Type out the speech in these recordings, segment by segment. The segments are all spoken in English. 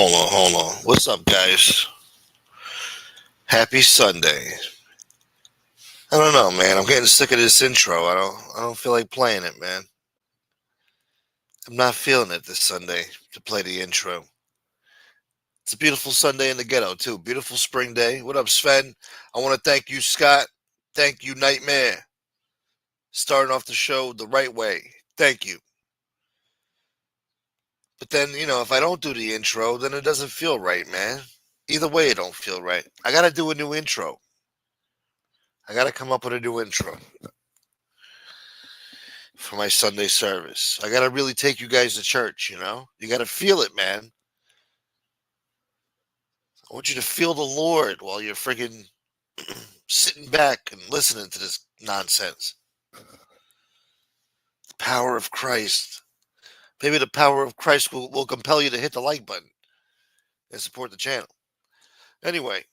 Hold on. What's up, guys? Happy Sunday. I don't know, man. I'm getting sick of this intro. I don't feel like playing it, man. I'm not feeling it this Sunday to play the intro. It's a beautiful Sunday in the ghetto, too. Beautiful spring day. What up, Sven? I want to thank you, Scott. Thank you, Nightmare. Starting off the show the right way. Thank you. But then, if I don't do the intro, then it doesn't feel right, man. Either way, it don't feel right. I got to do a new intro. I got to come up with a new intro for my Sunday service. I got to really take you guys to church, You got to feel it, man. I want you to feel the Lord while you're friggin' sitting back and listening to this nonsense. The power of Christ. Maybe the power of Christ will compel you to hit the like button and support the channel. Anyway,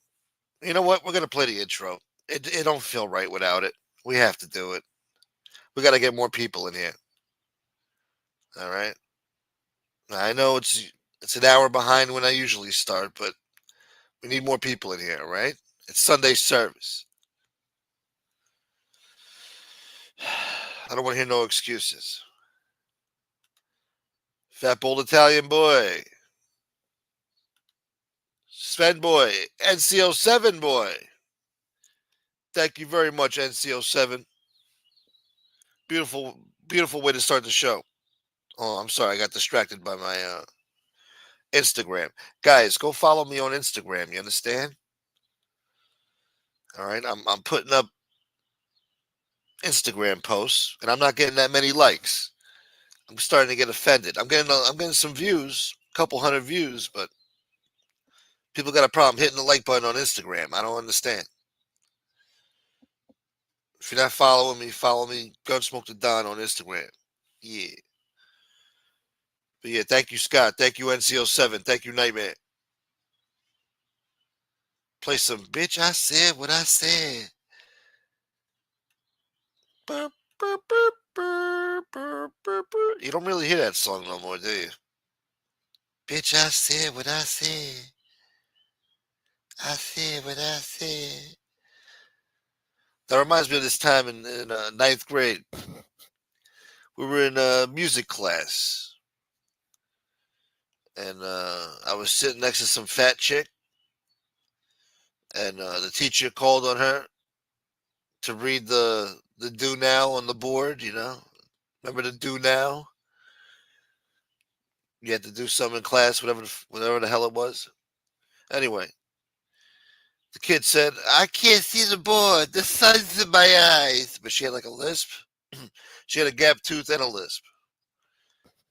you know what? We're going to play the intro. It don't feel right without it. We have to do it. We got to get more people in here. All right? I know it's an hour behind when I usually start, but we need more people in here, right? It's Sunday service. I don't want to hear no excuses. Fat Bold Italian Boy. Sven Boy. NCO7 Boy. Thank you very much, NCO7. Beautiful, beautiful way to start the show. Oh, I'm sorry. I got distracted by my Instagram. Guys, go follow me on Instagram. You understand? All right. I'm putting up Instagram posts, and I'm not getting that many likes. I'm starting to get offended. I'm getting some views, a couple hundred views, but people got a problem hitting the like button on Instagram. I don't understand. If you're not following me, follow me, Gunsmoke the Don on Instagram. Yeah. But yeah, thank you, Scott. Thank you, NCO7. Thank you, Nightmare. Play some bitch, I said what I said. Burp, burp, burp, burp, burp, burp, burp. You don't really hear that song no more, do you? Bitch, I said what I said. I said what I said. That reminds me of this time in ninth grade. We were in music class. And I was sitting next to some fat chick. And the teacher called on her to read the do now on the board, Remember the do now? You had to do something in class, whatever the hell it was. Anyway, the kid said, I can't see the board. The sun's in my eyes. But she had like a lisp. She had a gap tooth and a lisp.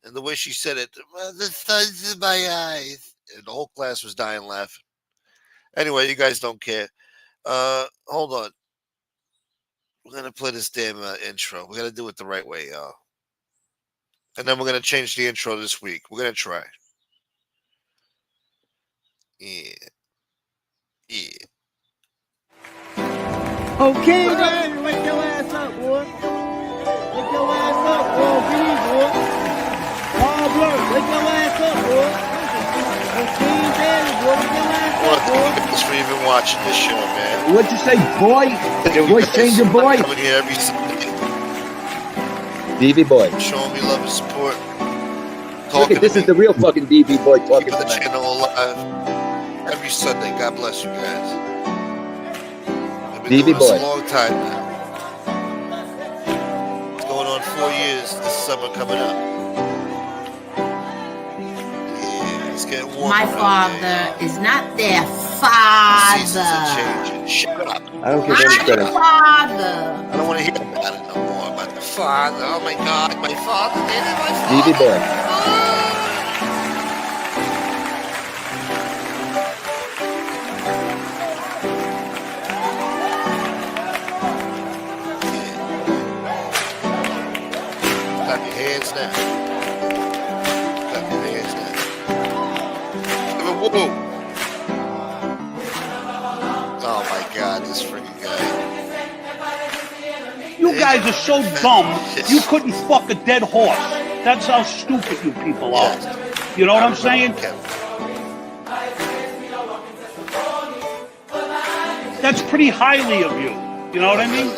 And the way she said it, the sun's in my eyes. And the whole class was dying laughing. Anyway, you guys don't care. Hold on. We're going to play this damn intro. We're going to do it the right way, y'all. And then we're going to change the intro this week. We're going to try. Yeah. Yeah. Okay, then. Wake your ass up, boy. Wake your ass up, boy. Hard work. Wake your ass up, boy. Okay, then. Wake your ass up, boy. Thanks for even watching this show, man. What'd you say, boy? Your voice changed, your boy? Coming here every Sunday. DV boy. Showing me love and support. Look at this is the real fucking DV boy talking Keeping the tonight. channel alive every Sunday. God bless you guys. I've been DV doing this boy. a long time now. It's going on 4 years this summer coming up. Yeah, it's getting warm. My father is not their father. Seasons are changing. Shut up. I don't give My any credit. father. I don't want to hear about it no more. About the father. Oh my God, my father did it. My father. DV boy. Clap your hands now. Clap your hands now. Give a whoop. Oh my God, this freaking guy. You guys are so dumb, you couldn't fuck a dead horse. That's how stupid you people are. You know what I'm saying? That's pretty highly of you. You know what I mean?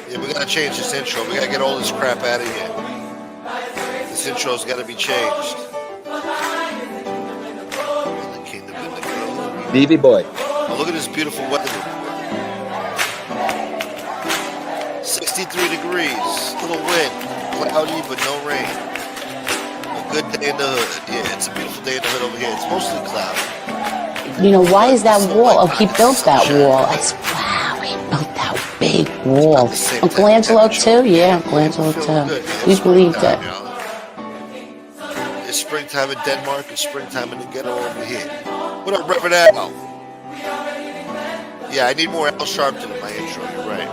Yeah, we gotta change this intro. We gotta get all this crap out of here. This intro's gotta be changed. Davey boy. Oh, look at this beautiful weather. 63 degrees, little wind, cloudy but no rain. A good day in the hood. Yeah, it's a beautiful day in the hood over here. It's mostly cloudy. You know, why is that wall? Oh, he built that wall. Wow, he built that big wall. Uncle Angelo too? Yeah, Uncle Angelo too. We believed it. It's springtime in Denmark. It's springtime in the ghetto over here. What up, Reverend Al? Yeah, I need more Al Sharpton in my intro. You're right.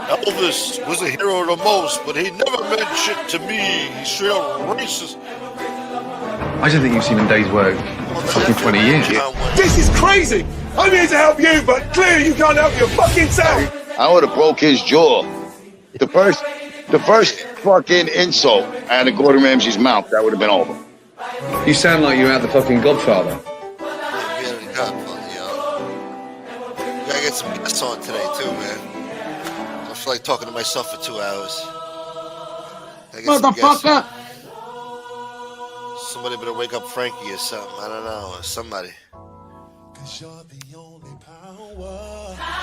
Elvis was a hero the most, but he never meant shit to me. He's straight up racist. I don't think you've seen a day's work for fucking 20 years. This is crazy! I'm here to help you, but clearly you can't help your fucking self! I would have broke his jaw. The first fucking insult out of Gordon Ramsay's mouth, that would have been over. You sound like you're out the fucking Godfather. Yeah, the Godfather, yo. Gotta get some guests on today, too, man. I feel like talking to myself for 2 hours. Motherfucker! Somebody better wake up Frankie or something. I don't know. Or somebody.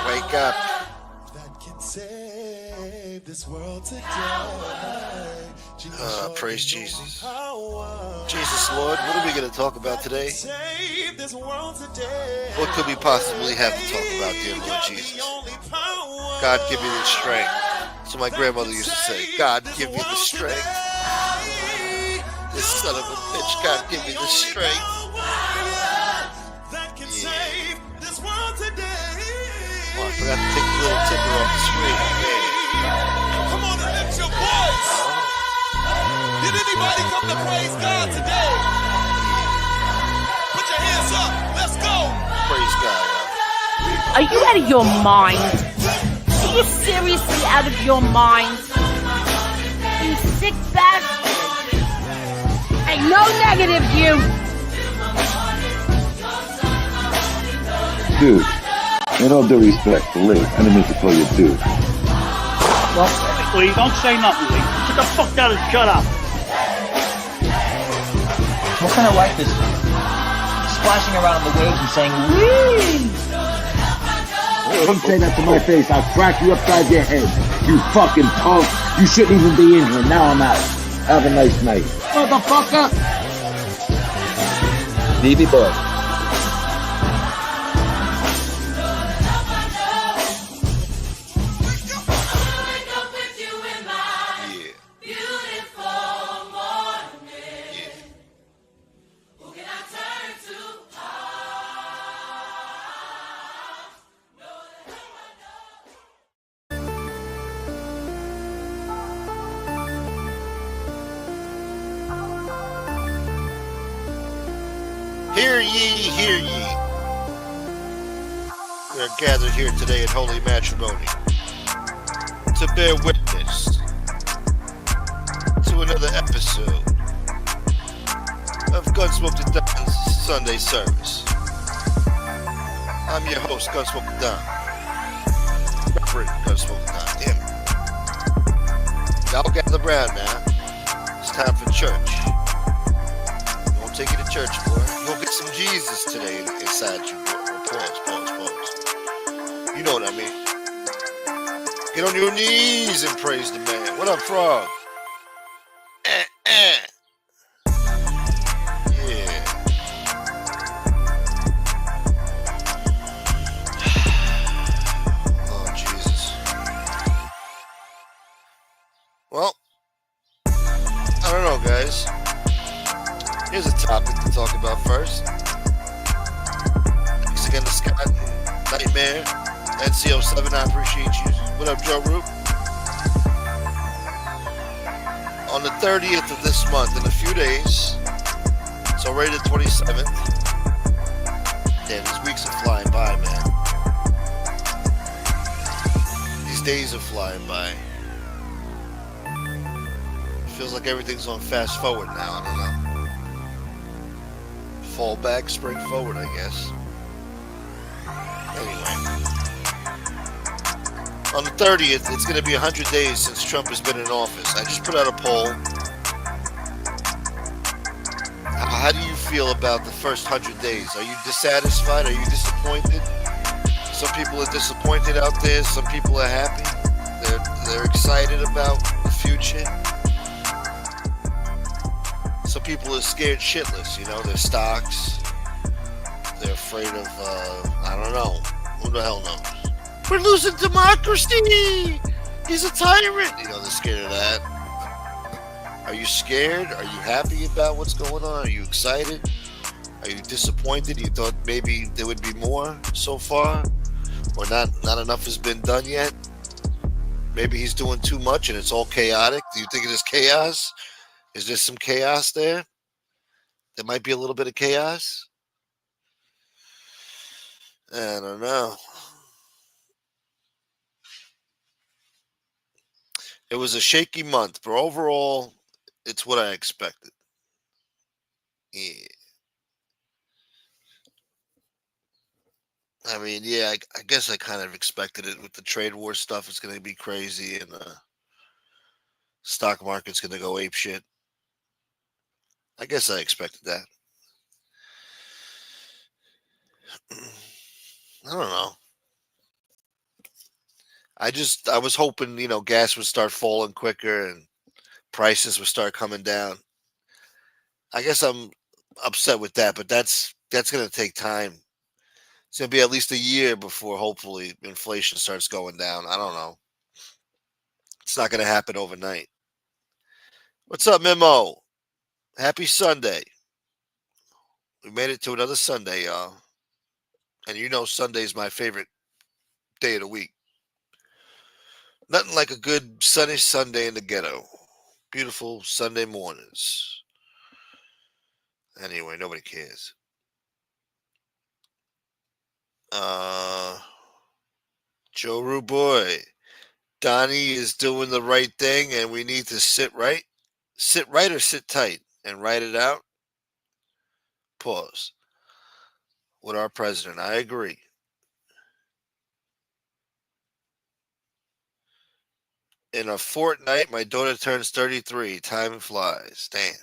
Wake up. Praise Jesus. Jesus, Lord, what are we going to talk about today? What could we possibly have to talk about, dear Lord Jesus? God, give me the strength. So my grandmother used to say, God, give me the strength. This son of a bitch, God, give me the strength. Yeah. Oh, I forgot to take the little ticker off the screen. Yeah. Come on and lift your voice! Did anybody come to praise God today? Put your hands up, let's go! Praise God. Are you out of your mind? Are you seriously out of your mind? You sick bastard! Ain't no negative, you! Dude, in all due respect to Lee, I didn't mean to call you dude. Well, Lee, don't say nothing, Lee. Get the fuck down and shut up. What kind of life is splashing around on the waves and saying, wee? Don't say that to my face. I'll crack you upside your head. You fucking punk. You shouldn't even be in here. Now I'm out. Have a nice night. Motherfucker! Davey boy. Hear ye, hear ye. We are gathered here today in holy matrimony to bear witness to another episode of Gunsmoke the Don's Sunday service. I'm your host, Gunsmoke the Don. Reverend Gunsmoke the Don. Him. Y'all gather around now. It's time for church. Take you to church, boy. You're gonna get some Jesus today inside you, boy. Pause. You know what I mean. Get on your knees and praise the man. What up, Frog? Yeah. Oh, Jesus. Well, I don't know, guys. Here's a topic to talk about first. Thanks again to Scott, Nightmare, NCO7, I appreciate you. What up, Joe Root? On the 30th of this month, in a few days, it's already the 27th. Damn, these weeks are flying by, man. These days are flying by. Feels like everything's on fast forward now. I don't know. Fall back, spring forward, I guess. Anyway. On the 30th, it's going to be 100 days since Trump has been in office. I just put out a poll. How do you feel about the first 100 days? Are you dissatisfied? Are you disappointed? Some people are disappointed out there. Some people are happy. They're excited about the future. Some people are scared shitless. You know, their stocks. They're afraid of, I don't know. Who the hell knows? We're losing democracy. He's a tyrant. You know, they're scared of that. Are you scared? Are you happy about what's going on? Are you excited? Are you disappointed? You thought maybe there would be more so far? Or not enough has been done yet? Maybe he's doing too much and it's all chaotic. Do you think it is chaos? Is there some chaos there? There might be a little bit of chaos. I don't know. It was a shaky month, but overall, it's what I expected. Yeah. I mean, yeah, I guess I kind of expected it with the trade war stuff. It's going to be crazy, and the stock market's going to go ape shit. I guess I expected that. I don't know. I was hoping, gas would start falling quicker and prices would start coming down. I guess I'm upset with that, but that's going to take time. It's going to be at least a year before hopefully inflation starts going down. I don't know. It's not going to happen overnight. What's up, Memo? Happy Sunday. We made it to another Sunday, y'all. And Sunday's my favorite day of the week. Nothing like a good sunny Sunday in the ghetto. Beautiful Sunday mornings. Anyway, nobody cares. Joe Rue boy. Donnie is doing the right thing and we need to sit right. Sit right or sit tight and write it out. Pause. With our president. I agree. In a fortnight, my daughter turns 33. Time flies. Damn.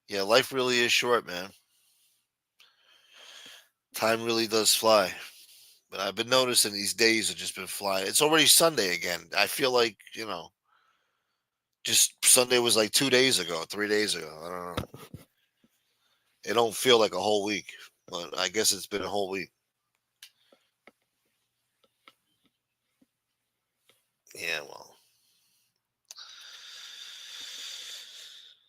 Yeah, life really is short, man. Time really does fly. But I've been noticing these days have just been flying. It's already Sunday again. I feel like, just Sunday was like 2 days ago, 3 days ago. I don't know. It don't feel like a whole week, but I guess it's been a whole week. Yeah, well.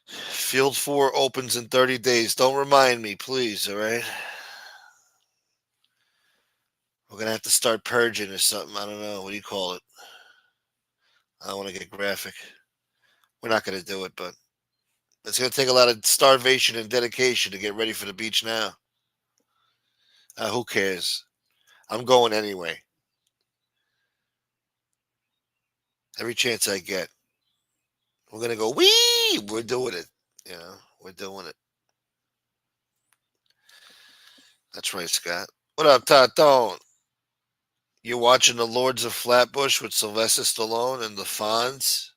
Field 4 opens in 30 days. Don't remind me, please, all right? We're going to have to start purging or something. I don't know. What do you call it? I don't want to get graphic. We're not going to do it, but it's going to take a lot of starvation and dedication to get ready for the beach now. Who cares? I'm going anyway. Every chance I get. We're going to go, wee! We're doing it. We're doing it. That's right, Scott. What up, Taton? You're watching The Lords of Flatbush with Sylvester Stallone and the Fonz?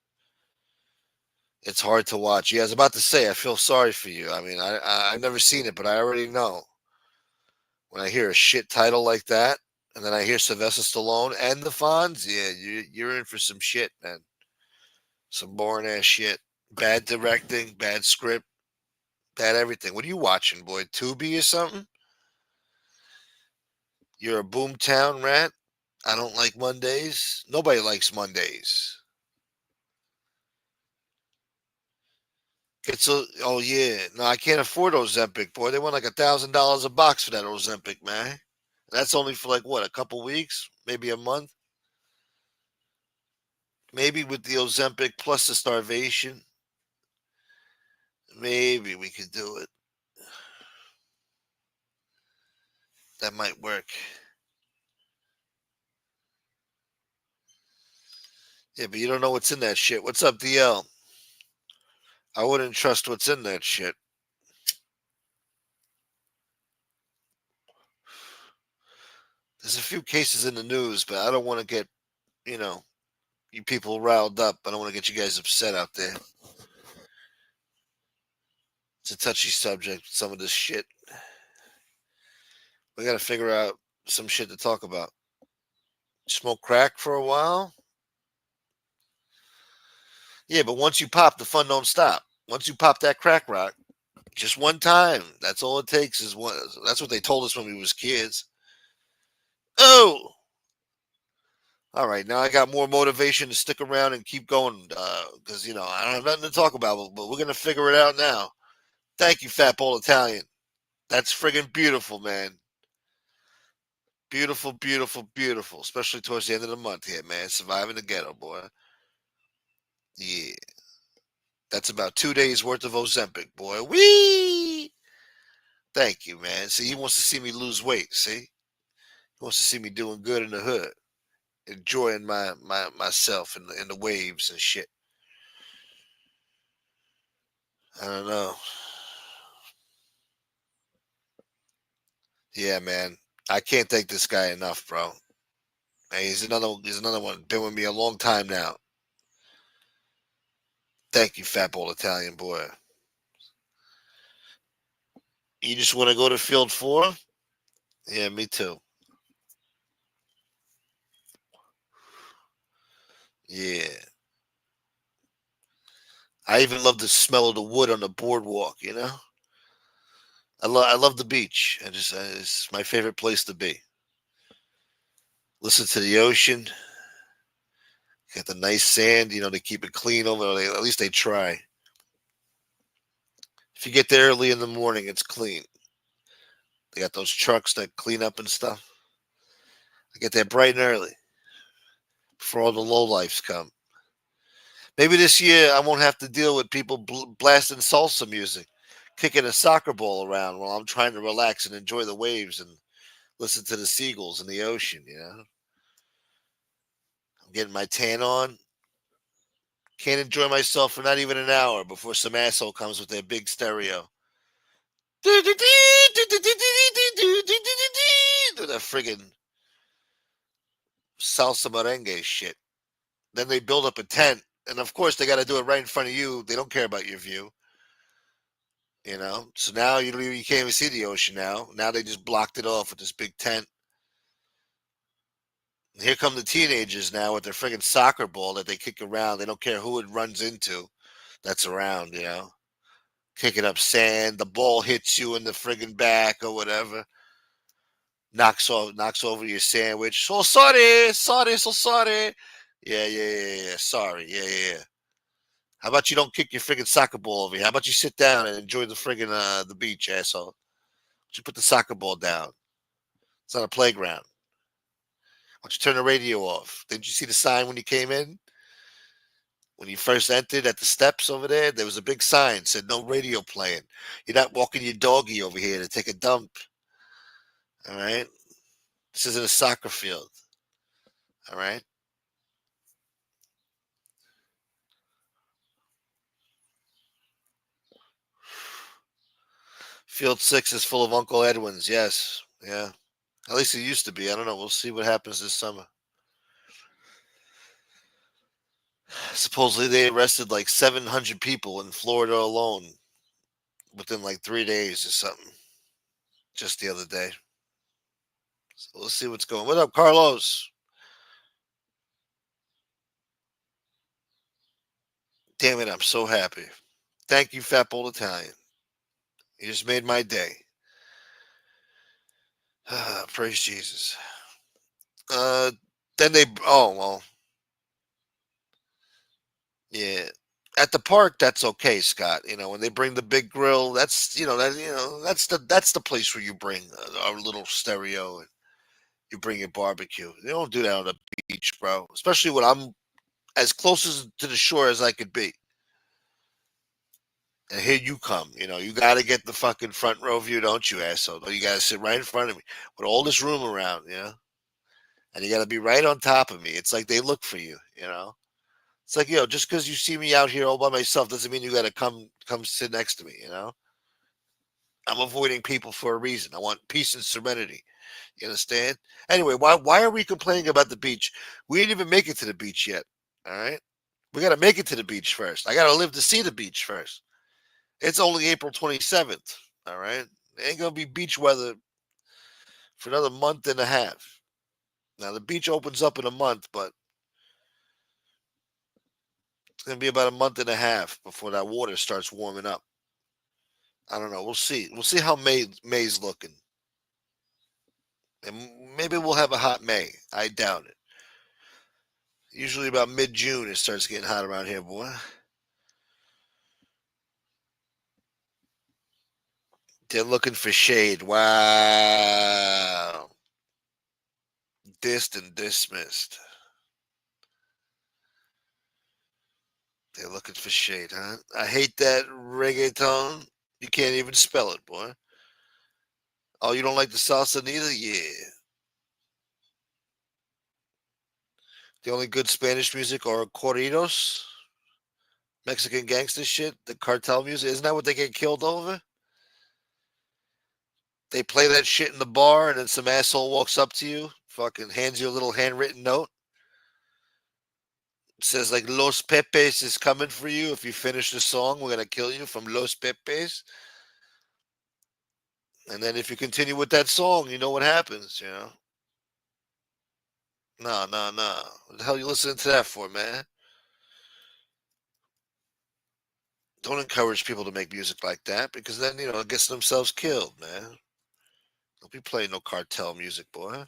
It's hard to watch. Yeah, I was about to say, I feel sorry for you. I mean, I've never seen it, but I already know. When I hear a shit title like that, and then I hear Sylvester Stallone and the Fonz, yeah, you're in for some shit, man. Some boring ass shit. Bad directing, bad script, bad everything. What are you watching, boy? Tubi or something? You're a boomtown rat? I don't like Mondays. Nobody likes Mondays. Oh yeah. No, I can't afford Ozempic, boy. They want like $1,000 a box for that Ozempic, man. That's only for like what, a couple weeks, maybe a month. Maybe with the Ozempic plus the starvation, maybe we could do it. That might work. Yeah, but you don't know what's in that shit. What's up, DL? I wouldn't trust what's in that shit. There's a few cases in the news, but I don't want to get, you know, you people riled up. I don't want to get you guys upset out there. It's a touchy subject, some of this shit. We got to figure out some shit to talk about. Smoke crack for a while? Yeah, but once you pop, the fun don't stop. Once you pop that crack rock, just one time. That's all it takes is one. That's what they told us when we was kids. Oh! All right, now I got more motivation to stick around and keep going because, I don't have nothing to talk about, but we're going to figure it out now. Thank you, Fat Bowl Italian. That's friggin' beautiful, man. Beautiful, beautiful, beautiful. Especially towards the end of the month here, man. Surviving the ghetto, boy. Yeah. That's about 2 days worth of Ozempic, boy. Whee! Thank you, man. See, he wants to see me lose weight, see? He wants to see me doing good in the hood. Enjoying myself in the waves and shit. I don't know. Yeah, man. I can't thank this guy enough, bro. Hey, he's another one. Been with me a long time now. Thank you, Fat Bowl Italian boy. You just want to go to field 4? Yeah, me too. Yeah. I even love the smell of the wood on the boardwalk, I love the beach. It's my favorite place to be. Listen to the ocean. Got the nice sand, they keep it clean over there. At least they try. If you get there early in the morning, it's clean. They got those trucks that clean up and stuff. I get there bright and early before all the lowlifes come. Maybe this year I won't have to deal with people blasting salsa music, kicking a soccer ball around while I'm trying to relax and enjoy the waves and listen to the seagulls in the ocean, I'm getting my tan on. Can't enjoy myself for not even an hour before some asshole comes with their big stereo. Do that friggin' salsa merengue shit. Then they build up a tent, and of course they got to do it right in front of you. They don't care about your view, So now you can't even see the ocean now. Now they just blocked it off with this big tent. And here come the teenagers now with their friggin' soccer ball that they kick around. They don't care who it runs into. That's around, Kicking up sand. The ball hits you in the friggin' back or whatever. Knocks over your sandwich. So sorry. So sorry. Yeah. Sorry. Yeah. How about you don't kick your friggin' soccer ball over here? How about you sit down and enjoy the friggin' the beach, asshole? You put the soccer ball down. It's not a playground. Why don't you turn the radio off? Didn't you see the sign when you came in? When you first entered at the steps over there was a big sign that said no radio playing. You're not walking your doggy over here to take a dump. All right? This isn't a soccer field. All right? Field 6 is full of Uncle Edwins. Yes. Yeah. At least it used to be. I don't know. We'll see what happens this summer. Supposedly they arrested like 700 people in Florida alone within like 3 days or something. Just the other day. So let's see what's going. What up, Carlos? Damn it, I'm so happy. Thank you, Fat Bold Italian. You just made my day. Praise Jesus. Then yeah. At the park, that's okay, Scott. When they bring the big grill, that's that's the place where you bring our little stereo and you bring your barbecue. They don't do that on the beach, bro. Especially when I'm as close to the shore as I could be. And here you come. You got to get the fucking front row view, don't you, asshole? You got to sit right in front of me with all this room around, And you got to be right on top of me. It's like they look for you, It's like, just because you see me out here all by myself doesn't mean you got to come sit next to me. I'm avoiding people for a reason. I want peace and serenity. You understand? Anyway, why are we complaining about the beach? We didn't even make it to the beach yet. All right, we got to make it to the beach first. I got to live to see the beach first. It's only April 27th. All right, it ain't gonna be beach weather for another month and a half. Now the beach opens up in a month, but it's gonna be about a month and a half before that water starts warming up. I don't know. We'll see. We'll see how May's looking, and maybe we'll have a hot May. I doubt it. Usually about mid-June it starts getting hot around here, boy. They're looking for shade. Wow. Dissed and dismissed. They're looking for shade, huh? I hate that reggaeton. You can't even spell it, boy. Oh, you don't like the salsa neither? Yeah. The only good Spanish music are corridos, Mexican gangster shit, the cartel music. Isn't that what they get killed over? They play that shit in the bar, and then some asshole walks up to you, fucking hands you a little handwritten note. It says like Los Pepes is coming for you. If you finish the song, we're gonna kill you from Los Pepes. And then if you continue with that song, you know what happens. No, no, no. What the hell you listening to that for, man? Don't encourage people to make music like that because then, it gets themselves killed, man. Don't be playing no cartel music, boy.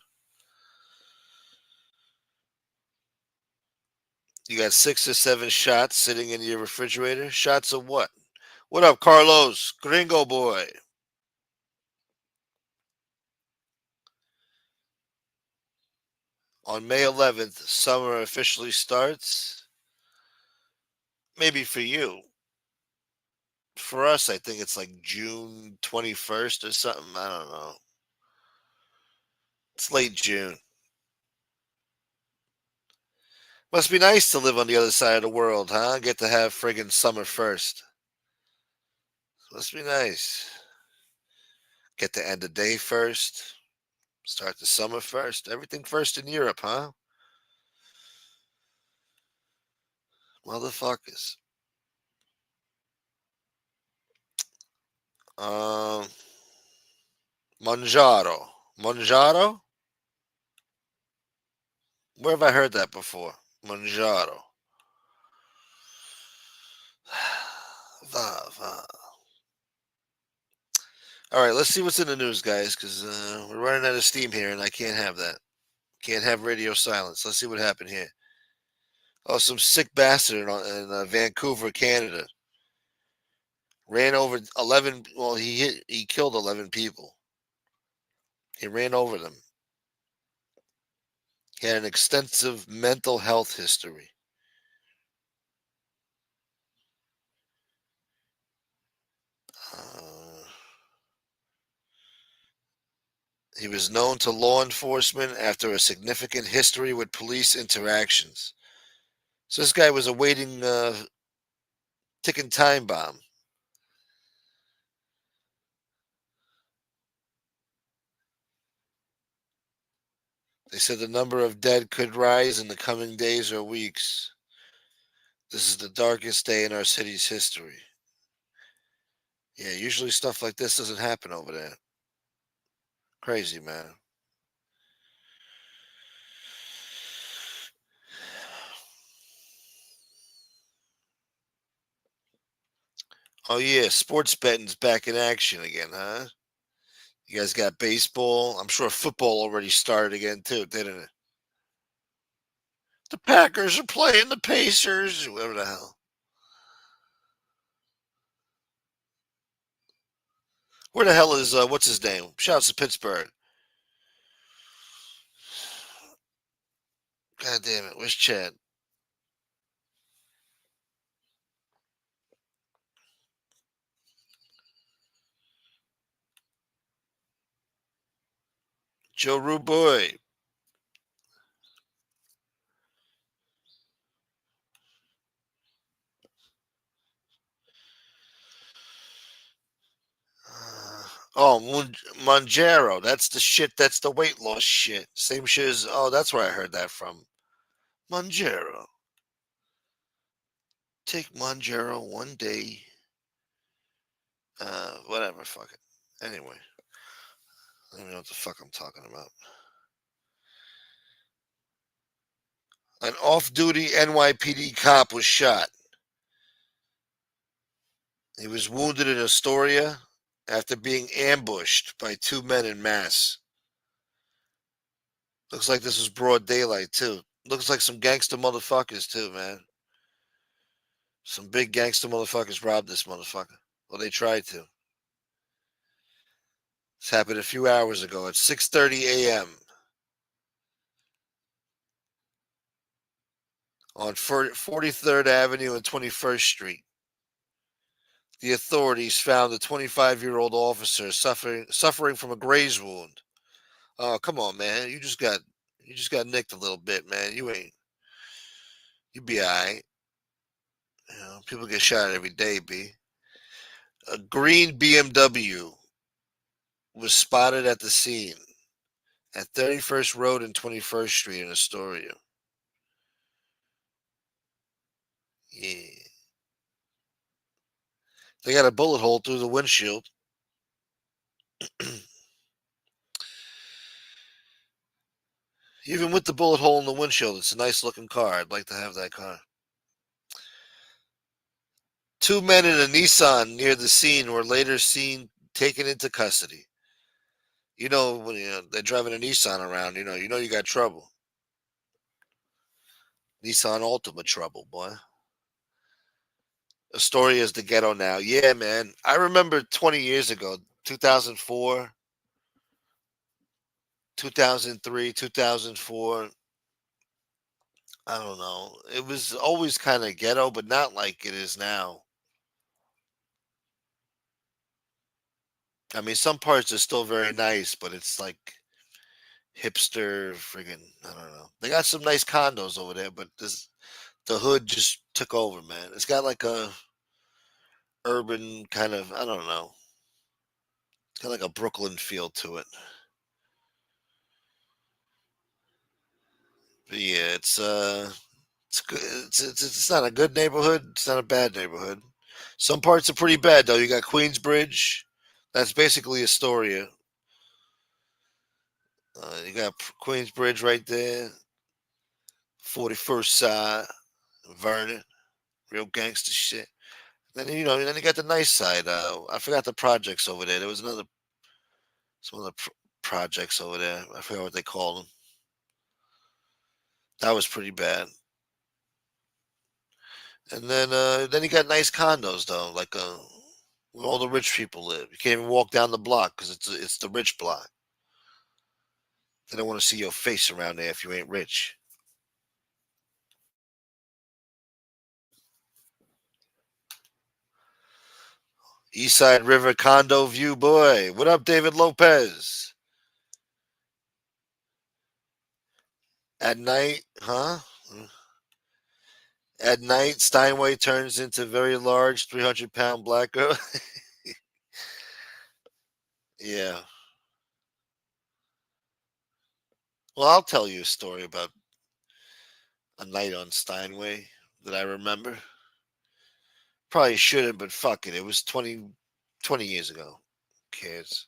You got 6 or 7 shots sitting in your refrigerator. Shots of what? What up, Carlos? Gringo boy. On May 11th, summer officially starts. Maybe for you. For us, I think it's like June 21st or something. I don't know. It's late June. Must be nice to live on the other side of the world, huh? Get to have friggin' summer first. Must be nice. Get to end the day first. Start the summer first. Everything first in Europe, huh? Motherfuckers. Mangiaro. Mangiaro? Where have I heard that before? Mangiaro. All right, let's see what's in the news, guys, because we're running out of steam here, and I can't have that. Can't have radio silence. Let's see what happened here. Oh, some sick bastard in Vancouver, Canada. Ran over 11. Well, he killed 11 people. He ran over them. He had an extensive mental health history. He was known to law enforcement after a significant history with police interactions. So this guy was awaiting ticking time bomb. They said the number of dead could rise in the coming days or weeks. This is the darkest day in our city's history. Yeah, usually stuff like this doesn't happen over there. Crazy, man. Oh, yeah, sports betting's back in action again, huh? You guys got baseball. I'm sure football already started again, too, didn't it? The Packers are playing the Pacers, whoever the hell. Where the hell is, what's his name? Shouts to Pittsburgh. God damn it. Where's Chad? Joe Ruboy. Oh, Monjaro. That's the shit. That's the weight loss shit. Same shit as. Oh, that's where I heard that from. Monjaro. Take Monjaro one day. Whatever. Fuck it. Anyway, I don't know what the fuck I'm talking about. An off-duty NYPD cop was shot. He was wounded in Astoria after being ambushed by two men in mass. Looks like this was broad daylight, too. Looks like some gangster motherfuckers, too, man. Some big gangster motherfuckers robbed this motherfucker. Well, they tried to. This happened a few hours ago at 6:30 a.m. on 43rd Avenue and 21st Street. The authorities found the 25-year-old officer suffering from a graze wound. Oh, come on, man. You just got nicked a little bit, man. You be all right. You know, people get shot every day, B. A green BMW was spotted at the scene at 31st Road and 21st Street in Astoria. Yeah. They got a bullet hole through the windshield. Even with the bullet hole in the windshield, it's a nice looking car. I'd like to have that car. Two men in a Nissan near the scene were later seen taken into custody. You know, when they're driving a Nissan around, you know you got trouble. Nissan Altima trouble, boy. Astoria is the ghetto now. Yeah, man. I remember 20 years ago, 2004, 2003, 2004. I don't know. It was always kind of ghetto, but not like it is now. I mean, some parts are still very nice, but it's like hipster friggin', I don't know. They got some nice condos over there, but the hood just took over, man. It's got like a urban kind of, I don't know. It's got like a Brooklyn feel to it. But yeah, it's good. It's not a good neighborhood. It's not a bad neighborhood. Some parts are pretty bad though. You got Queensbridge. That's basically Astoria. You got Queensbridge right there. 41st side, Vernon, real gangster shit. Then then you got the nice side. I forgot the projects over there. There was some other projects over there. I forgot what they called them. That was pretty bad. And then you got nice condos though, like where all the rich people live. You can't even walk down the block because it's the rich block. They don't want to see your face around there if you ain't rich. Eastside River condo view, boy. What up, David Lopez? At night, huh? At night, Steinway turns into very large 300-pound black girl. Yeah. Well, I'll tell you a story about a night on Steinway that I remember. Probably shouldn't, but fuck it. It was 20 years ago. Who cares?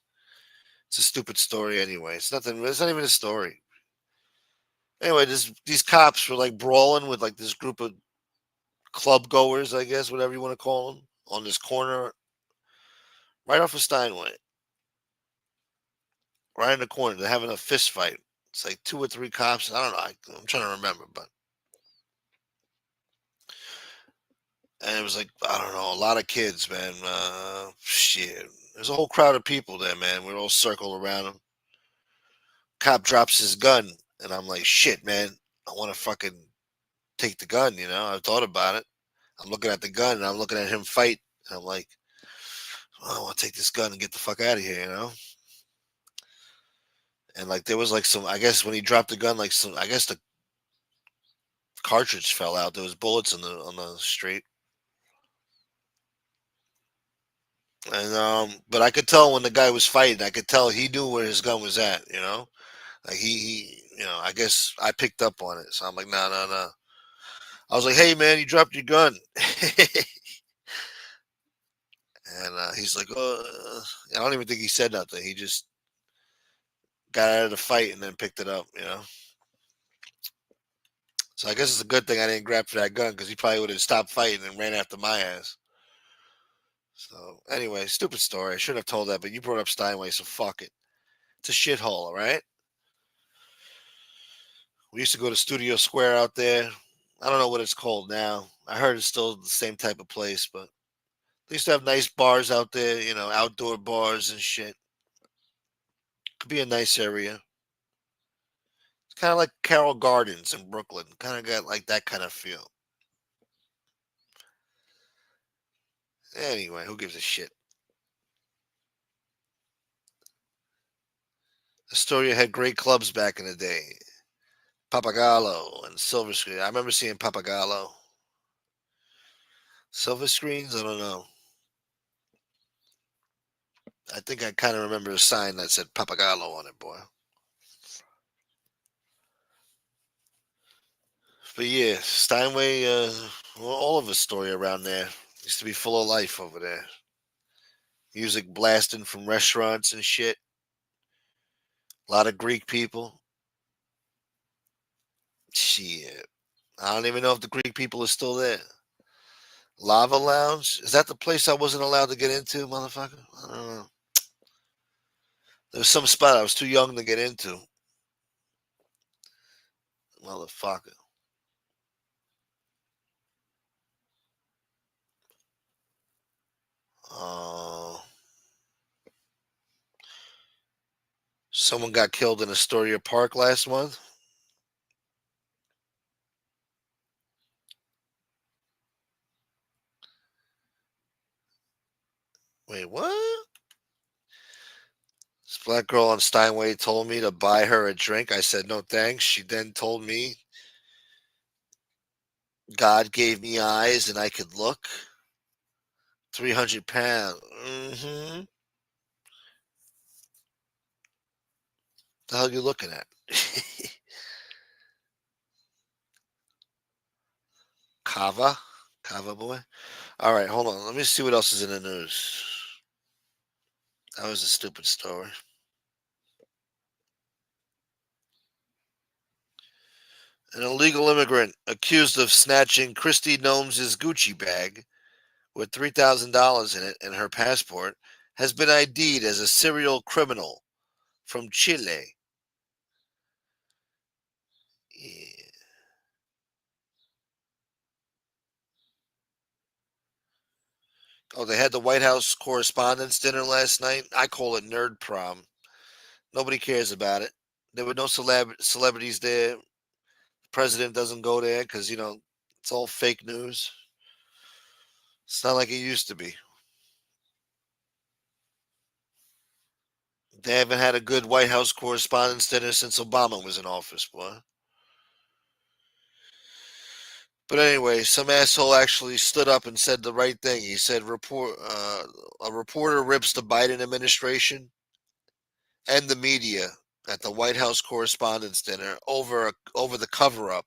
It's a stupid story anyway. It's nothing. It's not even a story. Anyway, these cops were like brawling with like this group of club goers, I guess, whatever you want to call them, on this corner right off of Steinway. Right in the corner. They're having a fist fight. It's like 2 or 3 cops. I don't know. I'm trying to remember, but. And it was like, I don't know, a lot of kids, man. Shit. There's a whole crowd of people there, man. We're all circled around him. Cop drops his gun, and I'm like, shit, man. I want to fucking take the gun, I thought about it. I'm looking at the gun, and I'm looking at him fight. And I'm like, I want to take this gun and get the fuck out of here, And like, there was like some, I guess when he dropped the gun, like I guess the cartridge fell out. There was bullets on the street. And but I could tell when the guy was fighting. I could tell he knew where his gun was at. Like I guess I picked up on it. So I'm like, no, no, no. I was like, hey man, you dropped your gun. And he's like, I don't even think he said nothing. He just got out of the fight and then picked it up. So I guess it's a good thing I didn't grab for that gun because he probably would have stopped fighting and ran after my ass. So anyway, stupid story. I should have told that, but you brought up Steinway, so fuck it. It's a shithole, all right? We used to go to Studio Square out there. I don't know what it's called now. I heard it's still the same type of place, but they used to have nice bars out there, outdoor bars and shit. Could be a nice area. It's kind of like Carroll Gardens in Brooklyn. Kind of got like that kind of feel. Anyway, who gives a shit? Astoria had great clubs back in the day. Papagallo and Silver Screen. I remember seeing Papagallo. Silver Screens? I don't know. I think I kind of remember a sign that said Papagallo on it, boy. But yeah, Steinway, all of Astoria around there used to be full of life over there. Music blasting from restaurants and shit. A lot of Greek people. Shit. I don't even know if the Greek people are still there. Lava Lounge? Is that the place I wasn't allowed to get into, motherfucker? I don't know. There was some spot I was too young to get into. Motherfucker. Someone got killed in Astoria Park last month. Wait, what? This black girl on Steinway told me to buy her a drink. I said, no thanks. She then told me God gave me eyes and I could look. 300 pounds. Mm-hmm. The hell are you looking at? Kava? Kava boy? All right, hold on. Let me see what else is in the news. That was a stupid story. An illegal immigrant accused of snatching Christy Gnomes' Gucci bag with $3,000 in it and her passport has been ID'd as a serial criminal from Chile. Yeah. Oh, they had the White House Correspondents' Dinner last night. I call it Nerd Prom. Nobody cares about it. There were no celebrities there. The president doesn't go there because, it's all fake news. It's not like it used to be. They haven't had a good White House Correspondents' Dinner since Obama was in office, boy. But anyway, some asshole actually stood up and said the right thing. He said, a reporter rips the Biden administration and the media at the White House Correspondents' Dinner over the cover-up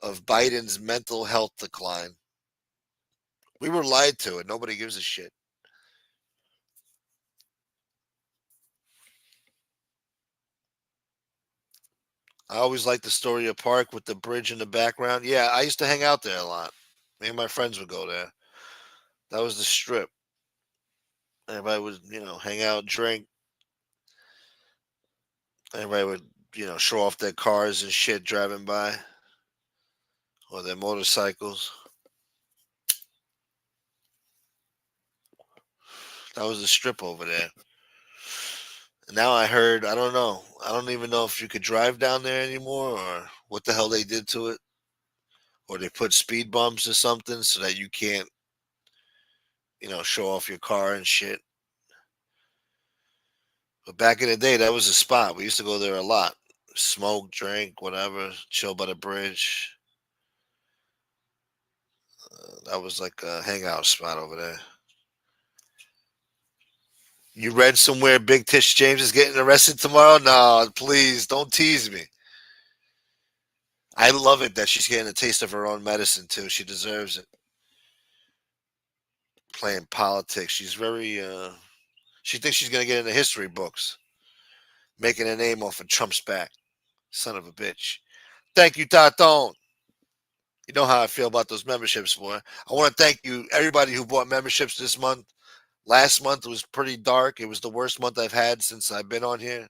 of Biden's mental health decline. We were lied to, and nobody gives a shit. I always liked the Astoria Park with the bridge in the background. Yeah, I used to hang out there a lot. Me and my friends would go there. That was the strip. Everybody would, hang out, drink. Everybody would, show off their cars and shit driving by. Or their motorcycles. That was the strip over there. And now I heard, I don't know. I don't even know if you could drive down there anymore or what the hell they did to it. Or they put speed bumps or something so that you can't, show off your car and shit. But back in the day, that was a spot. We used to go there a lot. Smoke, drink, whatever. Chill by the bridge. That was like a hangout spot over there. You read somewhere Big Tish James is getting arrested tomorrow? No, please don't tease me. I love it that she's getting a taste of her own medicine too. She deserves it. Playing politics. She's very she thinks she's gonna get into history books. Making a name off of Trump's back. Son of a bitch. Thank you, Taton. You know how I feel about those memberships, boy. I want to thank you, everybody who bought memberships this month. Last month was pretty dark. It was the worst month I've had since I've been on here.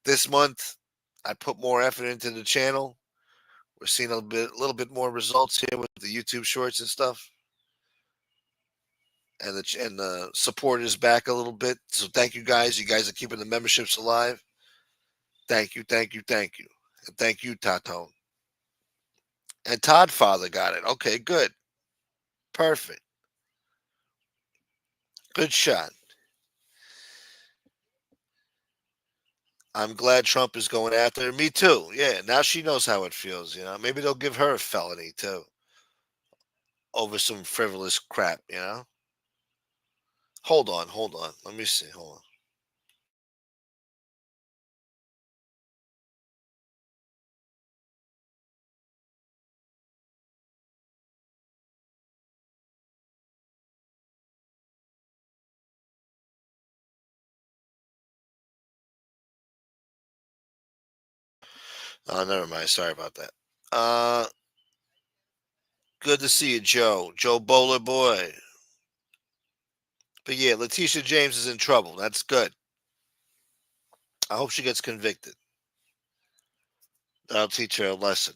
This month, I put more effort into the channel. We're seeing a little bit more results here with the YouTube shorts and stuff. And the support is back a little bit. So thank you guys. You guys are keeping the memberships alive. Thank you, thank you, thank you. And thank you, Taton. And Todd Father got it. Okay, good. Perfect. Good shot. I'm glad Trump is going after her. Me too. Yeah, now she knows how it feels, you know. Maybe they'll give her a felony too. Over some frivolous crap, you know. Hold on. Let me see. Hold on. Oh, never mind. Sorry about that. Good to see you, Joe. Joe Bowler boy. But yeah, Letitia James is in trouble. That's good. I hope she gets convicted. That'll teach her a lesson.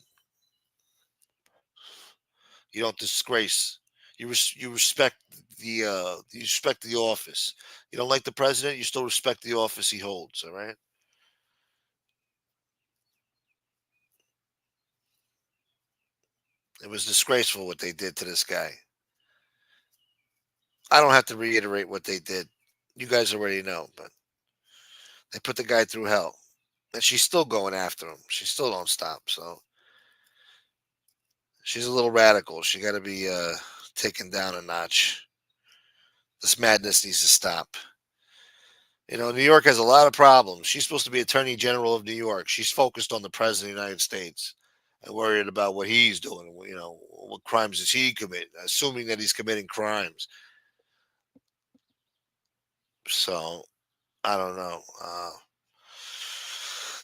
You don't disgrace. You respect you respect the office. You don't like the president. You still respect the office he holds. All right. It was disgraceful what they did to this guy. I don't have to reiterate what they did. You guys already know, but they put the guy through hell. And she's still going after him. She still don't stop. So she's a little radical. She got to be taken down a notch. This madness needs to stop. You know, New York has a lot of problems. She's supposed to be Attorney General of New York. She's focused on the President of the United States and worried about what he's doing. You know, what crimes does he commit? Assuming that he's committing crimes. So, I don't know.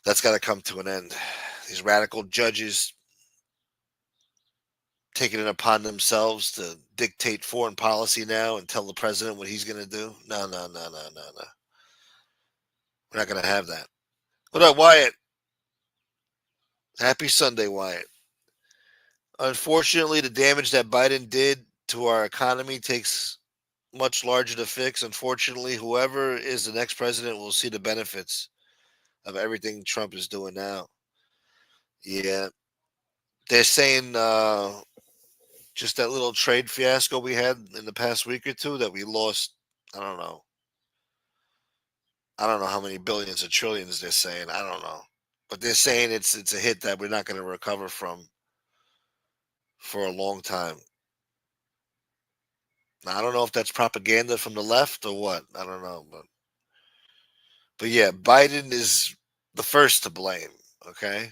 That's got to come to an end. These radical judges taking it upon themselves to dictate foreign policy now and tell the president what he's going to do. No. We're not going to have that. What up, Wyatt? Happy Sunday, Wyatt. Unfortunately, the damage that Biden did to our economy takes much larger to fix. Unfortunately, whoever is the next president will see the benefits of everything Trump is doing now. Yeah. They're saying just that little trade fiasco we had in the past week or two that we lost, I don't know how many billions or trillions they're saying. I don't know. But they're saying it's a hit that we're not going to recover from for a long time. Now, I don't know if that's propaganda from the left or what. I don't know, but yeah, Biden is the first to blame, okay?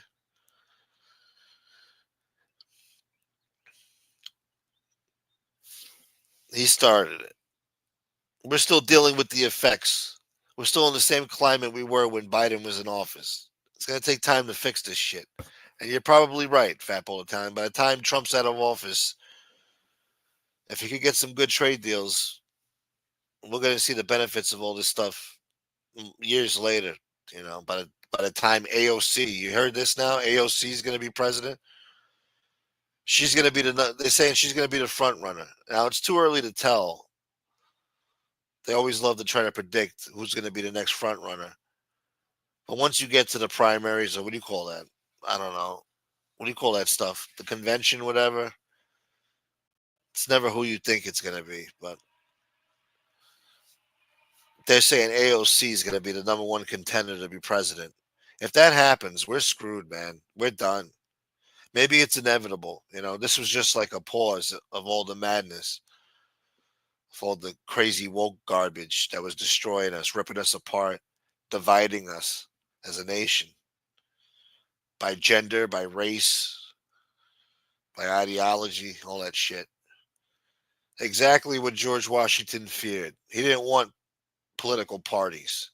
He started it. We're still dealing with the effects. We're still in the same climate we were when Biden was in office. It's going to take time to fix this shit. And you're probably right, Fat Bowl of Time. By the time Trump's out of office, if he could get some good trade deals, we're going to see the benefits of all this stuff years later. You know, by the time AOC, you heard this now? AOC is going to be president. She's going to be they're saying she's going to be the front runner. Now, it's too early to tell. They always love to try to predict who's going to be the next front runner. But once you get to the primaries, or what do you call that? I don't know. What do you call that stuff? The convention, whatever. It's never who you think it's going to be. But they're saying AOC is going to be the number one contender to be president. If that happens, we're screwed, man. We're done. Maybe it's inevitable. You know, this was just like a pause of all the madness. with all the crazy woke garbage that was destroying us, ripping us apart, dividing us as a nation by gender, by race, by ideology, all that shit. Exactly what George Washington feared. He didn't want political parties,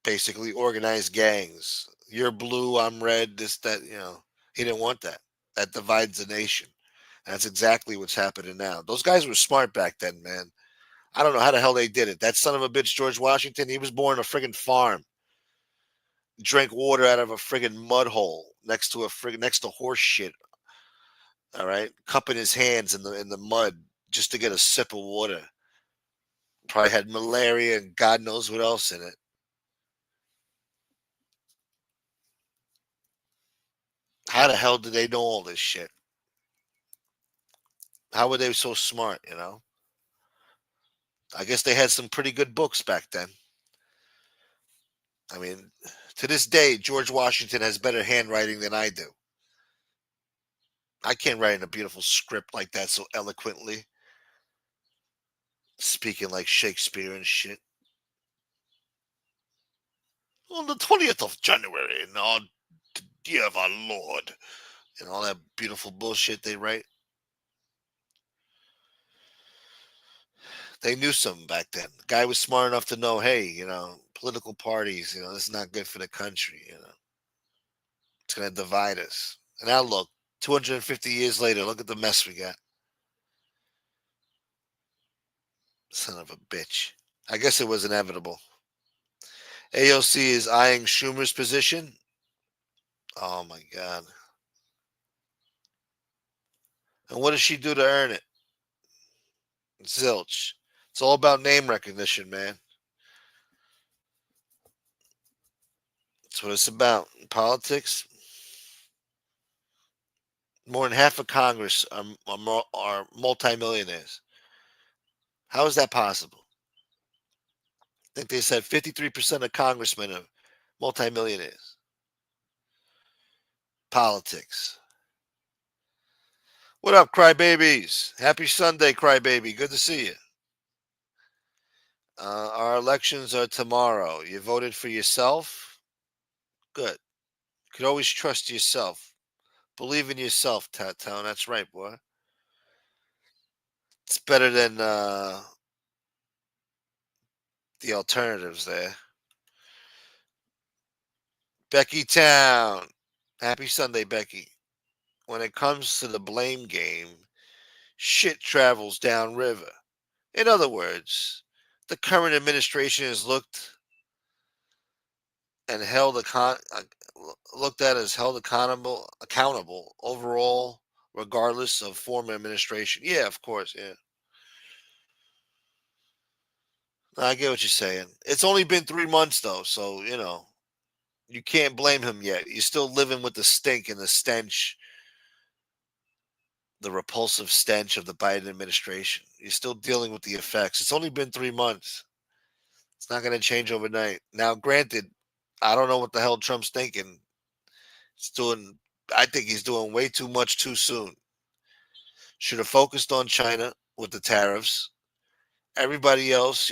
basically organized gangs. You're blue, I'm red, this, that, He didn't want that. That divides the nation. And that's exactly what's happening now. Those guys were smart back then, man. I don't know how the hell they did it. That son of a bitch, George Washington, he was born on a friggin' farm. Drank water out of a friggin' mud hole next to horse shit. All right, cupping his hands in the mud just to get a sip of water. Probably had malaria and God knows what else in it. How the hell did they know all this shit? How were they so smart, I guess they had some pretty good books back then. I mean, to this day, George Washington has better handwriting than I do. I can't write in a beautiful script like that so eloquently. Speaking like Shakespeare and shit. On the 20th of January, in our year of our Lord. And all that beautiful bullshit they write. They knew something back then. The guy was smart enough to know, hey, political parties, this is not good for the country, It's going to divide us. And now look, 250 years later, look at the mess we got. Son of a bitch. I guess it was inevitable. AOC is eyeing Schumer's position. Oh, my God. And what does she do to earn it? Zilch. It's all about name recognition, man. That's what it's about. In politics, more than half of Congress are multimillionaires. How is that possible? I think they said 53% of congressmen are multimillionaires. Politics. What up, crybabies? Happy Sunday, crybaby. Good to see you. Our elections are tomorrow. You voted for yourself? Good. You could always trust yourself. Believe in yourself, Town. That's right, boy. It's better than the alternatives there. Becky Town. Happy Sunday, Becky. When it comes to the blame game, shit travels downriver. In other words, the current administration is looked at as held accountable overall, regardless of former administration. Yeah, of course, yeah. I get what you're saying. It's only been 3 months though, so you can't blame him yet. You're still living with the stink and the stench, the repulsive stench of the Biden administration. You're still dealing with the effects. It's only been 3 months. It's not going to change overnight. Now, granted, I don't know what the hell Trump's thinking. I think he's doing way too much too soon. Should have focused on China with the tariffs. Everybody else,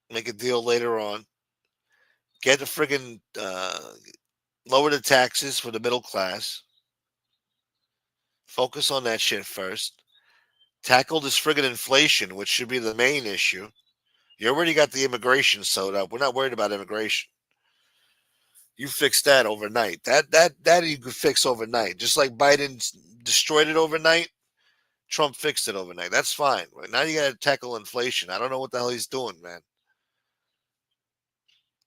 make a deal later on. Get the friggin' lower the taxes for the middle class. Focus on that shit first. Tackle this friggin' inflation, which should be the main issue. You already got the immigration sewed up. We're not worried about immigration. You fix that overnight. That you could fix overnight. Just like Biden destroyed it overnight, Trump fixed it overnight. That's fine. Now you got to tackle inflation. I don't know what the hell he's doing, man.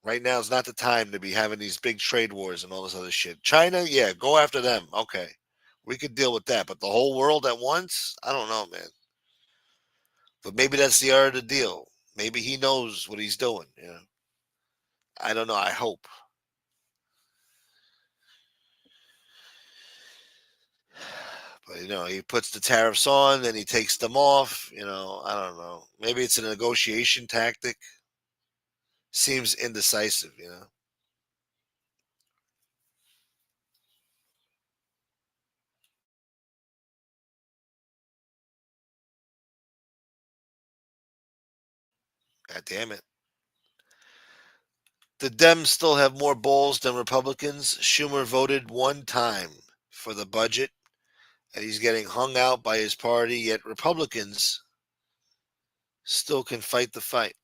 Right now is not the time to be having these big trade wars and all this other shit. China, yeah, go after them. Okay. We could deal with that. But the whole world at once? I don't know, man. But maybe that's the art of the deal. Maybe he knows what he's doing. I don't know. I hope. But he puts the tariffs on, then he takes them off. I don't know. Maybe it's a negotiation tactic. Seems indecisive. God damn it. The Dems still have more balls than Republicans. Schumer voted one time for the budget, and he's getting hung out by his party, yet Republicans still can fight the fight.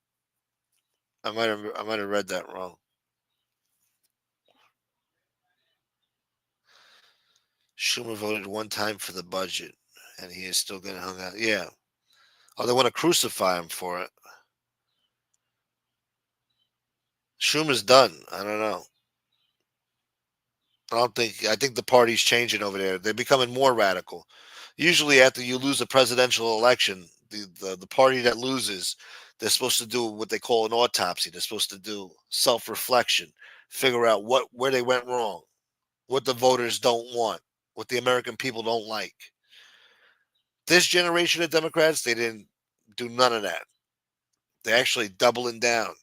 I might have read that wrong. Schumer voted one time for the budget, and he is still getting hung out. Yeah. Oh, they want to crucify him for it. Schumer's done. I don't know. I think the party's changing over there. They're becoming more radical. Usually after you lose a presidential election, the party that loses, they're supposed to do what they call an autopsy. They're supposed to do self-reflection, figure out where they went wrong, what the voters don't want, what the American people don't like. This generation of Democrats, they didn't do none of that. They're actually doubling down.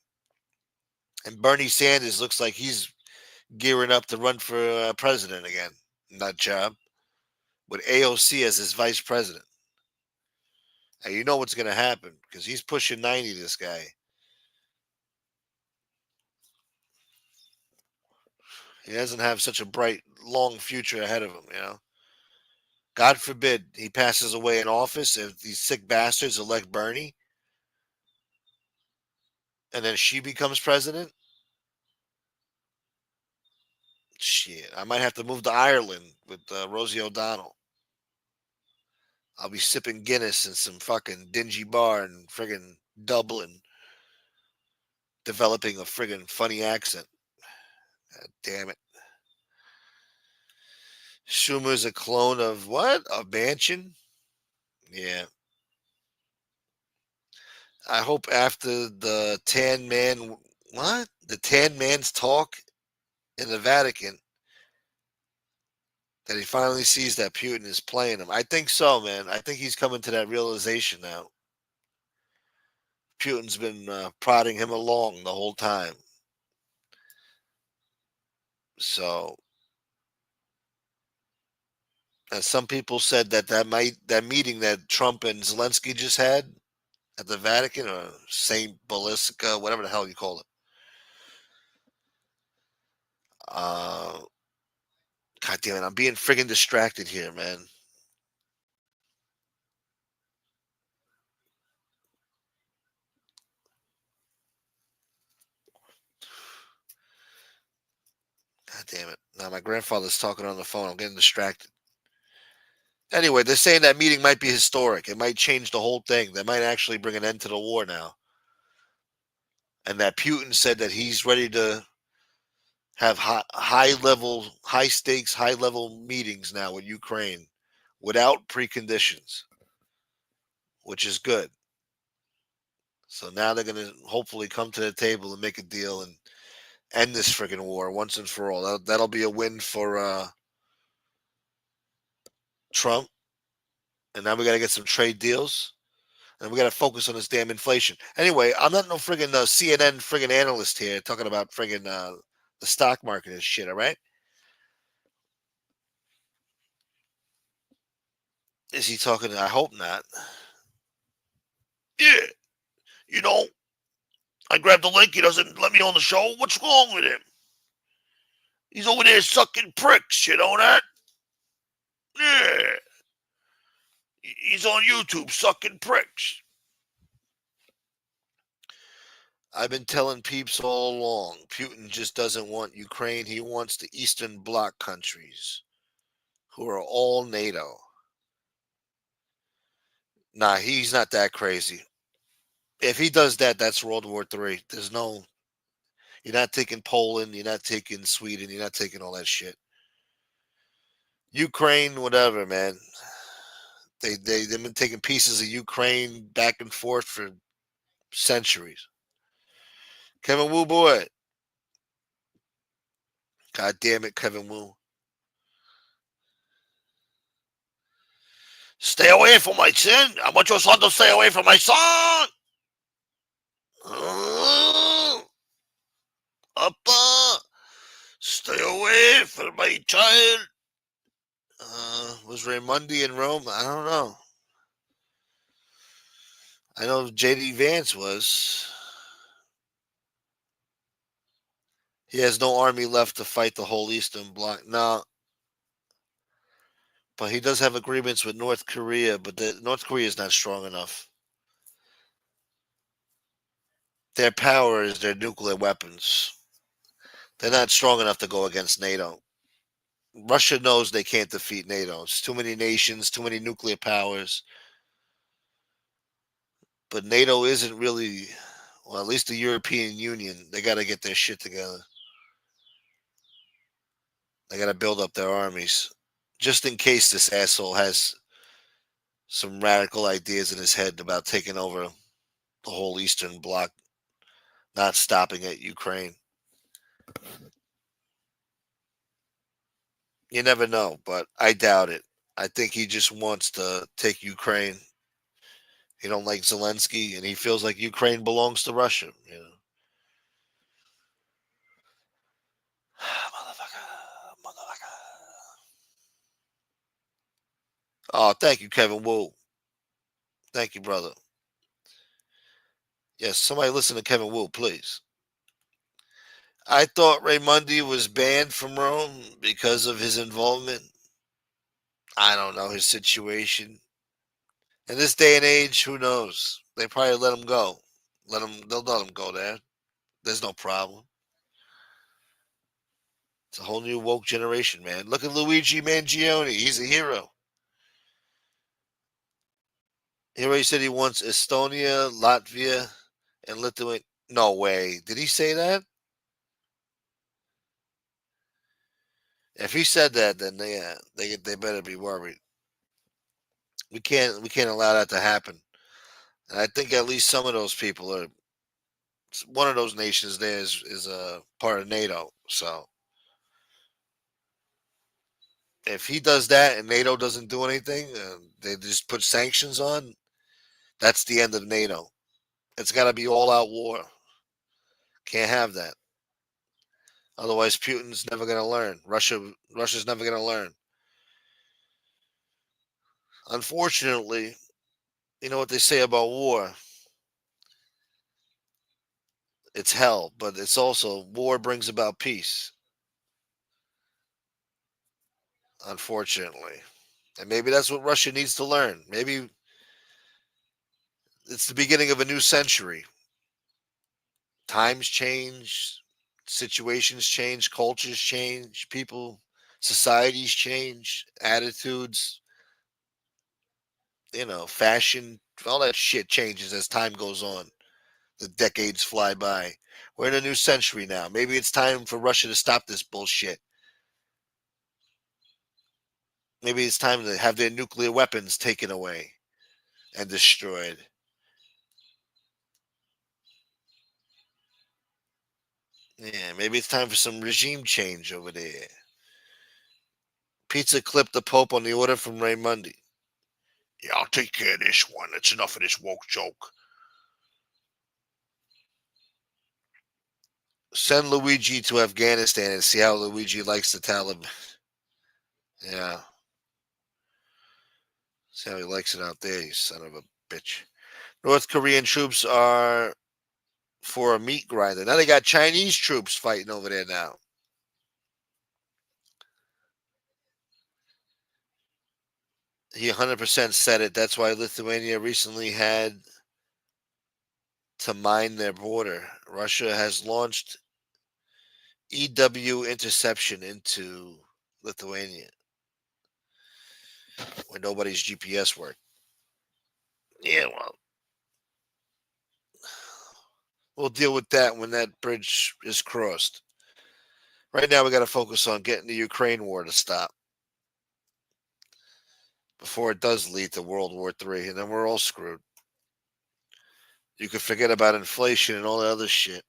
And Bernie Sanders looks like he's gearing up to run for president again. Nut job. With AOC as his vice president. And you know what's going to happen because he's pushing 90, this guy. He doesn't have such a bright, long future ahead of him, you know. God forbid he passes away in office if these sick bastards elect Bernie and then she becomes president. Shit, I might have to move to Ireland with Rosie O'Donnell. I'll be sipping Guinness in some fucking dingy bar in friggin' Dublin, developing a friggin' funny accent. God damn it. Schumer's a clone of what? A Manchin? Yeah. I hope after the Tan Man, what? The Tan Man's talk in the Vatican, that he finally sees that Putin is playing him. I think so, man. I think he's coming to that realization now. Putin's been prodding him along the whole time. So, and some people said that meeting that Trump and Zelensky just had at the Vatican, or Saint Basilica, whatever the hell you call it. God damn it, I'm being friggin' distracted here, man. God damn it. Now my grandfather's talking on the phone. I'm getting distracted. Anyway, they're saying that meeting might be historic. It might change the whole thing. They might actually bring an end to the war now. And that Putin said that he's ready to have high stakes, high level meetings now with Ukraine without preconditions, which is good. So now they're going to hopefully come to the table and make a deal and end this friggin' war once and for all. That'll be a win for Trump. And now we got to get some trade deals. And we got to focus on this damn inflation. Anyway, I'm not no friggin' CNN friggin' analyst here talking about friggin' the stock market and shit, all right? Is he talking? I hope not. Yeah. You know, I grabbed the link. He doesn't let me on the show. What's wrong with him? He's over there sucking pricks. You know that? Yeah. He's on YouTube sucking pricks. I've been telling peeps all along, Putin just doesn't want Ukraine. He wants the Eastern Bloc countries, who are all NATO. Nah, he's not that crazy. If he does that, that's World War III. You're not taking Poland, you're not taking Sweden, you're not taking all that shit. Ukraine, whatever, man. They've been taking pieces of Ukraine back and forth for centuries. Kevin Wu boy. God damn it, Kevin Wu. Stay away from my son. I want your son to stay away from my son. Appa, stay away from my child. Was Raimondi in Rome? I don't know. I know J.D. Vance was. He has no army left to fight the whole Eastern Bloc. No, but he does have agreements with North Korea, but North Korea is not strong enough. Their power is their nuclear weapons. They're not strong enough to go against NATO. Russia knows they can't defeat NATO. It's too many nations, too many nuclear powers. But NATO isn't really, well, at least the European Union, they got to get their shit together. They got to build up their armies. Just in case this asshole has some radical ideas in his head about taking over the whole Eastern Bloc, not stopping at Ukraine. You never know, but I doubt it. I think he just wants to take Ukraine. He don't like Zelensky, and he feels like Ukraine belongs to Russia. You know, motherfucker. Oh, thank you, Kevin Wu. Thank you, brother. Yes, somebody listen to Kevin Wu, please. I thought Raimondi was banned from Rome because of his involvement. I don't know his situation. In this day and age, who knows? They probably let him go. They'll let him go there. There's no problem. It's a whole new woke generation, man. Look at Luigi Mangione. He's a hero. He already said he wants Estonia, Latvia, and Lithuania. No way. Did he say that? If he said that, then they better be worried. We can't allow that to happen. And I think at least some of those people are. One of those nations there is a part of NATO. So if he does that and NATO doesn't do anything, they just put sanctions on. That's the end of NATO. It's got to be all out war. Can't have that. Otherwise, Putin's never going to learn. Russia's never going to learn. Unfortunately, you know what they say about war? It's hell, but it's also war brings about peace. Unfortunately. And maybe that's what Russia needs to learn. Maybe it's the beginning of a new century. Times change, situations change, cultures change, societies change, attitudes, fashion, all that shit changes as time goes on. The decades fly by. We're in a new century now. Maybe it's time for Russia to stop this bullshit. Maybe it's time to have their nuclear weapons taken away and destroyed. Yeah, maybe it's time for some regime change over there. Pizza clipped the Pope on the order from Raimondi. Yeah, I'll take care of this one. It's enough of this woke joke. Send Luigi to Afghanistan and see how Luigi likes the Taliban. Yeah. See how he likes it out there, you son of a bitch. North Korean troops are for a meat grinder. Now they got Chinese troops fighting over there now. He 100% said it. That's why Lithuania recently had to mine their border. Russia has launched EW interception into Lithuania where nobody's GPS worked. Yeah, well, we'll deal with that when that bridge is crossed. Right now, we got to focus on getting the Ukraine war to stop before it does lead to World War III, and then we're all screwed. You could forget about inflation and all that other shit.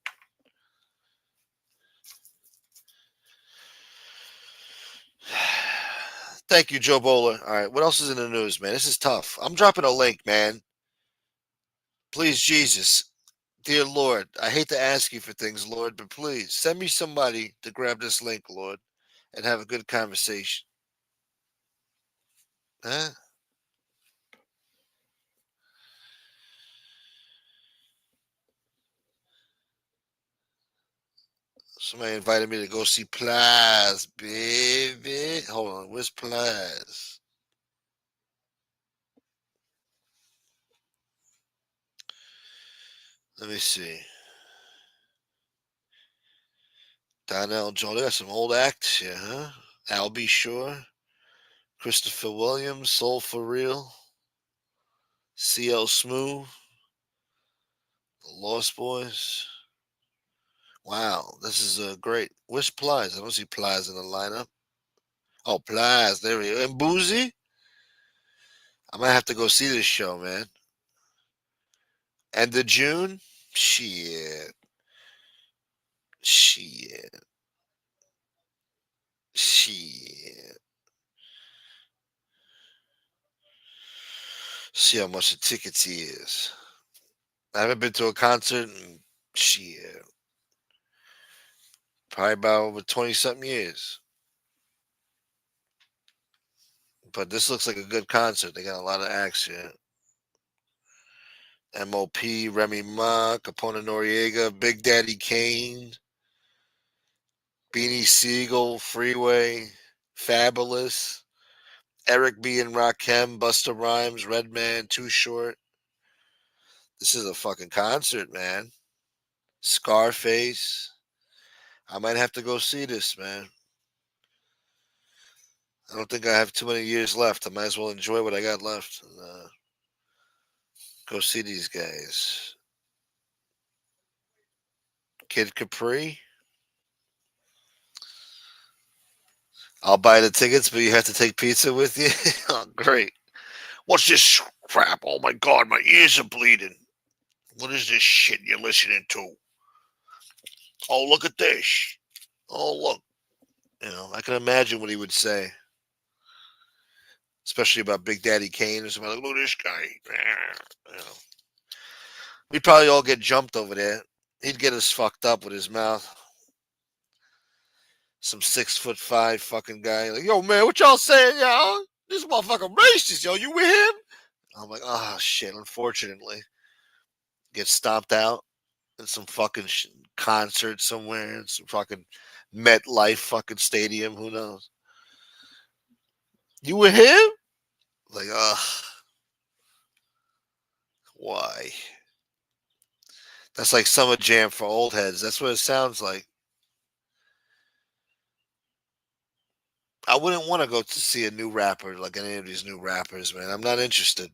Thank you, Joe Bowler. All right, what else is in the news, man? This is tough. I'm dropping a link, man. Please, Jesus, dear Lord, I hate to ask you for things, Lord, but please send me somebody to grab this link, Lord, and have a good conversation. Huh? Somebody invited me to go see Plies, baby. Hold on, where's Plies? Let me see. Donnell Jones. They got some old acts here, huh? Al B. Shore, Christopher Williams, Soul for Real, C.L. Smooth, The Lost Boys. Wow, this is great. Where's Plies? I don't see Plies in the lineup. Oh, Plies, there he is. And Boozy? I might have to go see this show, man. End of June? Shit. Shit. Shit. See how much the tickets is. I haven't been to a concert in shit. Probably about over 20-something years. But this looks like a good concert. They got a lot of acts here. M.O.P., Remy Ma, Capone Noriega, Big Daddy Kane, Beanie Siegel, Freeway, Fabulous, Eric B. and Rakim, Busta Rhymes, Redman, Too Short. This is a fucking concert, man. Scarface. I might have to go see this, man. I don't think I have too many years left. I might as well enjoy what I got left. And, go see these guys. Kid Capri. I'll buy the tickets, but you have to take pizza with you. Oh, great. What's this crap? Oh my God, my ears are bleeding. What is this shit you're listening to? Oh, look at this. Oh, look. You know, I can imagine what he would say. Especially about Big Daddy Kane or something. Like, look at this guy. You know. We'd probably all get jumped over there. He'd get us fucked up with his mouth. Some 6'5" fucking guy. Like, yo, man, what y'all saying, y'all? This motherfucker racist, yo. You with him? I'm like, oh, shit, unfortunately. Get stomped out in some fucking concert somewhere. In some fucking MetLife fucking stadium. Who knows? You with him? Like, why? That's like Summer Jam for old heads. That's what it sounds like. I wouldn't want to go to see a new rapper, like any of these new rappers, man. I'm not interested.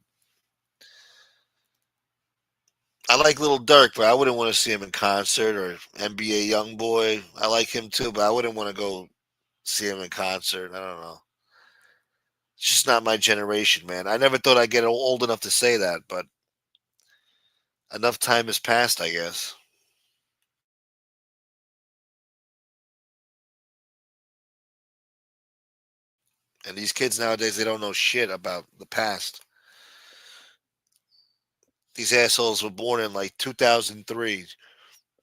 I like Lil Durk, but I wouldn't want to see him in concert, or NBA YoungBoy. I like him too, but I wouldn't want to go see him in concert. I don't know. It's just not my generation, man. I never thought I'd get old enough to say that, but enough time has passed, I guess. And these kids nowadays, they don't know shit about the past. These assholes were born in like 2003.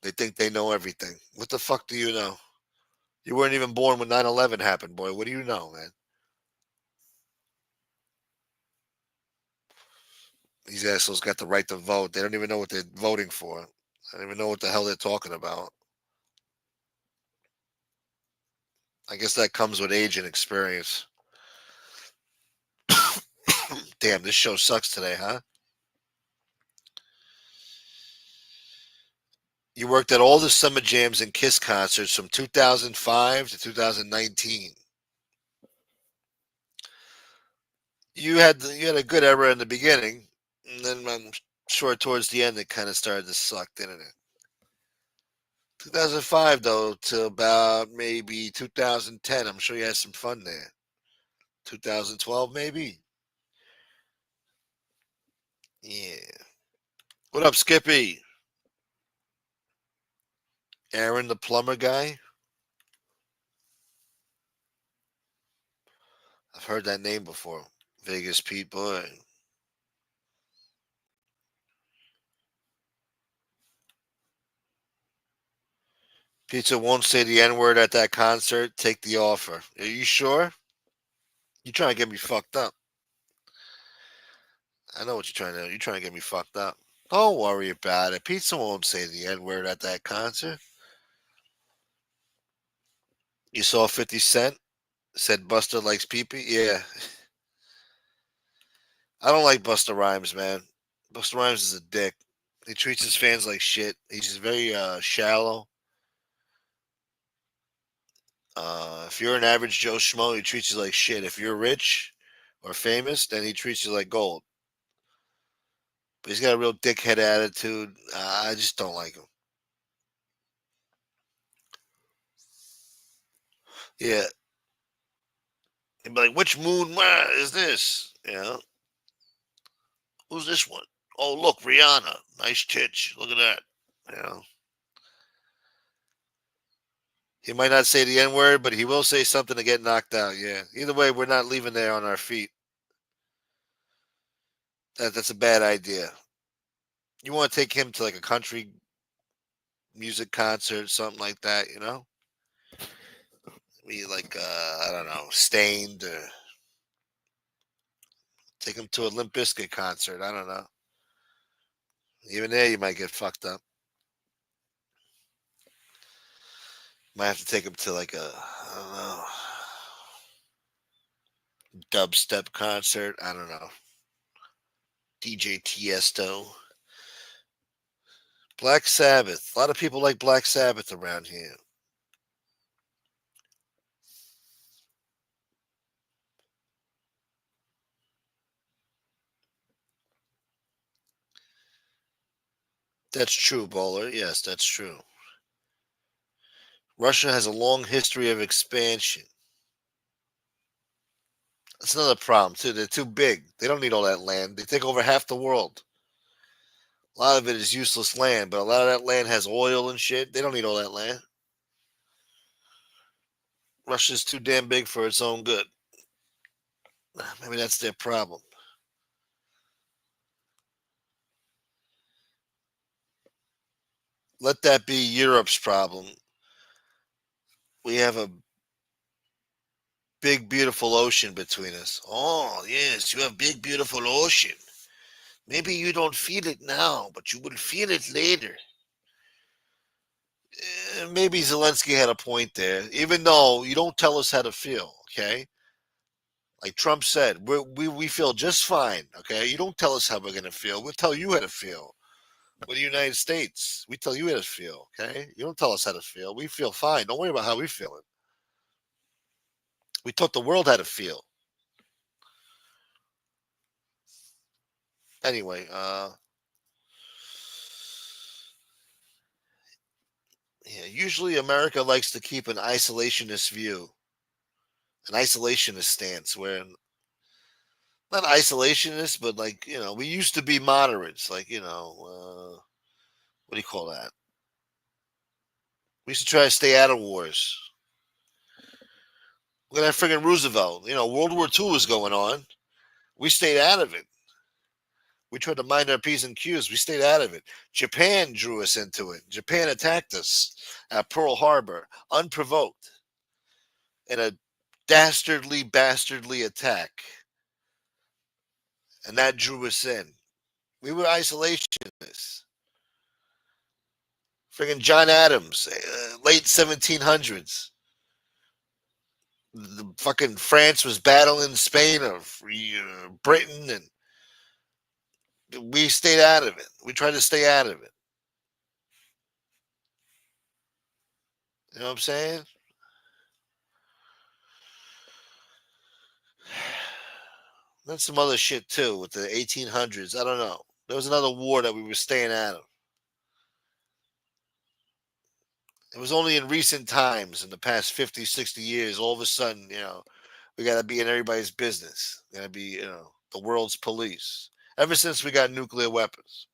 They think they know everything. What the fuck do you know? You weren't even born when 9/11 happened, boy. What do you know, man? These assholes got the right to vote. They don't even know what they're voting for. I don't even know what the hell they're talking about. I guess that comes with age and experience. Damn, this show sucks today, huh? You worked at all the Summer Jams and Kiss concerts from 2005 to 2019. You had a good era in the beginning, and then I'm sure towards the end it kind of started to suck, didn't it? 2005 though to about maybe 2010. I'm sure you had some fun there. 2012 maybe. Yeah. What up, Skippy? Aaron the plumber guy? I've heard that name before. Vegas Pete Boy. Pizza won't say the N-word at that concert. Take the offer. Are you sure? You trying to get me fucked up. I know what you're trying to do. You're trying to get me fucked up. Don't worry about it. Pizza won't say the N-word at that concert. You saw 50 Cent said Buster likes pee-pee? Yeah. I don't like Busta Rhymes, man. Busta Rhymes is a dick. He treats his fans like shit. He's just very shallow. If you're an average Joe Schmo, he treats you like shit. If you're rich or famous, then he treats you like gold. But he's got a real dickhead attitude. I just don't like him. Yeah. He'd be like, which moon is this? You know? Who's this one? Oh, look, Rihanna. Nice titch. Look at that. You know? He might not say the N word, but he will say something to get knocked out. Yeah. Either way, we're not leaving there on our feet. That's a bad idea. You want to take him to like a country music concert, something like that, you know? Be like, I don't know, Stained, or take him to a Limp Bizkit concert. I don't know. Even there, you might get fucked up. Might have to take him to like a, I don't know, dubstep concert. I don't know. DJ Tiesto. Black Sabbath. A lot of people like Black Sabbath around here. That's true, Bowler. Yes, that's true. Russia has a long history of expansion. That's another problem, too. They're too big. They don't need all that land. They take over half the world. A lot of it is useless land, but a lot of that land has oil and shit. They don't need all that land. Russia's too damn big for its own good. Maybe that's their problem. Let that be Europe's problem. We have a big, beautiful ocean between us. Oh, yes, you have big, beautiful ocean. Maybe you don't feel it now, but you will feel it later. Maybe Zelensky had a point there, even though you don't tell us how to feel, okay? Like Trump said, we feel just fine, okay? You don't tell us how we're going to feel. We'll tell you how to feel. We're the United States. We tell you how to feel, okay? You don't tell us how to feel. We feel fine. Don't worry about how we feeling. We taught the world how to feel. Anyway, yeah, usually America likes to keep an isolationist view, an isolationist stance, where not isolationist, but like, we used to be moderates, like, what do you call that? We used to try to stay out of wars. Look at that friggin' Roosevelt. World War II was going on. We stayed out of it. We tried to mind our P's and Q's. We stayed out of it. Japan drew us into it. Japan attacked us at Pearl Harbor, unprovoked, in a bastardly attack. And that drew us in. We were isolationists. Friggin' John Adams, late 1700s. The fucking France was battling Spain or Britain, and we stayed out of it. We tried to stay out of it. You know what I'm saying? That's some other shit too with the 1800s. I don't know. There was another war that we were staying out of. It was only in recent times, in the past 50, 60 years, all of a sudden, we got to be in everybody's business. Got to be, the world's police. Ever since we got nuclear weapons.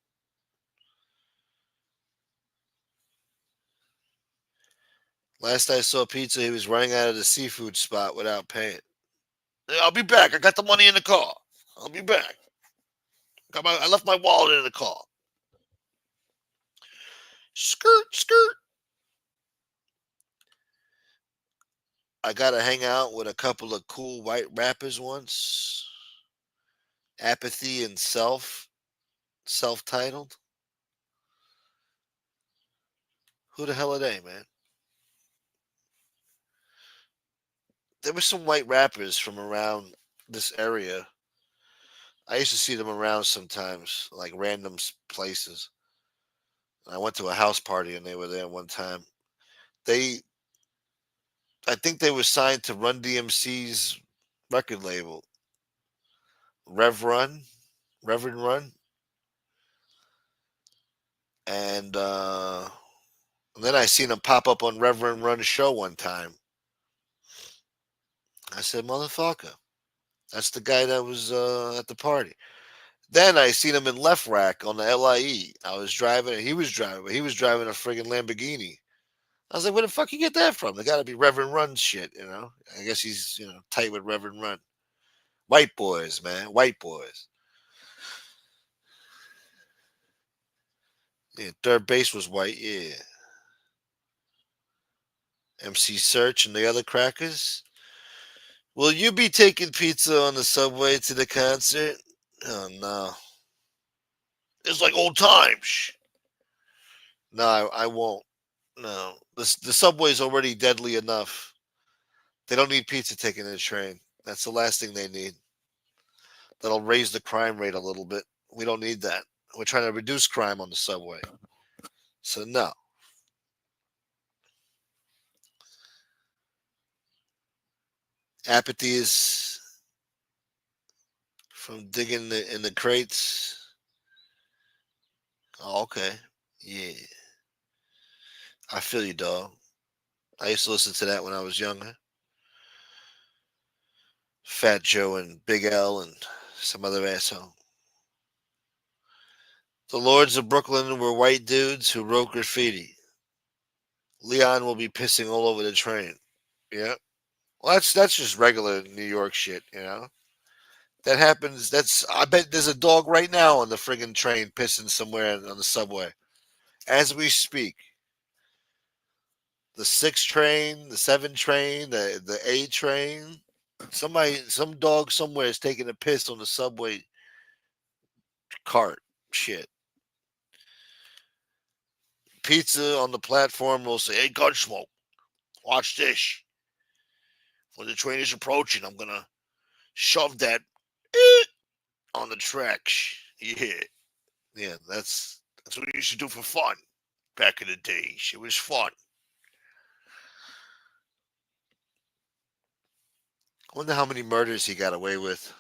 Last I saw Pizza, he was running out of the seafood spot without paying. Hey, I'll be back. I got the money in the car. I'll be back. I left my wallet in the car. Skirt, skirt. I got to hang out with a couple of cool white rappers once. Apathy and self-titled. Who the hell are they, man? there were some white rappers from around this area. I used to see them around sometimes, like random places. I went to a house party and they were there one time. I think they were signed to Run DMC's record label, Reverend Run, and then I seen them pop up on Reverend Run's show one time. I said, "Motherfucker, that's the guy that was at the party." Then I seen him in Left Rack on the LIE. I was driving and he was driving, but he was driving a friggin' Lamborghini. I was like, where the fuck you get that from? They gotta be Reverend Run shit, you know? I guess he's, tight with Reverend Run. White boys, man. White boys. Yeah, third base was white, yeah. MC Search and the other crackers. Will you be taking pizza on the subway to the concert? Oh no. It's like old times. No, I won't. No. The subway's already deadly enough. They don't need pizza taken in the train. That's the last thing they need. That'll raise the crime rate a little bit. We don't need that. We're trying to reduce crime on the subway. So no. Apathy is from digging in the crates. Oh, okay. Yeah. I feel you, dog. I used to listen to that when I was younger. Fat Joe and Big L and some other asshole. The Lords of Brooklyn were white dudes who wrote graffiti. Leon will be pissing all over the train. Yeah. Well, that's just regular New York shit, That happens. I bet there's a dog right now on the friggin' train pissing somewhere on the subway. As we speak. The 6 train, the 7 train, the A train. Some dog somewhere is taking a piss on the subway cart. Shit. Pizza on the platform will say, "Hey, Gunsmoke, watch this. When the train is approaching, I'm gonna shove that on the tracks." Yeah. Yeah, that's what we used to do for fun back in the day. It was fun. I wonder how many murders he got away with.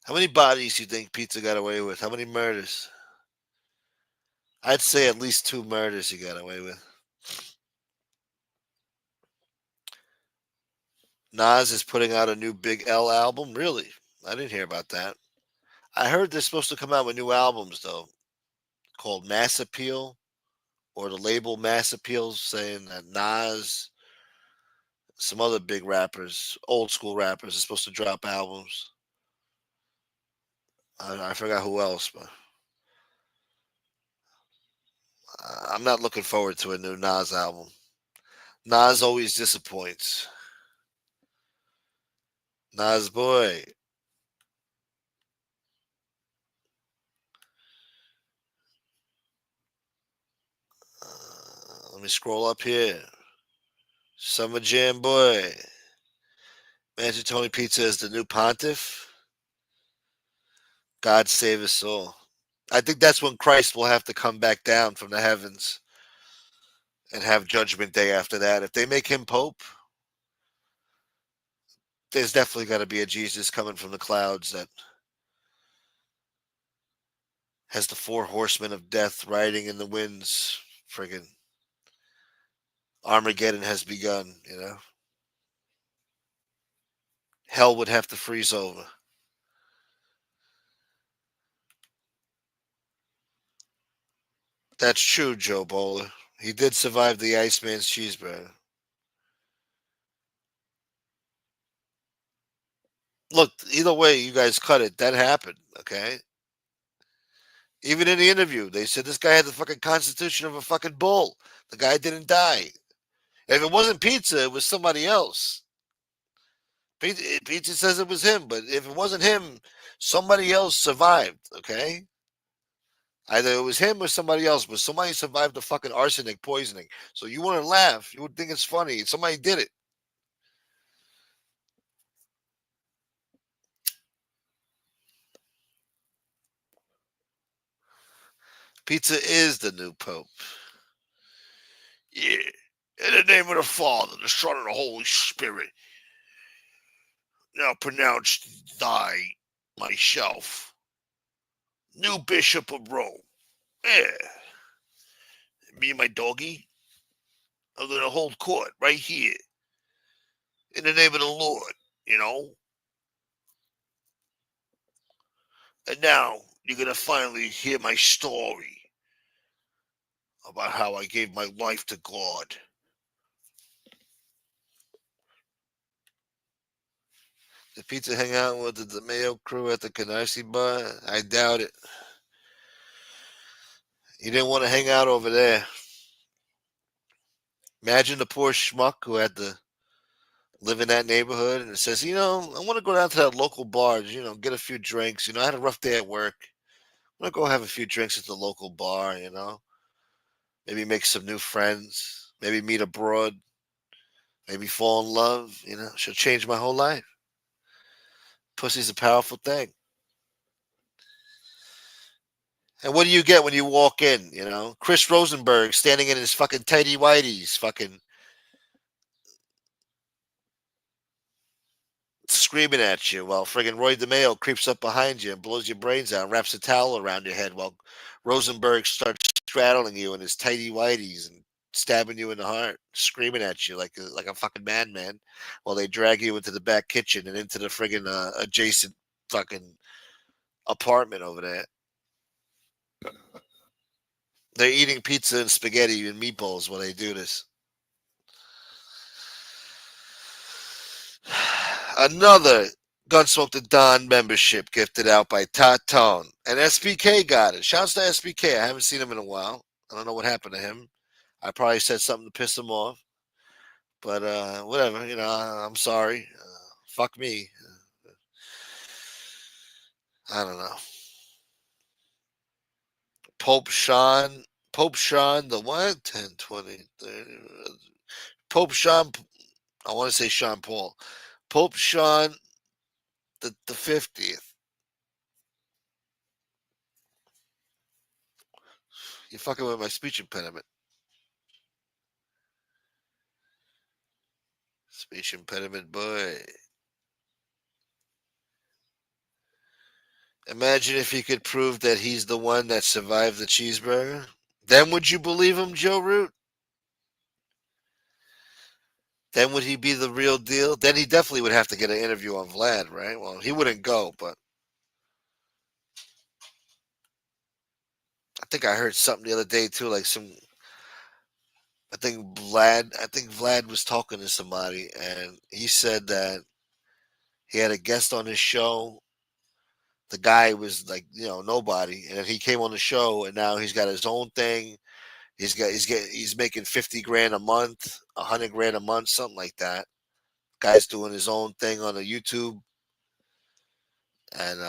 How many bodies you think Pizza got away with? How many murders? I'd say at least 2 murders he got away with. Nas is putting out a new Big L album. Really? I didn't hear about that. I heard they're supposed to come out with new albums, though, called Mass Appeal, or the label Mass Appeal, saying that Nas, some other big rappers, old school rappers, are supposed to drop albums. I forgot who else, but I'm not looking forward to a new Nas album. Nas always disappoints. Nas boy. Let me scroll up here. Summer Jam boy. Imagine Tony Pizza as the new pontiff. God save us all. I think that's when Christ will have to come back down from the heavens and have Judgment Day after that. If they make him Pope, there's definitely got to be a Jesus coming from the clouds that has the 4 horsemen of death riding in the winds. Friggin' Armageddon has begun, Hell would have to freeze over. That's true, Joe Bowler. He did survive the Iceman's cheeseburger. Look, either way you guys cut it, that happened, okay? Even in the interview, they said this guy had the fucking constitution of a fucking bull. The guy didn't die. If it wasn't Pizza, it was somebody else. Pizza says it was him, but if it wasn't him, somebody else survived, okay? Either it was him or somebody else, but somebody survived the fucking arsenic poisoning. So you want to laugh. You would think it's funny. Somebody did it. Pizza is the new Pope. Yeah. In the name of the Father, the Son, and the Holy Spirit. Now pronounced thy myself. New Bishop of Rome. Yeah. Me and my doggy are going to hold court right here. In the name of the Lord, you know. And now you're going to finally hear my story about how I gave my life to God. Did Pizza hang out with the DeMeo crew at the Canarsie bar? I doubt it. He didn't want to hang out over there. Imagine the poor schmuck who had to live in that neighborhood and it says, I want to go down to that local bar, get a few drinks. I had a rough day at work. I'm going to go have a few drinks at the local bar, Maybe make some new friends. Maybe meet abroad. Maybe fall in love. She'll change my whole life. Pussy's a powerful thing. And what do you get when you walk in, Chris Rosenberg standing in his fucking tighty whities, fucking screaming at you while friggin' Roy DeMeo creeps up behind you and blows your brains out and wraps a towel around your head while Rosenberg starts straddling you in his tighty whities and stabbing you in the heart, screaming at you like a fucking madman while they drag you into the back kitchen and into the friggin' adjacent fucking apartment over there. They're eating pizza and spaghetti and meatballs while they do this. Another Gunsmoke the Don membership gifted out by Tatone. And SBK got it. Shouts to SBK. I haven't seen him in a while. I don't know what happened to him. I probably said something to piss him off. But whatever. I'm sorry. Fuck me. I don't know. Pope Sean, the what? 10, 20, 30. Pope Sean, I want to say Sean Paul. Pope Sean the 50th. You're fucking with my speech impediment. Speech impediment, boy. Imagine if he could prove that he's the one that survived the cheeseburger. Then would you believe him, Joe Root? Then would he be the real deal? Then he definitely would have to get an interview on Vlad, right? Well, he wouldn't go, but I think I heard something the other day too, like I think Vlad was talking to somebody and he said that he had a guest on his show. The guy was like, nobody, and he came on the show and now he's got his own thing. He's making 50 grand a month, 100 grand a month, something like that. Guy's doing his own thing on a YouTube. And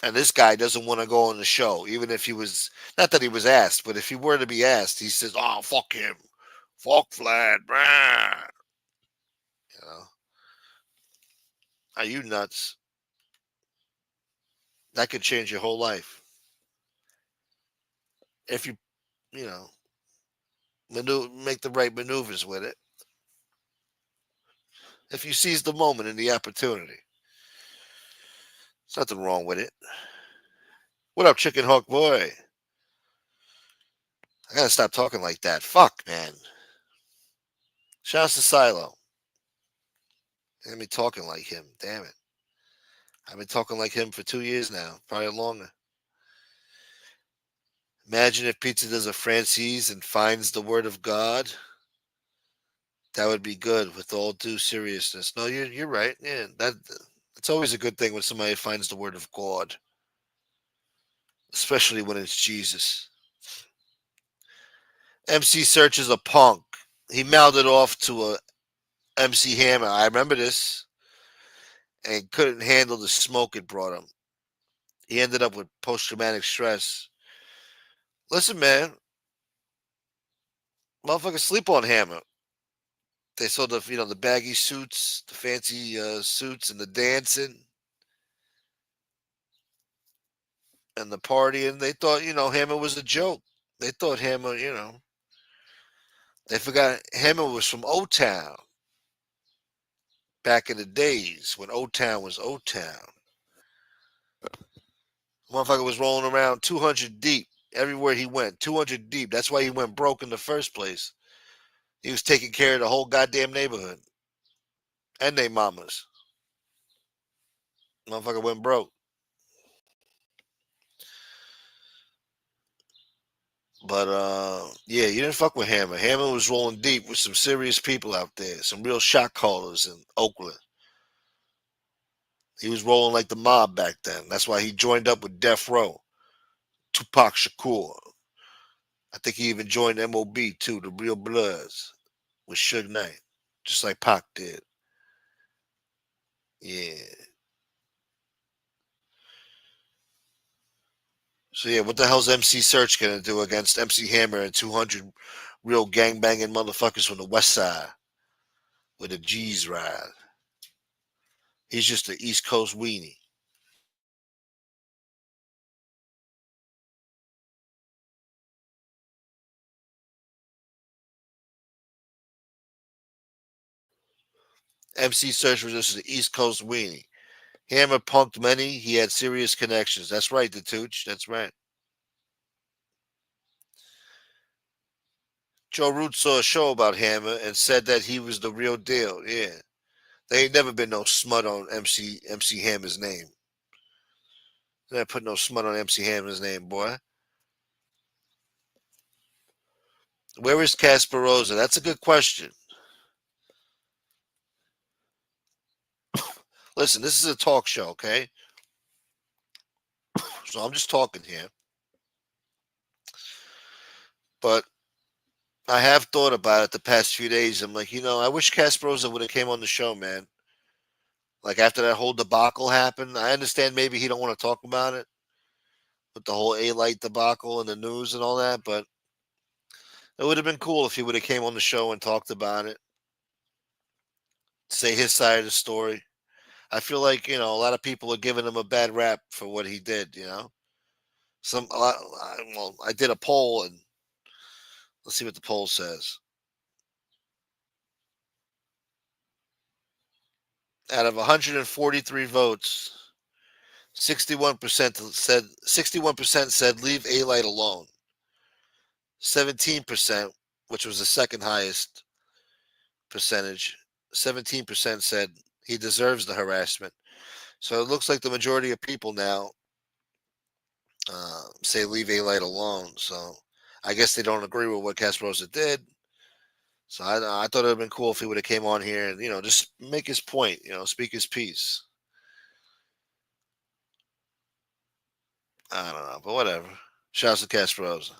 and this guy doesn't want to go on the show, even if he was, not that he was asked, but if he were to be asked, he says, "Oh, fuck him. Fuck Vlad." Are you nuts? That could change your whole life. If you, make the right maneuvers with it. If you seize the moment and the opportunity. There's nothing wrong with it. What up, Chicken Hawk Boy? I gotta stop talking like that. Fuck, man. Shouts to Silo. Let me talking like him. Damn it. I've been talking like him for 2 years now. Probably longer. Imagine if Pizza does a Francis and finds the word of God. That would be good with all due seriousness. No, you're right. Yeah, it's always a good thing when somebody finds the word of God. Especially when it's Jesus. MC Search is a punk. He mouthed it off to a MC Hammer. I remember this. And couldn't handle the smoke it brought him. He ended up with post-traumatic stress. Listen, man. Motherfuckers sleep on Hammer. They saw the baggy suits, the fancy suits, and the dancing. and the party, and they thought, Hammer was a joke. They thought Hammer, they forgot Hammer was from O-Town back in the days when O-Town was O-Town. Motherfucker was rolling around 200 deep everywhere he went, 200 deep. That's why he went broke in the first place. He was taking care of the whole goddamn neighborhood and they mamas. Motherfucker went broke. But yeah, you didn't fuck with Hammer. Hammer was rolling deep with some serious people out there, some real shot callers in Oakland. He was rolling like the mob back then. That's why he joined up with Death Row, Tupac Shakur. I think he even joined MOB too, the Real Bloods, with Suge Knight, just like Pac did. Yeah. So yeah, what the hell's MC Search gonna do against MC Hammer and 200 real gangbanging motherfuckers from the West Side with a G's ride? He's just an East Coast weenie. MC Search was just an East Coast weenie. Hammer punked many. He had serious connections. That's right, the Tooch. That's right. Joe Root saw a show about Hammer and said that he was the real deal. Yeah. There ain't never been no smut on MC Hammer's name. They put no smut on MC Hammer's name, boy. Where is Casperosa? That's a good question. Listen, this is a talk show, okay? So I'm just talking here. But I have thought about it the past few days. I'm like, I wish Casperosa would have came on the show, man. Like after that whole debacle happened. I understand maybe he don't want to talk about it with the whole A-Light debacle and the news and all that, but it would have been cool if he would have came on the show and talked about it. Say his side of the story. I feel like, a lot of people are giving him a bad rap for what he did, I did a poll and let's see what the poll says. Out of 143 votes, 61% said leave A-Light alone. 17%, which was the second highest percentage, 17% said he deserves the harassment. So it looks like the majority of people now say leave A-Light alone. So I guess they don't agree with what Casperosa did. So I thought it would have been cool if he would have came on here and, just make his point, speak his piece. I don't know, but whatever. Shouts to Casperosa.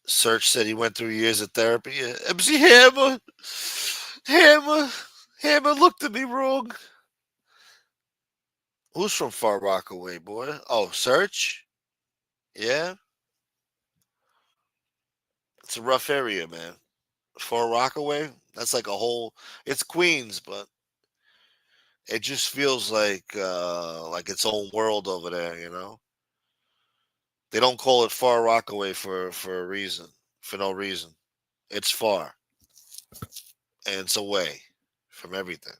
Search said he went through years of therapy. Yeah. MC Hammer looked at me wrong. Who's from Far Rockaway, boy? Oh, Search? Yeah. It's a rough area, man. Far Rockaway? That's like it's Queens, but it just feels like its own world over there, They don't call it Far Rockaway for a reason, for no reason. It's far. And it's away from everything.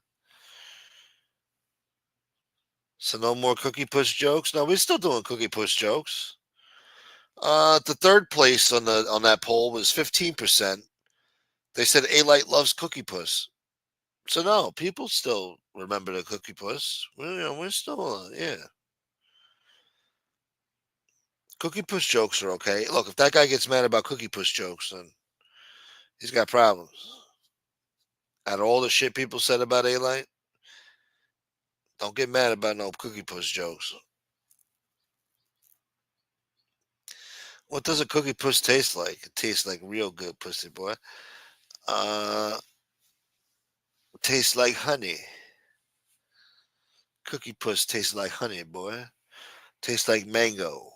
So no more Cookie Puss jokes? No, we're still doing Cookie Puss jokes. The third place on that poll was 15%. They said A-Light loves Cookie Puss. So no, people still remember the Cookie Puss. We're still, yeah. Cookie Puss jokes are okay. Look, if that guy gets mad about Cookie Puss jokes, then he's got problems. Out of all the shit people said about A-Light, don't get mad about no Cookie Puss jokes. What does a Cookie Puss taste like? It tastes like real good pussy, boy. Tastes like honey. Cookie Puss tastes like honey, boy. Tastes like mango.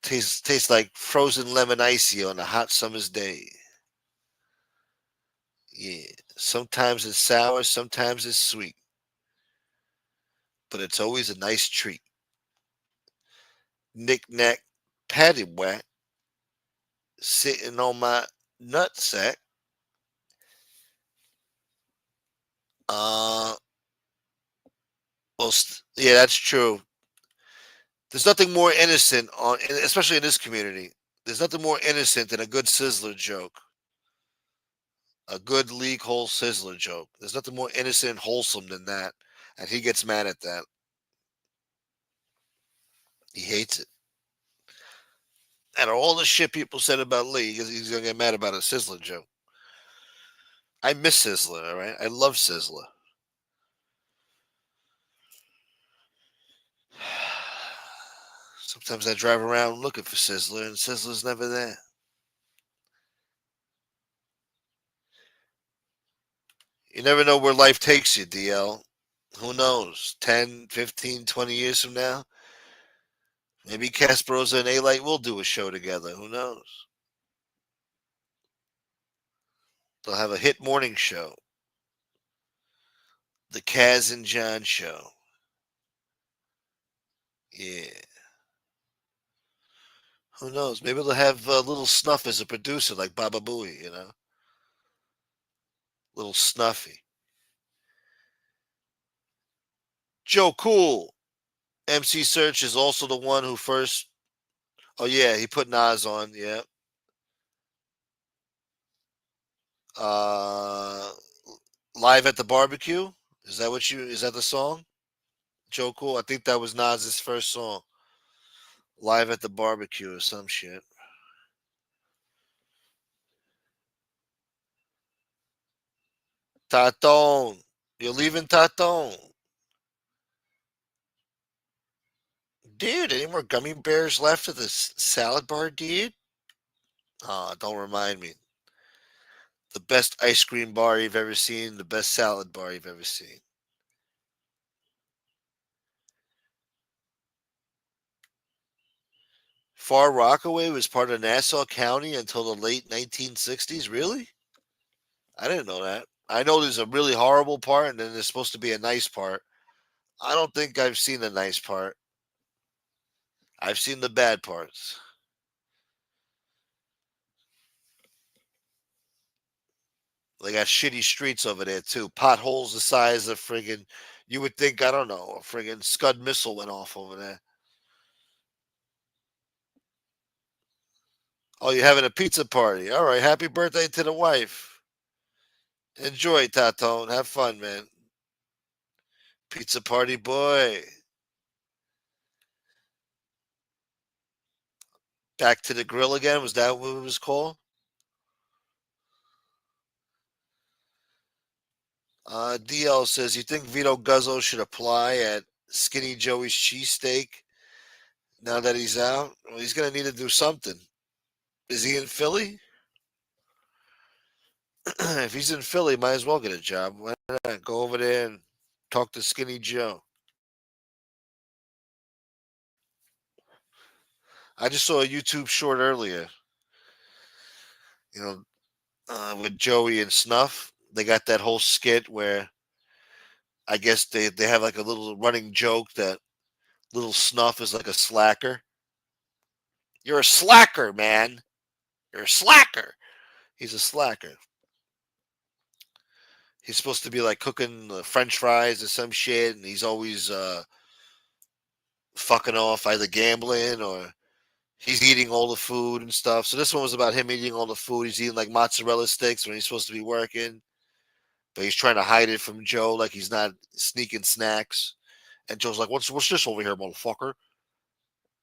Tastes like frozen lemon icy on a hot summer's day. Yeah. Sometimes it's sour, sometimes it's sweet. But it's always a nice treat. Knick-knack, paddywhack, sitting on my nutsack. Well, yeah, that's true. There's nothing more innocent especially in this community. There's nothing more innocent than a good Sizzler joke. A good league hole Sizzler joke. There's nothing more innocent and wholesome than that. And he gets mad at that. He hates it. And all the shit people said about Lee, he's gonna get mad about a Sizzler joke. I miss Sizzler, all right? I love Sizzler. Sometimes I drive around looking for Sizzler, and Sizzler's never there. You never know where life takes you, DL. Who knows? 10, 15, 20 years from now? Maybe Casperosa and A-Light will do a show together. Who knows? They'll have a hit morning show. The Kaz and John Show. Yeah. Who knows? Maybe they'll have Little Snuff as a producer like Baba Booey, you know? Little Snuffy. Joe Cool. MC Search is also the one who first... Oh, yeah, he put Nas on, yeah. Live at the Barbecue? Is that the song? Joe Cool? I think that was Nas's first song. Live at the Barbecue or some shit. Taton. You're leaving Taton. Dude, any more gummy bears left at this salad bar, dude? Don't remind me. The best ice cream bar you've ever seen, the best salad bar you've ever seen. Far Rockaway was part of Nassau County until the late 1960s? Really? I didn't know that. I know there's a really horrible part and then there's supposed to be a nice part. I don't think I've seen the nice part. I've seen the bad parts. They got shitty streets over there too. Potholes the size of friggin', you would think, I don't know, a friggin' Scud missile went off over there. Oh, you're having a pizza party. All right, happy birthday to the wife. Enjoy, Tatone. Have fun, man. Pizza party boy. Back to the grill again. Was that what it was called? DL says, you think Vito Guzzo should apply at Skinny Joey's cheesesteak now that he's out? Well, he's going to need to do something. Is he in Philly? If he's in Philly, might as well get a job. Why not go over there and talk to Skinny Joe? I just saw a YouTube short earlier. You know, with Joey and Snuff, they got that whole skit where I guess they have like a little running joke that little Snuff is like a slacker. You're a slacker, man. You're a slacker. He's a slacker. He's supposed to be like cooking French fries or some shit, and he's always fucking off either gambling or he's eating all the food and stuff. So this one was about him eating all the food. He's eating like mozzarella sticks when he's supposed to be working, but he's trying to hide it from Joe, like he's not sneaking snacks. And Joe's like, "What's this over here, motherfucker?"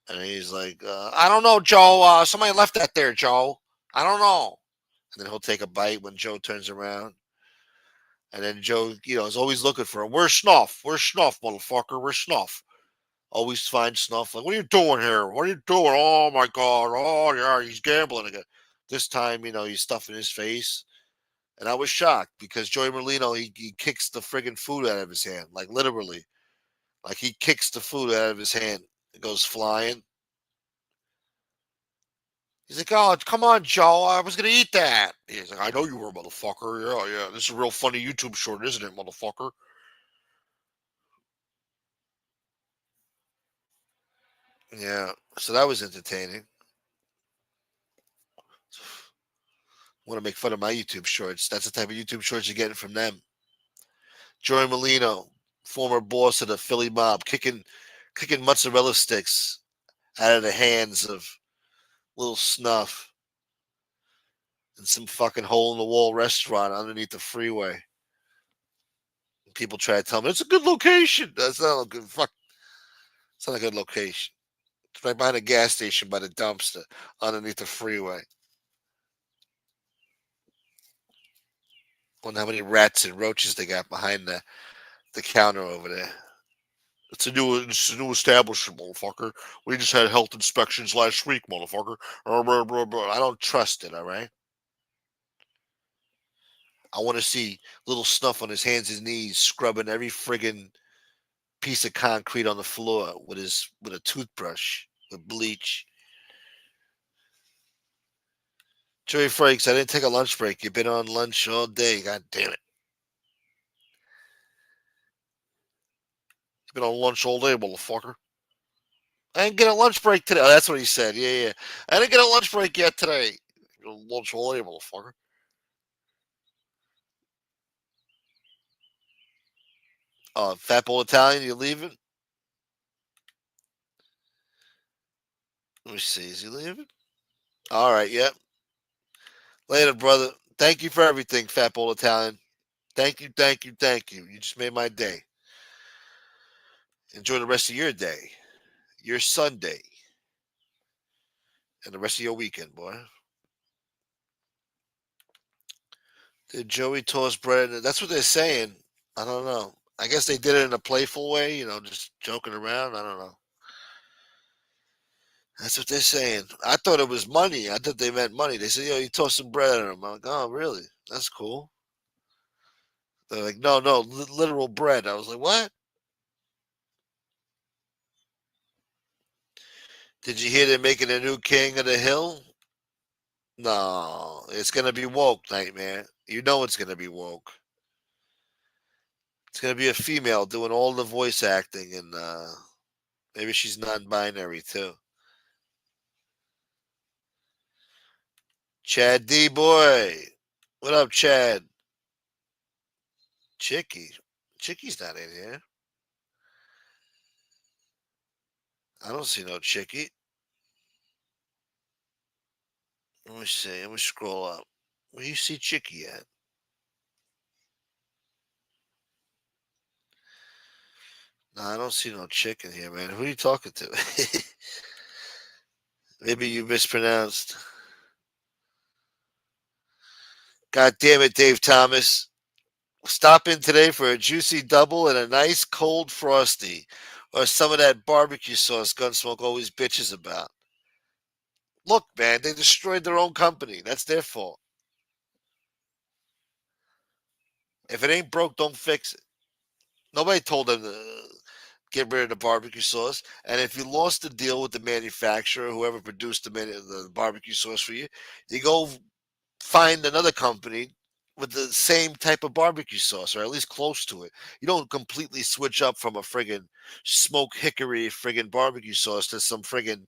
And he's like, "I don't know, Joe. Somebody left that there, Joe. I don't know." And then he'll take a bite when Joe turns around. And then Joe, is always looking for him. Where's Snuff? Where's Snuff, motherfucker? Where's Snuff? Always find Snuff. Like, what are you doing here? What are you doing? Oh, my God. Oh, yeah, he's gambling again. This time, he's stuffing his face. And I was shocked because Joey Merlino, he kicks the friggin' food out of his hand. Like, literally. Like, he kicks the food out of his hand. It goes flying. He's like, oh, come on, Joe. I was going to eat that. He's like, I know you were, motherfucker. Yeah, yeah. This is a real funny YouTube short, isn't it, motherfucker? Yeah. So that was entertaining. Want to make fun of my YouTube shorts. That's the type of YouTube shorts you're getting from them. Joey Molino, former boss of the Philly mob, kicking mozzarella sticks out of the hands of Little Snuff in some fucking hole in the wall restaurant underneath the freeway. And people try to tell me it's a good location. That's not a good fuck. It's not a good location. It's right behind a gas station by the dumpster underneath the freeway. Wonder how many rats and roaches they got behind the counter over there. It's a new establishment, motherfucker. We just had health inspections last week, motherfucker. I don't trust it, all right? I want to see Little Snuff on his hands and knees scrubbing every friggin' piece of concrete on the floor with a toothbrush, with bleach. Joey Frakes, I didn't take a lunch break. You've been on lunch all day. God damn it. You've been on lunch all day, motherfucker. I didn't get a lunch break today. Oh, that's what he said. Yeah, yeah. I didn't get a lunch break yet today. Lunch all day, motherfucker. Fat Bowl Italian, you leaving? Let me see. Is he leaving? All right, yep. Later, brother. Thank you for everything, Fat Bowl Italian. Thank you, thank you, thank you. You just made my day. Enjoy the rest of your day, your Sunday, and the rest of your weekend, boy. Did Joey toss bread? That's what they're saying. I don't know. I guess they did it in a playful way, just joking around. I don't know. That's what they're saying. I thought it was money. I thought they meant money. They said, you toss some bread at him. I'm like, oh, really? That's cool. They're like, no, literal bread. I was like, what? Did you hear they're making a new king of the hill? No, it's going to be woke, Nightmare. You know it's going to be woke. It's going to be a female doing all the voice acting, and maybe she's non-binary, too. Chad D. Boy. What up, Chad? Chicky's not in here. I don't see no Chicky. Let me see. Let me scroll up. Where do you see Chicky at? No, I don't see no chick in here, man. Who are you talking to? Maybe you mispronounced. God damn it, Dave Thomas. Stop in today for a juicy double and a nice cold frosty. Or some of that barbecue sauce Gunsmoke always bitches about. Look, man, they destroyed their own company. That's their fault. If it ain't broke, don't fix it. Nobody told them to get rid of the barbecue sauce. And if you lost the deal with the manufacturer, whoever produced the barbecue sauce for you, you go find another company with the same type of barbecue sauce, or at least close to it. You don't completely switch up from a friggin' smoked hickory friggin' barbecue sauce to some friggin'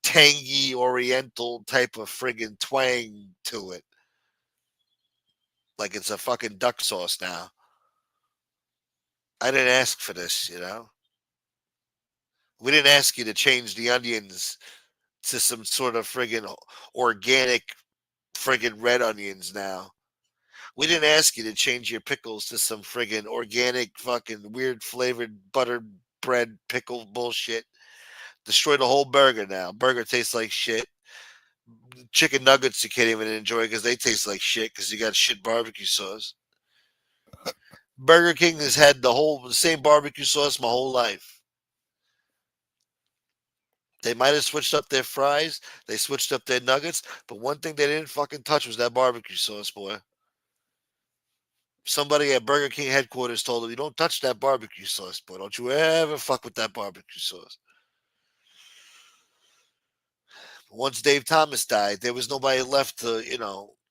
tangy oriental type of friggin' twang to it. Like it's a fucking duck sauce now. I didn't ask for this, We didn't ask you to change the onions to some sort of friggin' organic friggin' red onions now. We didn't ask you to change your pickles to some friggin' organic fucking weird flavored buttered bread pickle bullshit. Destroy the whole burger now. Burger tastes like shit. Chicken nuggets you can't even enjoy because they taste like shit because you got shit barbecue sauce. Burger King has had the same barbecue sauce my whole life. They might have switched up their fries. They switched up their nuggets. But one thing they didn't fucking touch was that barbecue sauce, boy. Somebody at Burger King headquarters told them, you don't touch that barbecue sauce, boy. Don't you ever fuck with that barbecue sauce. Once Dave Thomas died, there was nobody left to,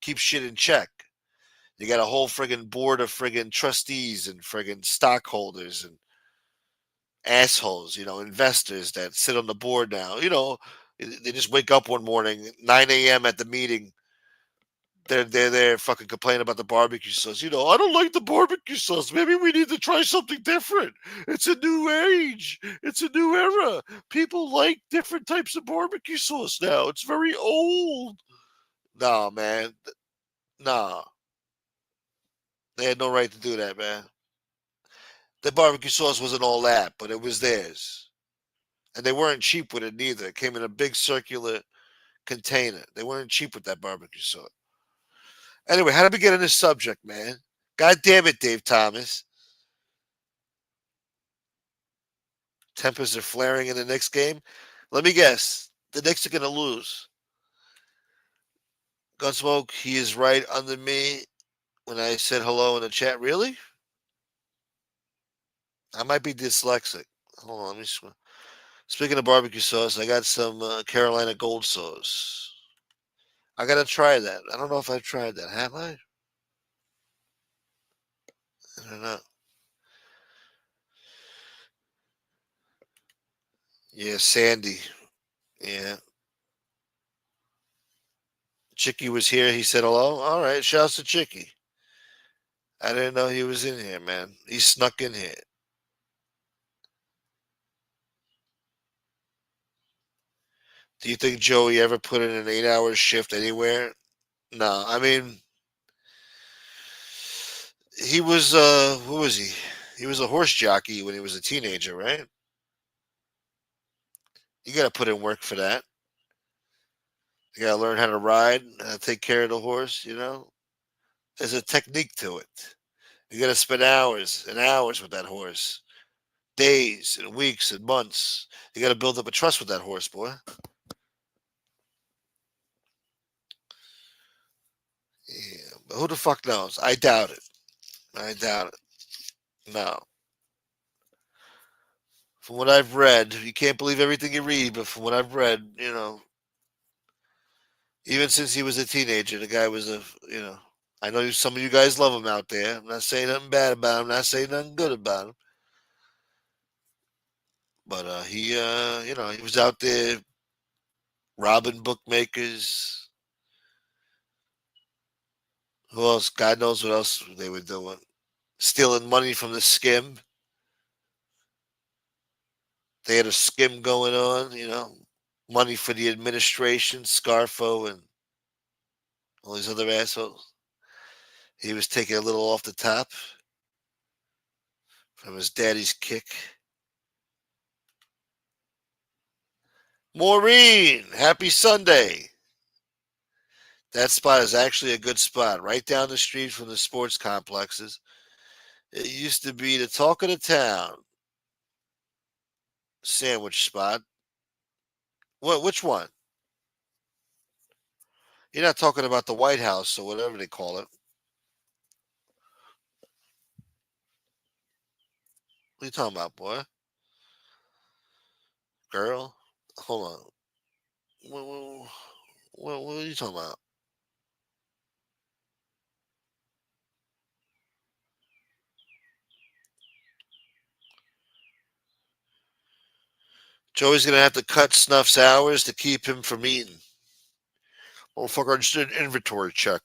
keep shit in check. You got a whole friggin' board of friggin' trustees and friggin' stockholders and assholes, investors that sit on the board now. They just wake up one morning, 9 a.m. at the meeting. They're there fucking complaining about the barbecue sauce. I don't like the barbecue sauce. Maybe we need to try something different. It's a new age. It's a new era. People like different types of barbecue sauce now. It's very old. Nah, man. Nah. They had no right to do that, man. The barbecue sauce wasn't all that, but it was theirs. And they weren't cheap with it neither. It came in a big circular container. They weren't cheap with that barbecue sauce. Anyway, how did we get on this subject, man? God damn it, Dave Thomas. Tempers are flaring in the Knicks game. Let me guess. The Knicks are going to lose. Gunsmoke, he is right under me when I said hello in the chat. Really? I might be dyslexic. Hold on, let me. Speaking of barbecue sauce, I got some Carolina Gold sauce. I got to try that. I don't know if I've tried that. Have I? I don't know. Yeah, Sandy. Yeah. Chicky was here. He said hello. All right. Shouts to Chicky. I didn't know he was in here, man. He snuck in here. Do you think Joey ever put in an 8-hour shift anywhere? No. I mean, he was, who was he? He was a horse jockey when he was a teenager, right? You got to put in work for that. You got to learn how to ride, how to take care of the horse, There's a technique to it. You got to spend hours and hours with that horse. Days and weeks and months. You got to build up a trust with that horse, boy. Yeah, but who the fuck knows? I doubt it. I doubt it. No. From what I've read, you can't believe everything you read, but from what I've read, even since he was a teenager, the guy was I know some of you guys love him out there. I'm not saying nothing bad about him. I'm not saying nothing good about him. But he was out there robbing bookmakers. Who else? God knows what else they were doing. Stealing money from the skim. They had a skim going on, money for the administration, Scarfo, and all these other assholes. He was taking a little off the top from his daddy's kick. Maureen, happy Sunday. That spot is actually a good spot, right down the street from the sports complexes. It used to be the talk of the town sandwich spot. What? Which one? You're not talking about the White House or whatever they call it. What are you talking about, boy? Girl? Hold on. What are you talking about? Joey's going to have to cut Snuff's hours to keep him from eating. Motherfucker, I just did an inventory check.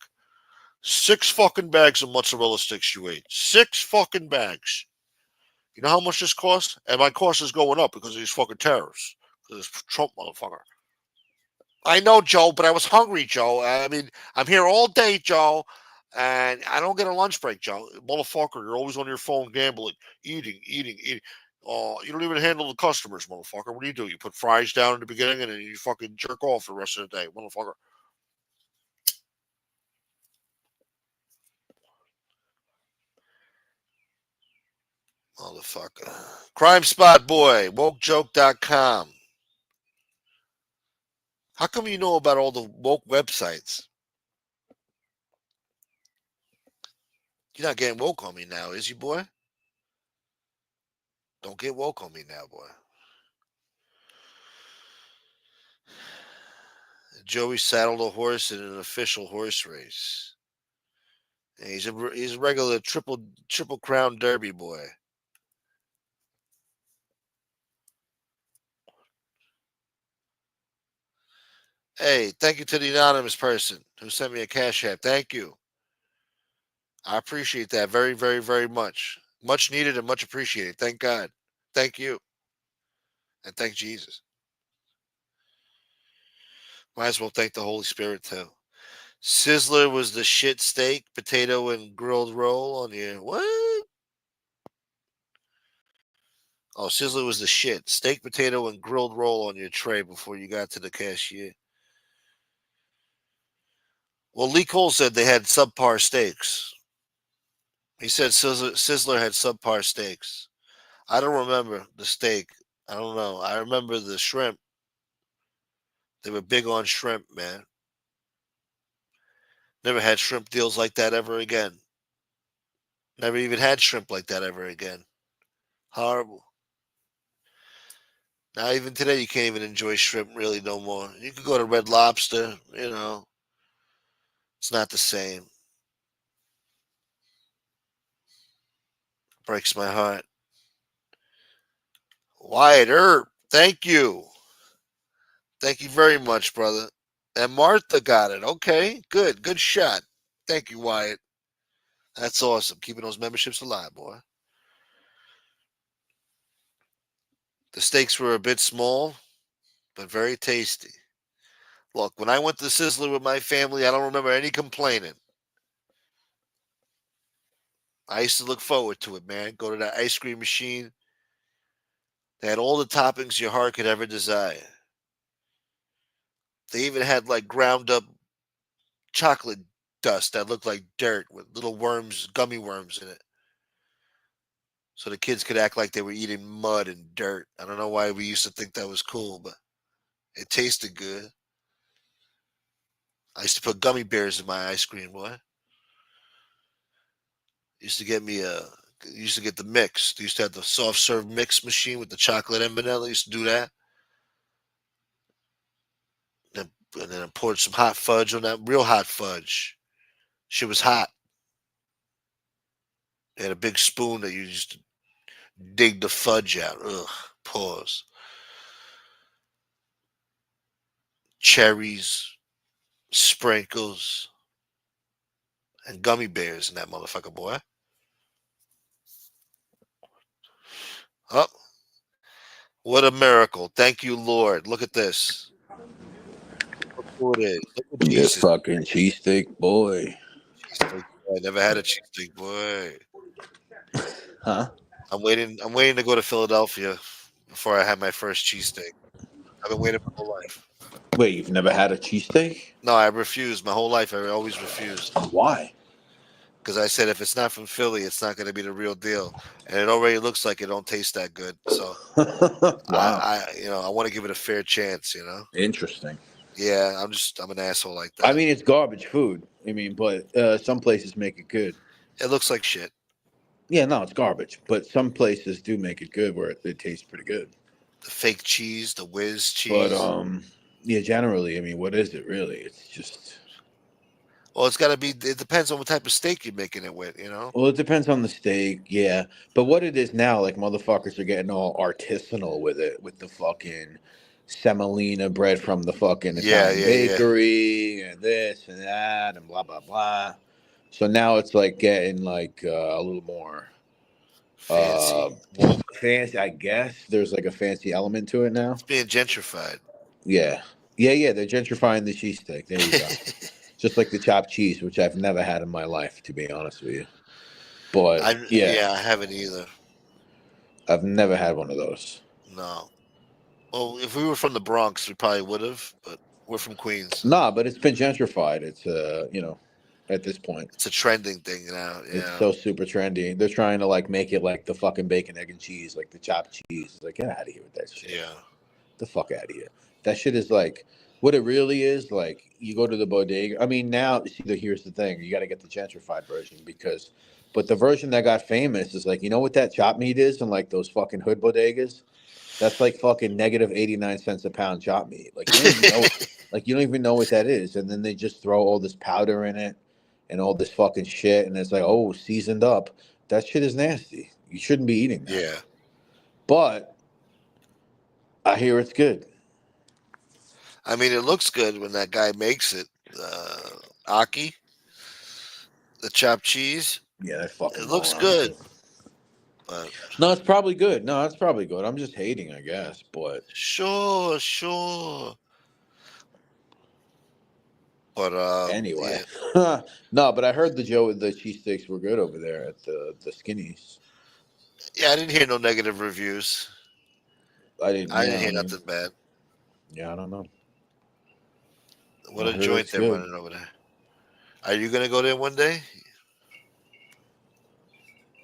6 fucking bags of mozzarella sticks you ate. 6 fucking bags. You know how much this costs? And my cost is going up because of these fucking tariffs. Because this Trump motherfucker. I know, Joe, but I was hungry, Joe. I mean, I'm here all day, Joe, and I don't get a lunch break, Joe. Motherfucker, you're always on your phone gambling, eating. You don't even handle the customers, motherfucker. What do? You put fries down in the beginning and then you fucking jerk off the rest of the day, motherfucker. Motherfucker. Crime Spot Boy, wokejoke.com. How come you know about all the woke websites? You're not getting woke on me now, is you, boy? Don't get woke on me now, boy. Joey saddled a horse in an official horse race. And he's a regular triple crown derby boy. Hey, thank you to the anonymous person who sent me a cash app. Thank you. I appreciate that very, very, very much. Much needed and much appreciated. Thank God. Thank you. And thank Jesus. Might as well thank the Holy Spirit too. Sizzler was the shit steak, potato, and grilled roll on your what? Oh, Sizzler was the shit. Steak, potato, and grilled roll on your tray before you got to the cashier. Well, Lee Cole said they had subpar steaks. He said Sizzler had subpar steaks. I don't remember the steak. I don't know. I remember the shrimp. They were big on shrimp, man. Never had shrimp deals like that ever again. Never even had shrimp like that ever again. Horrible. Now, even today, you can't even enjoy shrimp really no more. You could go to Red Lobster, you know. It's not the same. Breaks my heart. Wyatt Earp, thank you. Thank you very much, brother. And Martha got it. Okay, good. Good shot. Thank you, Wyatt. That's awesome. Keeping those memberships alive, boy. The steaks were a bit small, but very tasty. Look, when I went to Sizzler with my family, I don't remember any complaining. I used to look forward to it, man. Go to that ice cream machine. They had all the toppings your heart could ever desire. They even had like ground up chocolate dust that looked like dirt with little worms, gummy worms in it. So the kids could act like they were eating mud and dirt. I don't know why we used to think that was cool, but it tasted good. I used to put gummy bears in my ice cream, boy. Used to get the mix. They used to have the soft serve mix machine with the chocolate and vanilla. Used to do that. And then I poured some hot fudge on that, real hot fudge. Shit was hot. They had a big spoon that you used to dig the fudge out. Ugh, pause. Cherries, sprinkles, and gummy bears in that motherfucker, boy. Oh, what a miracle. Thank you, Lord. Look at this. Look who it is. Look at This Jesus. fucking cheesesteak boy. Cheesesteak boy. I never had a cheesesteak boy. Huh? I'm waiting to go to Philadelphia before I have my first cheesesteak. I've been waiting my whole life. Wait, you've never had a cheesesteak? No, I refused. My whole life, I always refused. Why? Because I said if it's not from Philly, it's not going to be the real deal, and it already looks like it don't taste that good. So, Wow. I want to give it a fair chance. Interesting. Yeah, I'm an asshole like that. I mean, it's garbage food. I mean, but some places make it good. It looks like shit. Yeah, no, it's garbage. But some places do make it good where it tastes pretty good. The fake cheese, the whiz cheese. But yeah, generally, I mean, what is it really? It's just. Well, it's got to be. It depends on what type of steak you're making it with. Well, it depends on the steak, yeah. But what it is now, like motherfuckers are getting all artisanal with it, with the fucking semolina bread from the fucking Italian bakery and this and that and blah blah blah. So now it's like getting like a little more fancy, I guess. There's like a fancy element to it now. It's being gentrified. Yeah. They're gentrifying the cheesesteak. There you go. Just like the chopped cheese, which I've never had in my life, to be honest with you. But I haven't either. I've never had one of those. No. Well, if we were from the Bronx, we probably would have, but we're from Queens. Nah, but it's been gentrified. It's at this point. It's a trending thing now. Yeah. It's so super trendy. They're trying to like make it like the fucking bacon, egg, and cheese, like the chopped cheese. It's like, get out of here with that shit. Yeah. The fuck out of here. That shit is like what it really is. Like you go to the bodega. I mean, now here's the thing: you got to get the gentrified version but the version that got famous is like, you know what that chopped meat is in like those fucking hood bodegas? That's like fucking negative 89 cents a pound chop meat. Like you don't even know, like you don't even know what that is, and then they just throw all this powder in it and all this fucking shit, and it's like, oh, seasoned up. That shit is nasty. You shouldn't be eating that. Yeah. But I hear it's good. I mean, it looks good when that guy makes it. Aki, the chopped cheese. Yeah, that fucking. It looks good. But no, it's probably good. No, it's probably good. I'm just hating, I guess. But sure. But anyway, yeah. no. But I heard the cheesesteaks were good over there at the Skinnies. Yeah, I didn't hear no negative reviews. I didn't hear nothing bad. Yeah, I don't know. What a joint they're running over there. Are you gonna go there one day?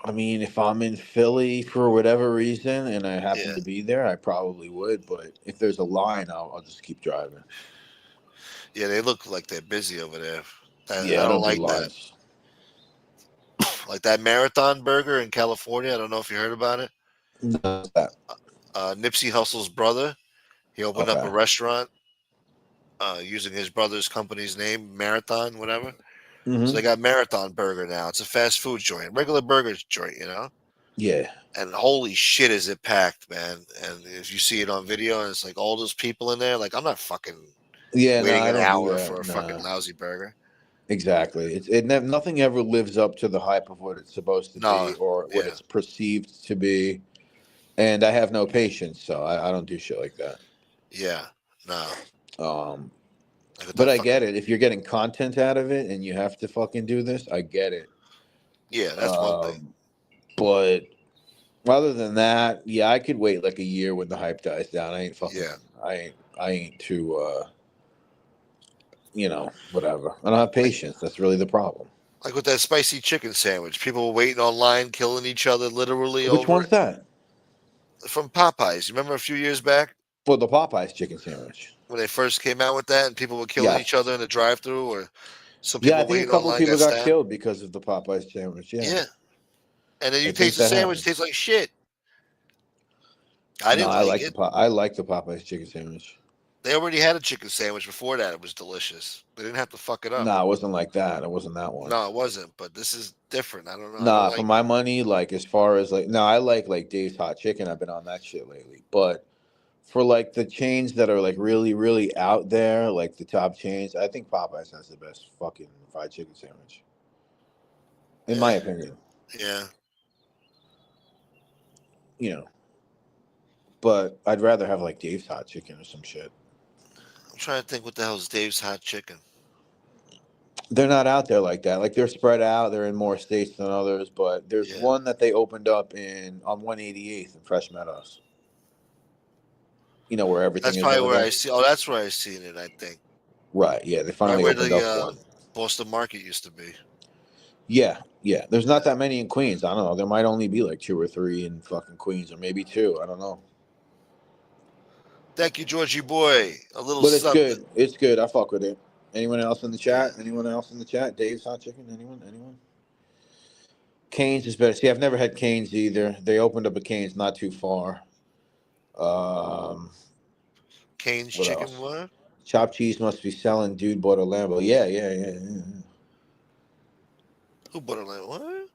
I mean, if I'm in Philly for whatever reason and I happen to be there, I probably would. But if there's a line, I'll just keep driving. Yeah, they look like they're busy over there. I don't like do lines. that. Like that Marathon Burger in California. I don't know if you heard about it. No, that. Nipsey Hussle's brother. He opened up a restaurant using his brother's company's name, Marathon, whatever. Mm-hmm. So they got Marathon Burger now. It's a fast food joint, regular burger joint, you know. Yeah. And holy shit, is it packed, man! And if you see it on video, and it's like all those people in there, like I'm not fucking waiting an hour for a fucking lousy burger. Exactly. Nothing ever lives up to the hype of what it's supposed to be or what it's perceived to be. And I have no patience, so I don't do shit like that. Yeah, no. But I get it. If you're getting content out of it and you have to fucking do this, I get it. Yeah, that's one thing. But other than that, yeah, I could wait like a year when the hype dies down. I ain't fucking. Yeah. I ain't too. Whatever. I don't have patience. That's really the problem. Like with that spicy chicken sandwich, people were waiting online, killing each other literally. Which one's that? From Popeyes. You remember a few years back? For the Popeyes chicken sandwich. When they first came out with that, and people were killing each other in the drive-thru, or some people I think waiting a couple online of people got stabbed. killed because of the Popeyes sandwich. Yeah. And then you taste the sandwich, it tastes like shit. I didn't like it. I like the Popeyes chicken sandwich. They already had a chicken sandwich before that. It was delicious. They didn't have to fuck it up. No, it wasn't like that. It wasn't that one. No, it wasn't. But this is different. I don't know. Nah, for my money, like as far as like, no, I like Dave's Hot Chicken. I've been on that shit lately. But for like the chains that are like really, really out there, like the top chains, I think Popeyes has the best fucking fried chicken sandwich. In my opinion. Yeah. But I'd rather have like Dave's Hot Chicken or some shit. I'm trying to think what the hell is Dave's Hot Chicken. They're not out there like that. Like they're spread out. They're in more states than others. But there's one that they opened up on 188th in Fresh Meadows. Where everything is. That's probably where I see. Oh, that's where I seen it. I think. Right. Yeah. They finally opened up one. Boston Market used to be. Yeah. Yeah. There's not that many in Queens. I don't know. There might only be like 2 or 3 in fucking Queens, or maybe 2. I don't know. Thank you, Georgie boy. A little. But it's something. good. It's good. I fuck with it. Anyone else in the chat? Dave's Hot Chicken? Anyone? Cane's is better. See, I've never had Cane's either. They opened up a Cane's not too far. Cane's Chicken, what? Chopped cheese must be selling. Dude bought a Lambo. Yeah. Who bought a Lambo? What?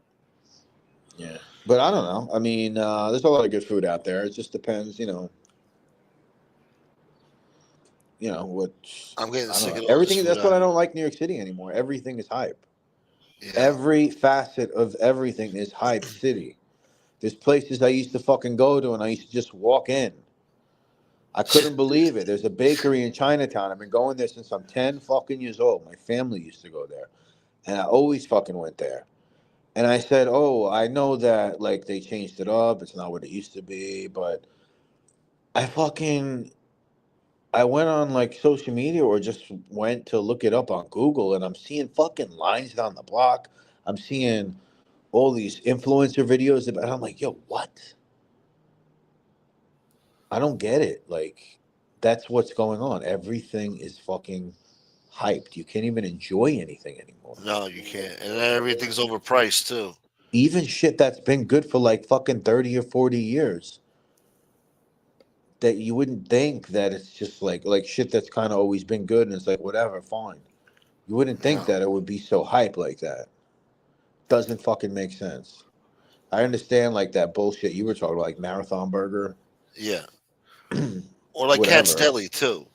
Yeah. But I don't know. I mean, there's a lot of good food out there. It just depends, what I'm getting sick of everything. That's what I don't like New York City anymore. Everything is hype. Yeah. Every facet of everything is hype city. There's places I used to fucking go to and I used to just walk in. I couldn't believe it. There's a bakery in Chinatown. I've been going there since I'm 10 fucking years old. My family used to go there. And I always fucking went there. And I said, oh, I know that like they changed it up. It's not what it used to be, but I went on like social media or just went to look it up on Google and I'm seeing fucking lines down the block. I'm seeing all these influencer videos about it. I'm like, yo, what? I don't get it. Like, that's what's going on. Everything is fucking hyped. You can't even enjoy anything anymore. No, you can't. And everything's overpriced too. Even shit that's been good for like fucking 30 or 40 years. that you wouldn't think that it's just like shit that's kind of always been good, and it's like whatever, fine. You wouldn't think that it would be so hype like that. Doesn't fucking make sense. I understand like that bullshit you were talking about, like Marathon Burger. Yeah. Or like Cat's Whatever. Deli too.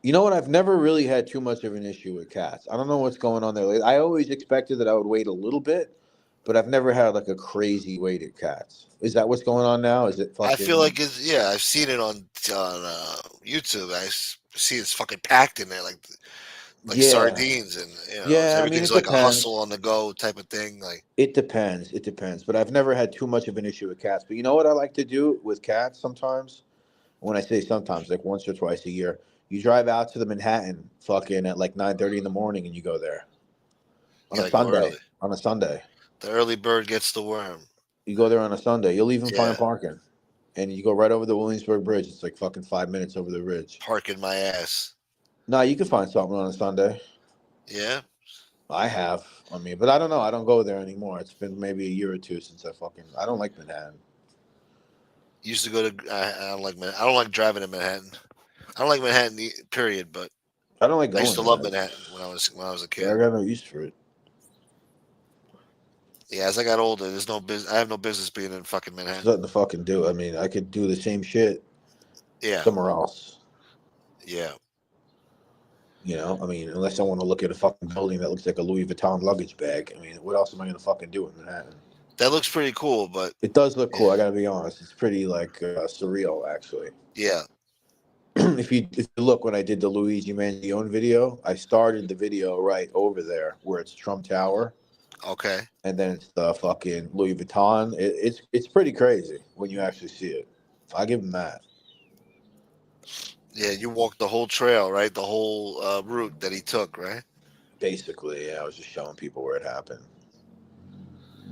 You know what? I've never really had too much of an issue with cats. I don't know what's going on there lately. I always expected that I would wait a little bit, but I've never had like a crazy wait at cats. Is that what's going on now? Is it fucking? I feel like it's I've seen it on YouTube. See it's fucking packed in there like Yeah. sardines, and Yeah, I mean, everything's it like a depends. hustle on the go type of thing. Like It depends. It depends. But I've never had too much of an issue with cats. But you know what I like to do with cats sometimes? When I say sometimes, like once or twice a year, you drive out to the Manhattan fucking at like 9:30 in the morning, and you go there on a like go Sunday. early. On a Sunday, The early bird gets the worm. you go there on a Sunday. You'll even Yeah. find parking, and you go right over the Williamsburg Bridge. It's like fucking 5 minutes over the bridge. Parking my ass. Nah, you can find something on a Sunday. Yeah. I have. I mean, but I don't know. I don't go there anymore. It's been maybe a year or two since I don't like Manhattan. Used to go to. I don't like Manhattan. I don't like driving in Manhattan. I don't like Manhattan. Period. But I don't like I going used to there. love Manhattan when I was a kid. I got no use for it. Yeah, as I got older, there's no business. I have no business being in fucking There's Manhattan. nothing to fucking do. I mean, I could do the same shit Yeah. somewhere else. Yeah. You know, I mean, unless I want to look at a fucking building that looks like a Louis Vuitton luggage bag. I mean, what else am I going to fucking do in Manhattan? That looks pretty cool, but It does look cool. I got to be honest. It's pretty like surreal, actually. yeah. If you look, when I did the Luigi Mangione video, I started the video right over there where it's Trump Tower. Okay. And then it's the fucking Louis Vuitton. It's pretty crazy when you actually see it. I give him that. Yeah, you walked the whole trail, right? The whole route that he took, right? Basically, yeah. I was just showing people where it happened.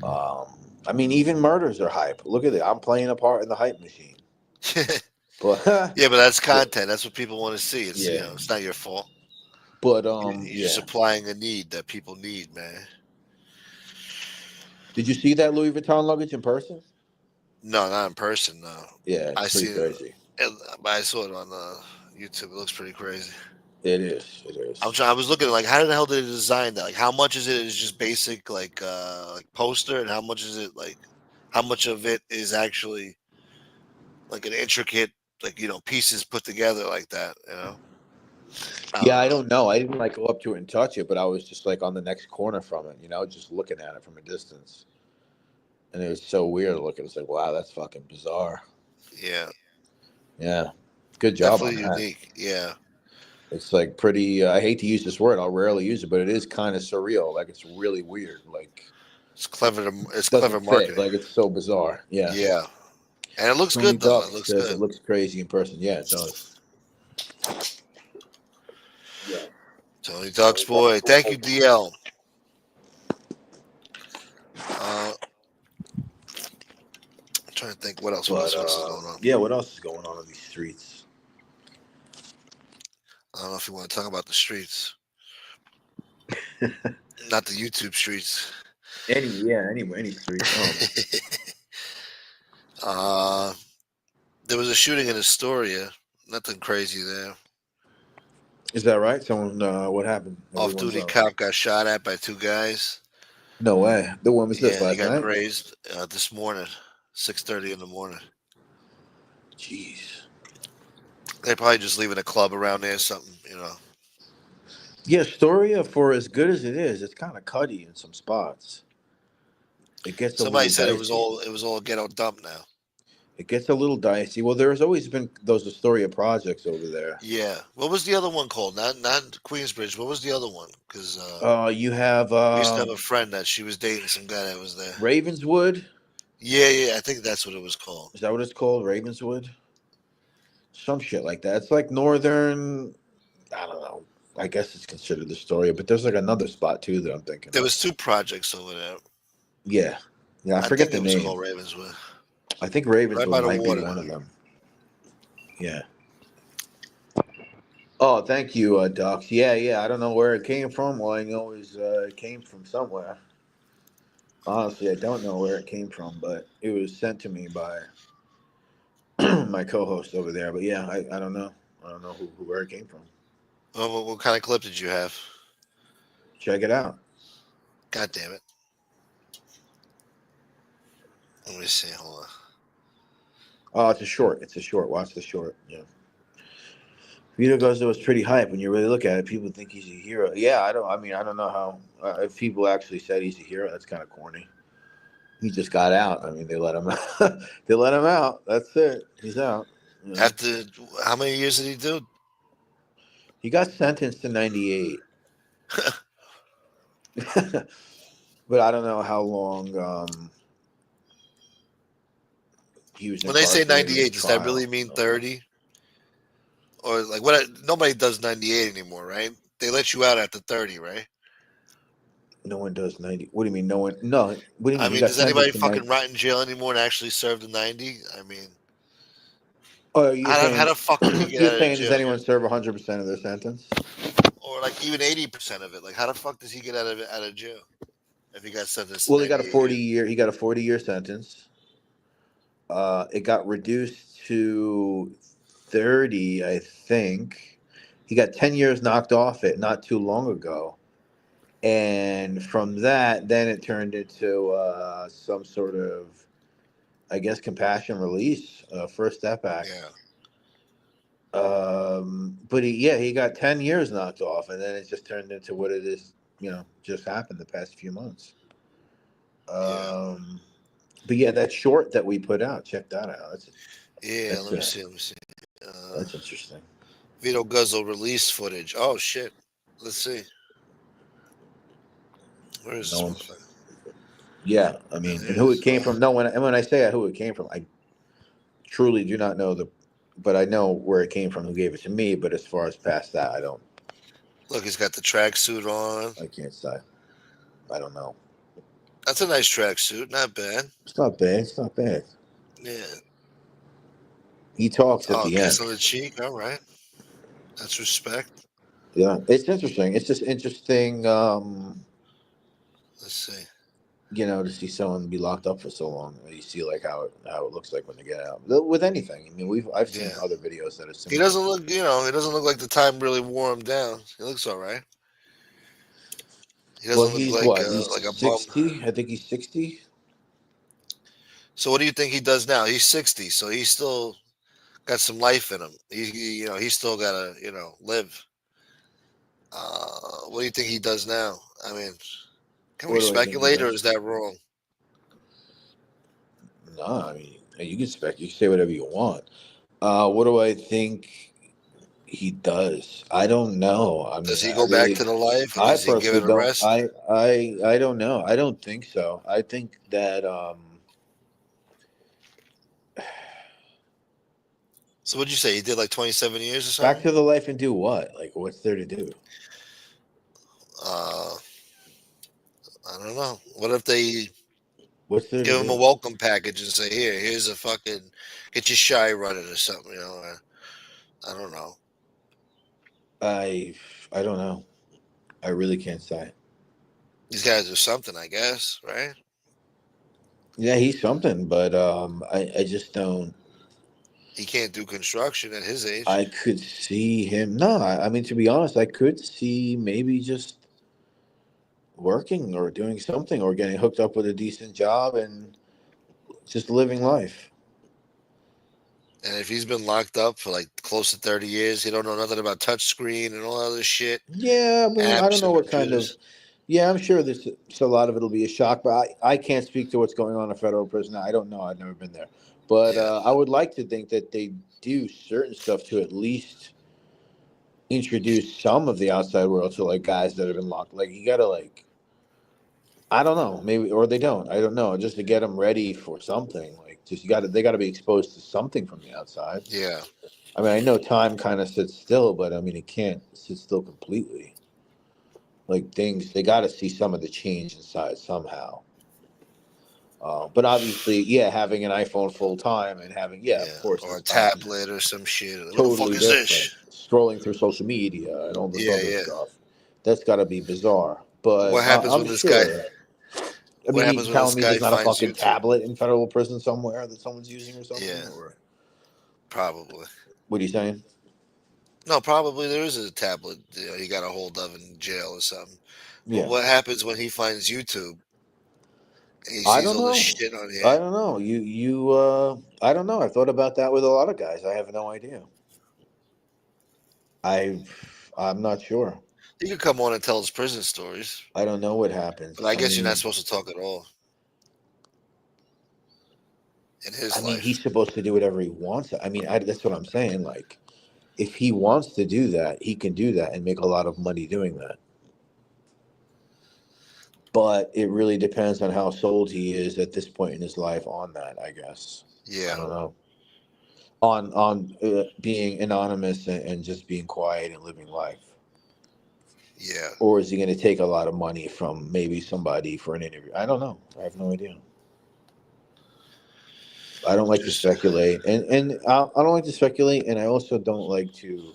I mean, even murders are hype. Look at it. I'm playing a part in the hype machine. But yeah, but that's content. That's what people want to see. It's Yeah. it's not your fault. But You're supplying a need that people need, man. Did you see that Louis Vuitton luggage in person? No, not in person. No. Yeah, it's I pretty see crazy. But I saw it on YouTube. It looks pretty crazy. It is. It is. I was looking like, how the hell did they design that? Like, how much is it? Is just basic like poster, and how much is it like? How much of it is actually like an intricate, like pieces put together like that? Yeah, I don't know. I didn't like go up to it and touch it, but I was just like on the next corner from it, just looking at it from a distance. And it was so weird looking. It's like, wow, that's fucking bizarre. Yeah. Yeah. Good job Definitely on that. unique. Yeah. It's like pretty, I hate to use this word. I'll rarely use it, but it is kind of surreal. Like it's really weird. Like it's clever. It's doesn't clever fit. marketing. Like it's so bizarre. Yeah. Yeah. And it looks Tony good though. Duck It looks says good. it looks crazy in person. Yeah, it does. Yeah. Tony Duck's boy. Thank you, DL. I'm trying to think what else. What else is going on? Yeah, what else is going on these streets? I don't know if you want to talk about the streets. Not the YouTube streets. Any street. There was a shooting in Astoria. Nothing crazy there. Is that right? Someone, what happened? Off-duty cop got shot at by two guys. No way. The one was this last he got night? grazed this morning, 6:30 in the morning. Jeez. They're probably just leaving a club around there, something, Yeah, Astoria, for as good as it is, it's kind of cutty in some spots. It gets Somebody a said little it was all ghetto dump now. It gets a little dicey. Well, there's always been those Astoria projects over there. Yeah. What was the other one called? Not Queensbridge. What was the other one? Because you have we used to have a friend that she was dating some guy that was there. Ravenswood. Yeah. I think that's what it was called. Is that what it's called? Ravenswood? Some shit like that. It's like northern. I don't know. I guess it's considered Astoria, but there's like another spot too that I'm thinking. There was two projects over there. Yeah. I forget the name. It was called Ravenswood. I think Ravenswood right might be one of them. Yeah. Oh, thank you, Docs. Yeah. I don't know where it came from. All I know is it came from somewhere. Honestly, I don't know where it came from, but it was sent to me by my co-host over there. But yeah, I don't know. I don't know where it came from. Well, what kind of clip did you have? Check it out. God damn it. Let me see. Hold on. Oh, it's a short. It's a short. Watch the short. Yeah. Vito Guzzo was pretty hype. When you really look at it, people think he's a hero. Yeah, I don't know how. If people actually said he's a hero, that's kind of corny. He just got out. I mean, they let him out. They let him out. That's it. He's out. You know? After how many years did he do? He got sentenced to 98. But I don't know how long he was. When they say 98, does that really mean 30? Or like what? Nobody does 98 anymore, right? They let you out after 30, right? No one does 90. What do you mean? No one? No. What do you mean? I mean, does anybody fucking rot in jail anymore and actually serve the 90? I mean, how the fuck did he get out of jail? Does anyone serve 100% of their sentence? Or like even 80% of it? Like, how the fuck does he get out of jail if he got sentenced? Well, he got a 40-year. He got a 40-year sentence. It got reduced to 30, I think. He got 10 years knocked off it not too long ago. And from that, then it turned into some sort of, I guess, compassion release, First Step Act. Yeah. But he got 10 years knocked off, and then it just turned into what it is, just happened the past few months. But yeah, that short that we put out, check that out. Let me see. That's interesting. Vito Guzzo release footage. Oh shit. Let's see. Where is this motherfucker? Yeah, I mean, and who it came from. No, when I say who it came from, I truly do not know but I know where it came from, who gave it to me. But as far as past that, I don't. Look, he's got the tracksuit on. I can't say. I don't know. That's a nice tracksuit. Not bad. It's not bad. It's not bad. Yeah. He talks at the end. Kiss on the cheek. All right. That's respect. Yeah, it's interesting. It's just interesting. Let's see. To see someone be locked up for so long. You see like how it looks like when they get out. With anything. I mean, I've seen other videos that are similar. He doesn't look, he doesn't look like the time really wore him down. He looks all right. He doesn't look like he's like a 60? bum. I think he's 60. So what do you think he does now? He's 60, so he's still got some life in him. He's still got to, live. What do you think he does now? I mean, can we speculate, or is that wrong? No, I mean, you can speculate. You can say whatever you want. What do I think he does? I don't know. I mean, does he go back to the life? Or does he give it a rest? I don't know. I don't think so. I think that. So what'd you say? He did like 27 years or something? Back to the life and do what? Like, what's there to do? I don't know. What if they give him a welcome package and say, here's a fucking, get your shy running or something, I don't know. I don't know. I really can't say. These guys are something, I guess, right? Yeah, he's something, but I just don't. He can't do construction at his age. I could see him. No, I mean, to be honest, I could see maybe just working or doing something or getting hooked up with a decent job and just living life. And if he's been locked up for like close to 30 years, he don't know nothing about touchscreen and all that other shit. Yeah, but I don't know what kind of. Yeah, I'm sure there's a lot of it'll be a shock, but I can't speak to what's going on in a federal prison. I don't know. I've never been there. But I would like to think that they do certain stuff to at least introduce some of the outside world to like guys that have been locked. Like you gotta I don't know, maybe, or they don't. I don't know, just to get them ready for something. Like just they gotta be exposed to something from the outside. Yeah. I mean, I know time kind of sits still, but I mean, it can't sit still completely. Like they gotta see some of the change inside somehow. But obviously, having an iPhone full time and having, of course, or a tablet or some shit. Totally what the fuck is this? Scrolling through social media and all this other stuff. That's got to be bizarre. But what happens when this guy? I mean, you telling me there's not a fucking tablet in federal prison somewhere that someone's using or something? Yeah. Probably. What are you saying? No, probably there is a tablet he got a hold of in jail or something. But Yeah. what happens when he finds YouTube and he I sees don't all this know. shit on here? I don't know. I don't know. I thought about that with a lot of guys. I have no idea. I'm not sure. He could come on and tell his prison stories. I don't know what happens. But I guess you're not supposed to talk at all in his life. He's supposed to do whatever he wants. That's what I'm saying. Like, if he wants to do that, he can do that and make a lot of money doing that. But it really depends on how sold he is at this point in his life on that, I guess. Yeah. I don't know. On being anonymous and just being quiet and living life. Yeah. Or is he going to take a lot of money from maybe somebody for an interview? I don't know. I have no idea. I don't like to speculate, and I don't like to speculate, and I also don't like to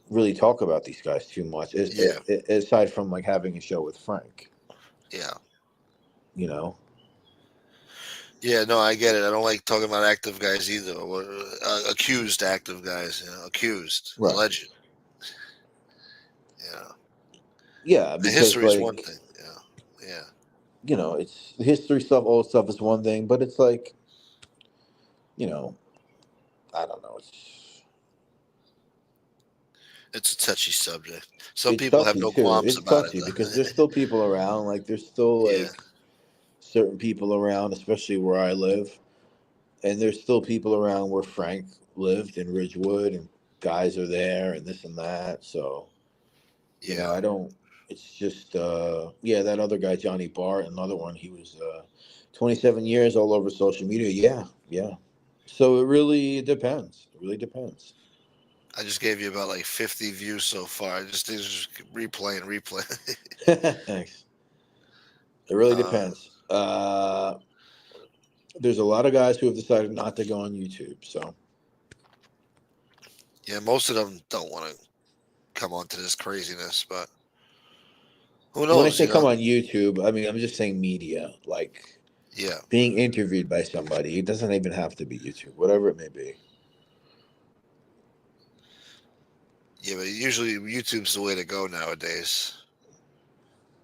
really talk about these guys too much. Aside from like having a show with Frank. Yeah. You know. Yeah, no, I get it. I don't like talking about active guys either, or accused active guys. Accused, right. alleged. Yeah. Yeah, the because history is like, one thing. Yeah. Yeah. You know, it's history stuff, old stuff is one thing, but it's like, I don't know. It's a touchy subject. Some It's people have touchy no too. qualms It's about touchy it. because there's still people around. Like there's still Yeah. like certain people around, especially where I live, and there's still people around where Frank lived in Ridgewood, and guys are there and this and that. So, I don't. It's just that other guy Johnny Bart, another one. He was 27 years all over social media. Yeah. So it really depends. It really depends. I just gave you about like 50 views so far. These are just replay. Thanks. It really depends. There's a lot of guys who have decided not to go on YouTube. So yeah, most of them don't want to come onto this craziness, but who knows? When I say come on YouTube, I mean I'm just saying media, like being interviewed by somebody. It doesn't even have to be YouTube, whatever it may be. Yeah, but usually YouTube's the way to go nowadays.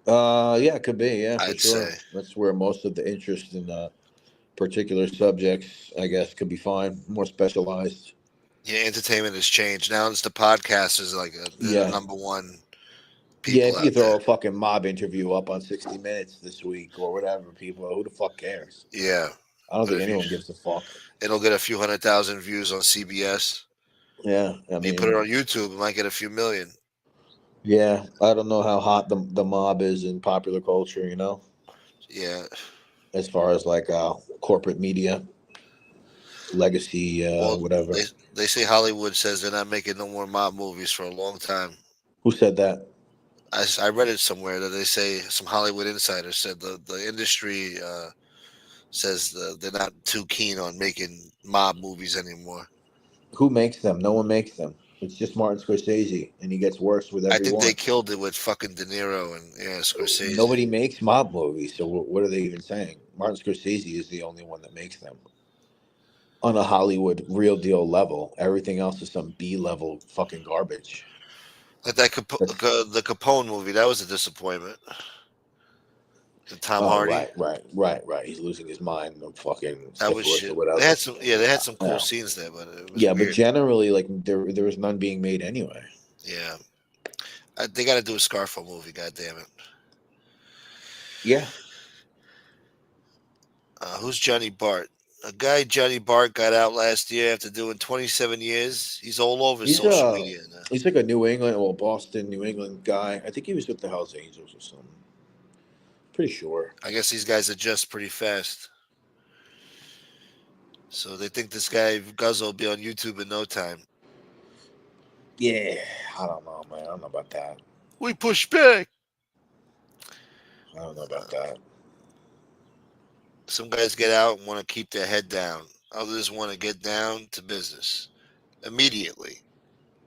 Yeah, it could be. Yeah, for I'd sure. say. That's where most of the interest in particular subjects, I guess, could be fine. More specialized. Yeah, entertainment has changed. Now it's the podcasters like the number one. Yeah, if you throw a fucking mob interview up on 60 Minutes this week or whatever, people, who the fuck cares? Yeah. I don't think anyone gives a fuck. It'll get a few 100,000 views on CBS. Yeah, I mean, you put it on YouTube, it might get a few million. Yeah, I don't know how hot the mob is in popular culture, Yeah. As far as like corporate media, legacy, whatever. They say Hollywood says they're not making no more mob movies for a long time. Who said that? I read it somewhere that they say some Hollywood insider said the industry says they're not too keen on making mob movies anymore. Who makes them? No one makes them. It's just Martin Scorsese, and he gets worse with every I think one. they killed it with fucking De Niro and Scorsese. Nobody makes mob movies, so what are they even saying? Martin Scorsese is the only one that makes them on a Hollywood real deal level. Everything else is some B level fucking garbage. Like that the Capone movie, that was a disappointment. The Tom Hardy. Right. He's losing his mind. Fucking that was shit. Or whatever. They had some cool scenes there, but it was weird. But generally, like there was none being made anyway. Yeah, they got to do a Scarfo movie. God damn it. Yeah. Who's Johnny Bart? A guy Johnny Bart got out last year after doing 27 years. He's all over social media now. He's like a Boston, New England guy. I think he was with the Hells Angels or something. Pretty sure. I guess these guys adjust pretty fast. So they think this guy Guzzo will be on YouTube in no time. Yeah, I don't know, man. I don't know about that. We push back. I don't know about that. Some guys get out and want to keep their head down. Others want to get down to business immediately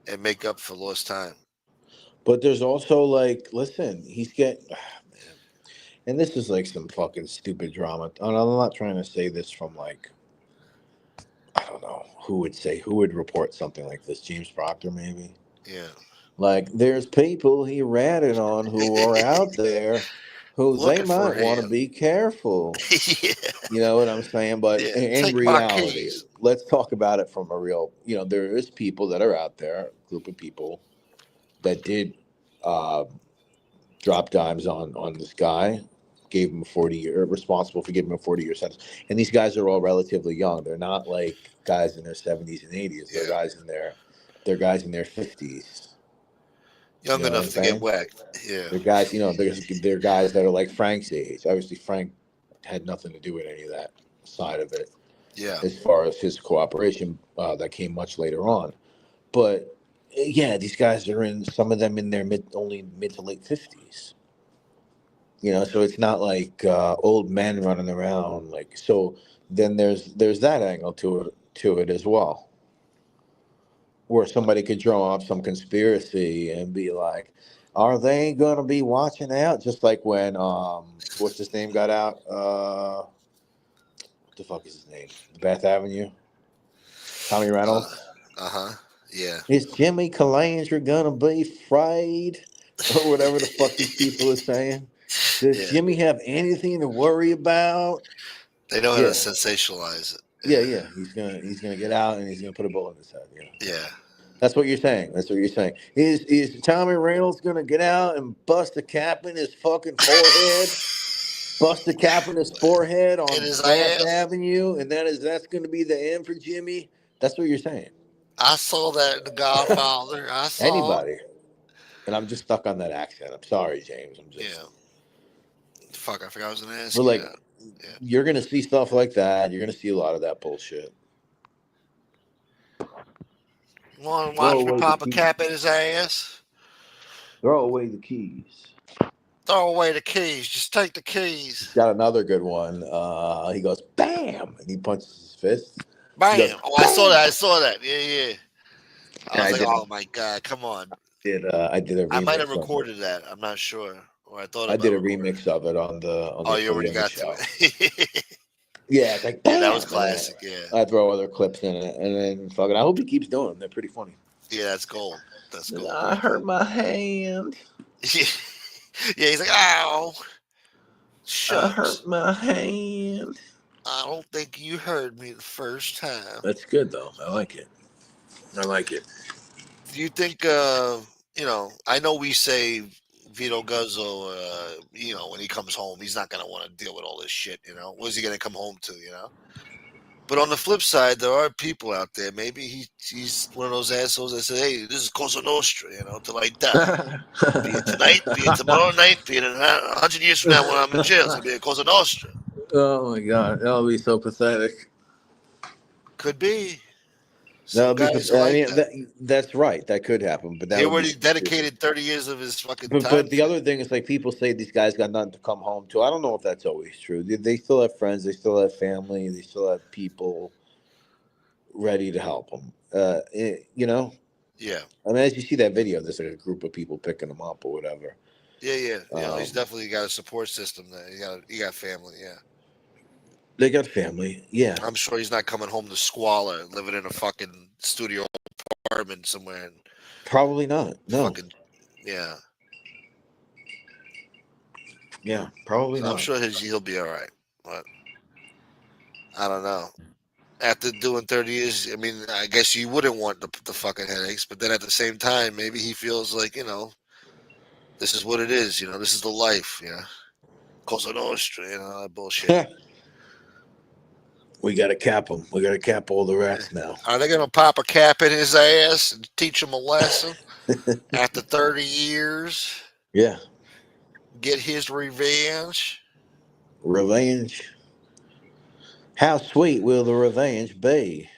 and make up for lost time. But there's also like, listen, he's getting, and this is like some fucking stupid drama. And I'm not trying to say this from like who would report something like this? James Proctor, maybe. Yeah. Like, there's people he ratted on who are out there who they Looking for might want to him. be careful. Yeah. You know what I'm saying? But Yeah. in Take my reality, keys. let's talk about it from a real, there is people that are out there, a group of people that did drop dimes on this guy, gave him a 40-year, responsible for giving him a 40-year sentence. And these guys are all relatively young. They're not like guys in their 70s and 80s. They're guys in their 50s. Young You know what enough I'm to get saying? whacked. Yeah. They're guys, they're guys that are like Frank's age. Obviously, Frank had nothing to do with any of that side of it. Yeah. As far as his cooperation, that came much later on. But yeah, these guys are some of them in their mid to late 50s. So it's not like old men running around. Like, so then there's that angle to it as well, where somebody could draw up some conspiracy and be like, are they gonna be watching out? Just like when what's his name got out? What the fuck is his name? Beth Avenue. Tommy Reynolds. Yeah. Is Jimmy Kalanger gonna be frayed? Or whatever the fuck these people are saying. Does Jimmy have anything to worry about? They know how to sensationalize it. Yeah. He's gonna get out and he's gonna put a bullet in his head. Yeah. That's what you're saying. Is Tommy Reynolds gonna get out and bust a cap in his fucking forehead? Bust a cap in his forehead on Bath Avenue, and that's gonna be the end for Jimmy? That's what you're saying. I saw that in The Godfather. I saw anybody. And I'm just stuck on that accent. I'm sorry, James. Fuck, I forgot I was gonna ask But you like, that. you're gonna see stuff like that. You're gonna see a lot of that bullshit. You want to watch me pop a cap in his ass? Throw away the keys. Throw away the keys. Just take the keys. He's got another good one. He goes, bam! And he punches his fist. Bam! Goes, I saw that. Yeah. I was like, oh my God, come on. I did a remix. I might have recorded that. I'm not sure. Or I thought I did a remix of it on the you already got show. to it. Yeah, it's like, bam! That was classic, yeah. I throw other clips in it, and then fucking, I hope he keeps doing them. They're pretty funny. Yeah, that's gold. That's gold. I hurt my hand. Yeah, he's like, ow. Shucks. I hurt my hand. I don't think you heard me the first time. That's good, though. I like it. Do you think, I know we say Vito Guzzo, when he comes home, he's not going to want to deal with all this shit, What is he going to come home to, But on the flip side, there are people out there. Maybe he's one of those assholes that say, hey, this is Cosa Nostra, till I die. Be it tonight, be it tomorrow night, be it 100 years from now when I'm in jail. It's going to be a Cosa Nostra. Oh, my God. That'll be so pathetic. Could be. That's right. That could happen. But he already dedicated 30 years of his fucking time. But the other thing is, like, people say these guys got nothing to come home to. I don't know if that's always true. They still have friends. They still have family. They still have people ready to help them. Yeah. I mean, as you see that video, there's like a group of people picking them up or whatever. Yeah. He's definitely got a support system there. He got family. Yeah. They got family, yeah. I'm sure he's not coming home to squalor, living in a fucking studio apartment somewhere. Probably not. No. Yeah. Yeah, probably not. I'm sure he'll be all right, but I don't know. After doing 30 years, I mean, I guess you wouldn't want the fucking headaches, but then at the same time, maybe he feels like, this is what it is, this is the life, Cosa Nostra, that bullshit. We got to cap them. We got to cap all the rats now. Are they going to pop a cap in his ass and teach him a lesson after 30 years? Yeah. Get his revenge? Revenge? How sweet will the revenge be?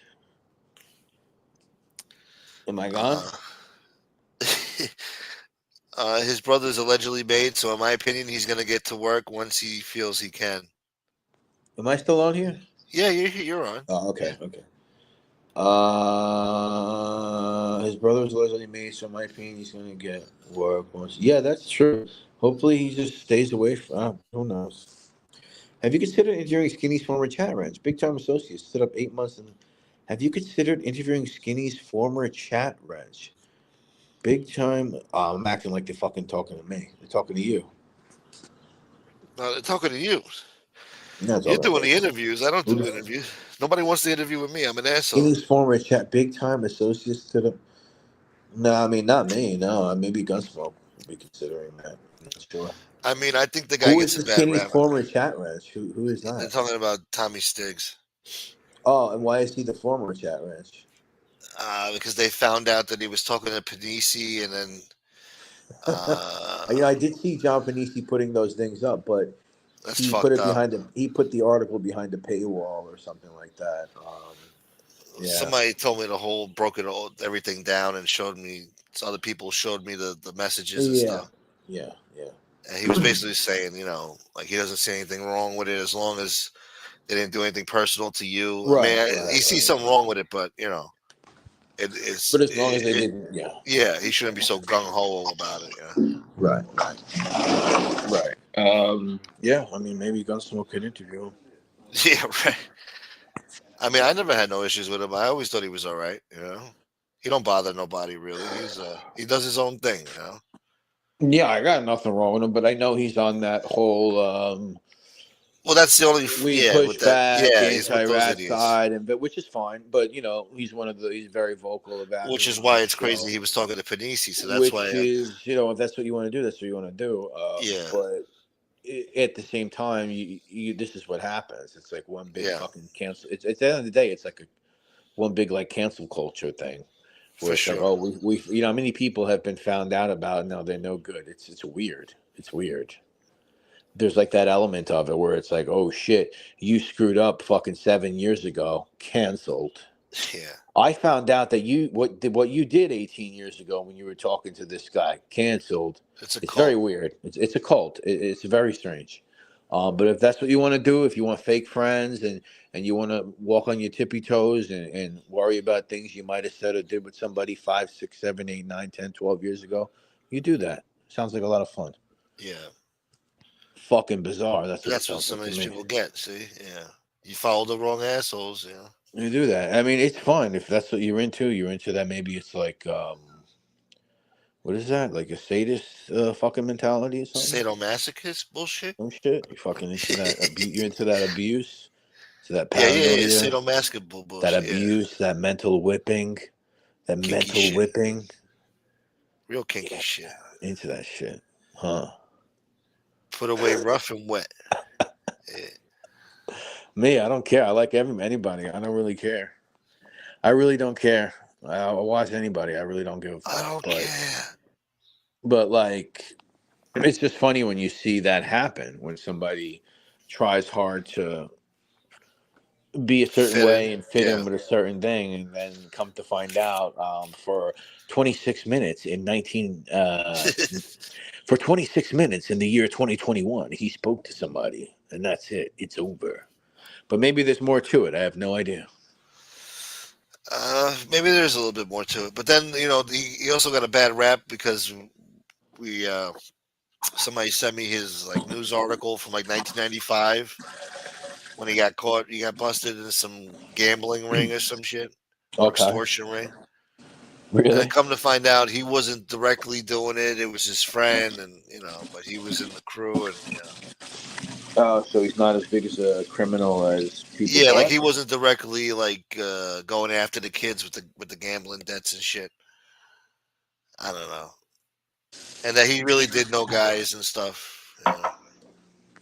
Am I gone? His brother's allegedly made, so in my opinion, he's going to get to work once he feels he can. Am I still on here? Yeah, you're on. Oh, okay. His brother's allegedly made, so in my opinion, he's going to get work once. Yeah, that's true. Hopefully, he just stays away from. Who knows? Have you considered enduring Skinny's former chat rants? Big time associates stood up 8 months Have you considered interviewing Skinny's former chat, Reg? Big time. I'm acting like they're fucking talking to me. They're talking to you. No, they're talking to you. That's You're all doing that the is. interviews. I don't do interviews. Nobody wants to interview with me. I'm an asshole. Skinny's former chat, big time associates to the. No, I mean not me. No, maybe Gunsmoke would be considering that. I'm not sure. I mean, I think the guy Who is gets a the bad Skinny's rap. former chat, Reg? Who is They're that? talking about Tommy Stiggs. Oh, and why is he the former chat, Reg? Because they found out that he was talking to Panisi, and then I did see John Panisi putting those things up, but that's he put fucked it up. behind the. He put the article behind the paywall or something like that. Yeah. Somebody told me broke it all, everything down, and showed me. Other people showed me the messages and stuff. Yeah. And he was basically saying, like he doesn't see anything wrong with it as long as they didn't do anything personal to you. He sees something wrong with it, but it's. But as long as they didn't, yeah, he shouldn't be so gung ho about it. Right. Yeah, I mean, maybe Gunsmoke could interview him. Yeah, right. I mean, I never had no issues with him. I always thought he was all right. He don't bother nobody really. He does his own thing. Yeah, I got nothing wrong with him, but I know he's on that whole. Well, that's the only we push back, anti-rat side, which is fine. But he's he's very vocal about. Which is why it's crazy. He was talking to Panisi, so that's which why. Is if that's what you want to do, that's what you want to do. Yeah. But at the same time, you this is what happens. It's like one big fucking cancel. It's at the end of the day, it's like one big like cancel culture thing. Where For it's sure. like, oh, we how many people have been found out about? No, they're no good. It's weird. It's weird. There's like that element of it where it's like, oh shit, you screwed up fucking 7 years ago, canceled. Yeah. I found out that what you did 18 years ago when you were talking to this guy, canceled. It's cult. Very weird. It's a cult. It's very strange. But if that's what you want to do, if you want fake friends and you want to walk on your tippy toes and worry about things you might have said or did with somebody 5, 6, 7, 8, 9, 10, 12 years ago, you do that. Sounds like a lot of fun. Yeah. Fucking bizarre. That's what some of these people get. See, you follow the wrong assholes. You do that. I mean, it's fun if that's what you're into. You're into that. Maybe it's like, what is that? Like a sadist fucking mentality or something? Sadomasochist bullshit. Oh shit! You fucking into that? You're into that abuse? To that paranoia? Yeah. Sadomasochist bullshit. That abuse, that mental whipping, that kinky mental shit. Whipping. Real kinky shit. Into that shit, huh? Put away rough and wet. Me, I don't care. I like anybody. I don't really care. I really don't care. I'll watch anybody. I really don't give a fuck. I don't care. But like, it's just funny when you see that happen when somebody tries hard to be a certain way and fit in with a certain thing, and then come to find out for 26 minutes in 19 for 26 minutes in the year 2021 he spoke to somebody and that's it. It's over. But maybe there's more to it. I have no idea. Maybe there's a little bit more to it. But then he also got a bad rap because we somebody sent me his like news article from like 1995. When he got caught, he got busted in some gambling ring or some shit, or extortion ring. Really? And come to find out, he wasn't directly doing it. It was his friend, and but he was in the crew, and Oh, so he's not as big as a criminal as people. Yeah, like he wasn't directly like going after the kids with the gambling debts and shit. I don't know, and that he really did know guys and stuff.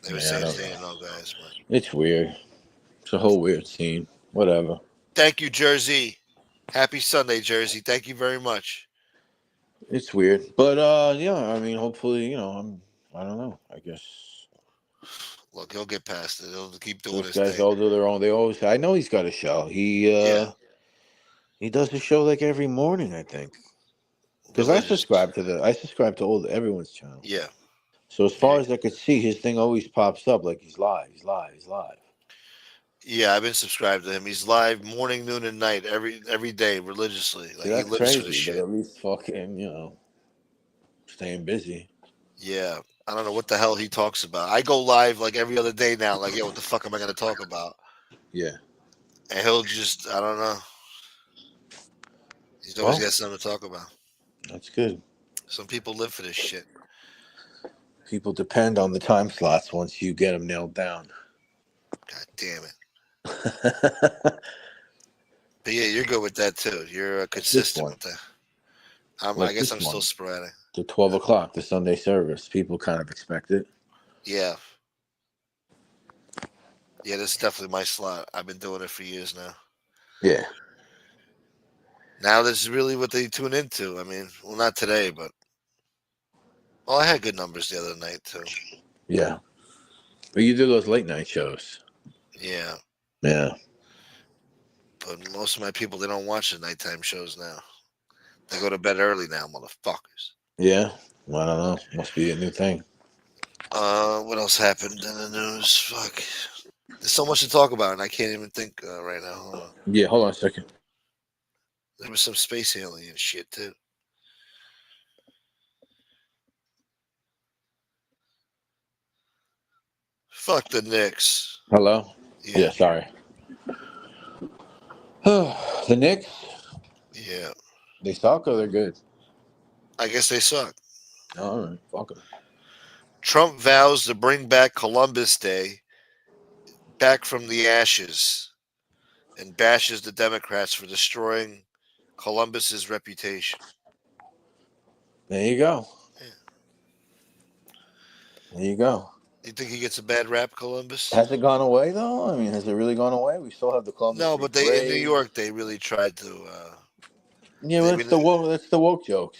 They were saying they didn't know guys, but it's weird. It's a whole weird scene. Whatever. Thank you, Jersey. Happy Sunday, Jersey. Thank you very much. It's weird, but yeah. I mean, hopefully, I don't know. I guess. Look, he'll get past it. He'll keep doing Those his guys thing. all do their own. They always. I know he's got a show. He does a show like every morning, I think. Because I subscribe to everyone's channel. Yeah. So as far as I could see, his thing always pops up like he's live. Yeah, I've been subscribed to him. He's live morning, noon, and night every day religiously. Like That's he lives crazy, for the shit. but at least fucking staying busy. Yeah, I don't know what the hell he talks about. I go live like every other day now. Like, what the fuck am I gonna talk about? Yeah. And he'll just, I don't know. He's always got something to talk about. That's good. Some people live for this shit. People depend on the time slots once you get them nailed down. God damn it. But yeah, you're good with that too. You're consistent with that. I guess I'm still sporadic. The 12 o'clock, the Sunday service. People kind of expect it. Yeah. Yeah, this is definitely my slot. I've been doing it for years now. Yeah. Now this is really what they tune into. I mean, well, not today, but I had good numbers the other night too. Yeah. But you do those late night shows. Yeah. Yeah. But most of my people, they don't watch the nighttime shows now. They go to bed early now, motherfuckers. Yeah. Well, I don't know. Must be a new thing. What else happened in the news? Fuck. There's so much to talk about, and I can't even think right now. Hold on. Yeah, hold on a second. There was some space alien shit, too. Fuck the Knicks. Hello? Yeah, sorry. The Knicks? Yeah. They suck or they're good? I guess they suck. All right, fuck them. Trump vows to bring back Columbus Day back from the ashes and bashes the Democrats for destroying Columbus's reputation. There you go. Yeah. There you go. You think he gets a bad rap, Columbus? Has it gone away, though? I mean, has it really gone away? We still have the Columbus. No, but in New York, they really tried to. Yeah, well, that's the woke jokes.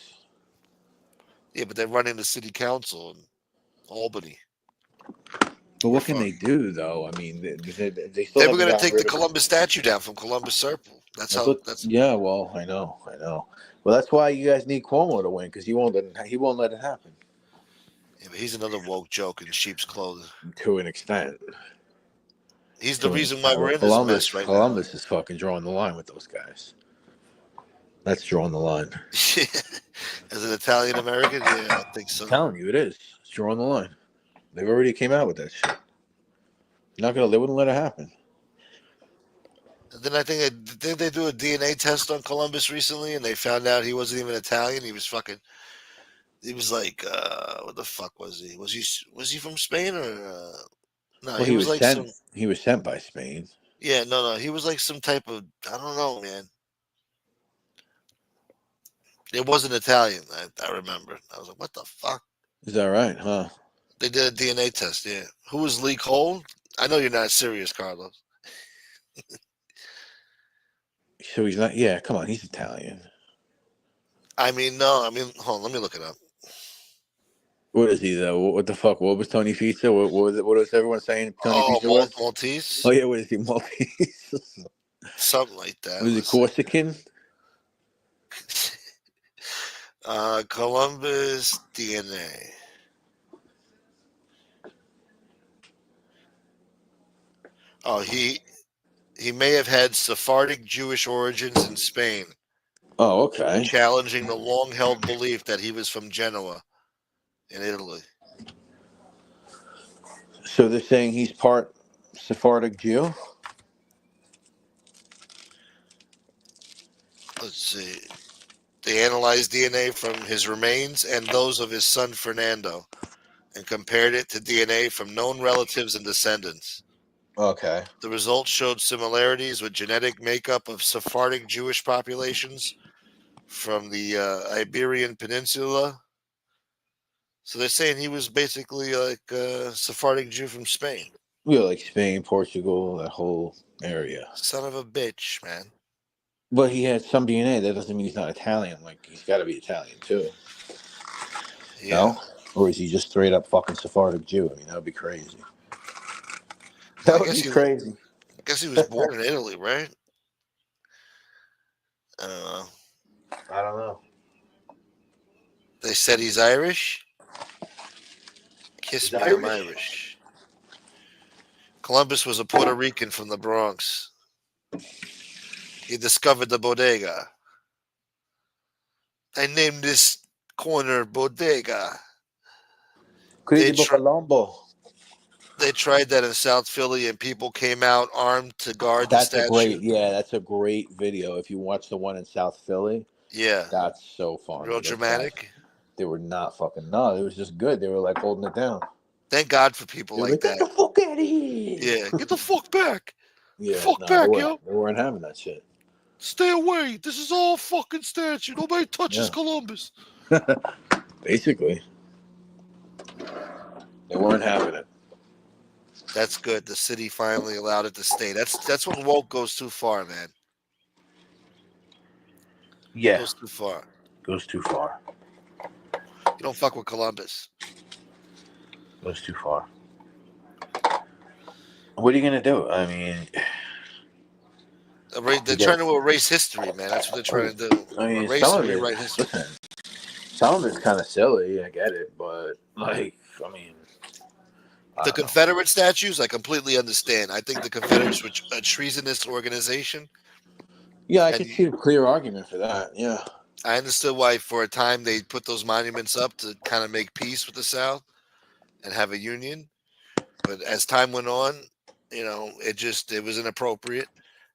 Yeah, but they're running the city council in Albany. But what can they do, though? I mean, they still. They were going to take the Columbus statue down from Columbus Circle. Yeah, well, I know. Well, that's why you guys need Cuomo to win, because he won't let it happen. Yeah, but he's another woke joke in sheep's clothing. To an extent. He's the reason why we're in this mess right now. Columbus is fucking drawing the line with those guys. That's drawing the line. As an Italian American, yeah, I think so. I'm telling you, it is. It's drawing the line. They've already came out with that shit. They wouldn't let it happen. And then I think they do a DNA test on Columbus recently, and they found out he wasn't even Italian. He was fucking. He was like, what the fuck was he? Was he from Spain or? No, well, he was like sent. He was sent by Spain. Yeah, no, he was like some type of. I don't know, man. It wasn't Italian. I remember. I was like, what the fuck? Is that right? Huh? They did a DNA test. Yeah. Who was Lee Cole? I know you're not serious, Carlos. So he's not. Yeah, come on, he's Italian. No. Hold on. Let me look it up. What is he though? What the fuck? What was Tony Pizza? What was everyone saying? Tony Pizza was? Maltese. Oh yeah, what is he? Maltese. Something like that. Was he Corsican? Columbus DNA. Oh, he may have had Sephardic Jewish origins in Spain. Oh, okay. Challenging the long-held belief that he was from Genoa in Italy. So they're saying he's part Sephardic Jew? Let's see. They analyzed DNA from his remains and those of his son Fernando and compared it to DNA from known relatives and descendants. Okay. The results showed similarities with genetic makeup of Sephardic Jewish populations from the Iberian Peninsula. So they're saying he was basically like a Sephardic Jew from Spain. Yeah, like Spain, Portugal, that whole area. Son of a bitch, man. But he had some DNA. That doesn't mean he's not Italian. Like, he's got to be Italian, too. Yeah. No? Or is he just straight up fucking Sephardic Jew? I mean, that would be crazy. That would be crazy. I guess he was born in Italy, right? I don't know. They said he's Irish. Kiss me, I'm Irish. Columbus was a Puerto Rican from the Bronx. He discovered the bodega. I named this corner Bodega. Colombo. They tried that in South Philly, and people came out armed to guard the statue. That's a great video. If you watch the one in South Philly, Yeah. That's so funny. Real dramatic. They were not fucking no. It was just good. They were like holding it down. Thank God for people They were like like, that. get the fuck out of here. Yeah, get the fuck back. Yeah, Fuck no, back, yo. they weren't having that shit. Stay away. This is all fucking statue. Nobody touches Columbus. Basically. They weren't having it. That's good. The city finally allowed it to stay. That's when woke goes too far, man. Yeah. Goes too far. Goes too far. You don't fuck with Columbus. Goes too far. What are you gonna do? I mean, they're trying to erase history, man. That's what they're trying to do. I mean, Erase and rewrite history. Listen, some of it's kind of silly. I get it, but like, I mean, the Confederate statues, I completely understand. I think the Confederates were a treasonous organization. Yeah, I could see a clear argument for that. Yeah, I understood why for a time they put those monuments up to kind of make peace with the South and have a union. But as time went on, you know, it was inappropriate.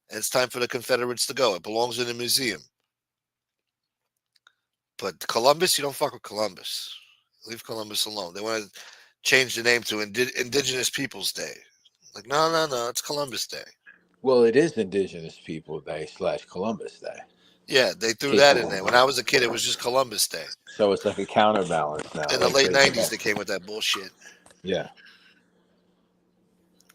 And it's time for the Confederates to go. It belongs in a museum. But Columbus, you don't fuck with Columbus. Leave Columbus alone. They want to change the name to Indigenous Peoples Day. Like, no, it's Columbus Day. Well, it is Indigenous People Day / Columbus Day. Yeah, they threw that in there. When I was a kid, it was just Columbus Day. So it's like a counterbalance now. In the late 90s, they came with that bullshit. Yeah.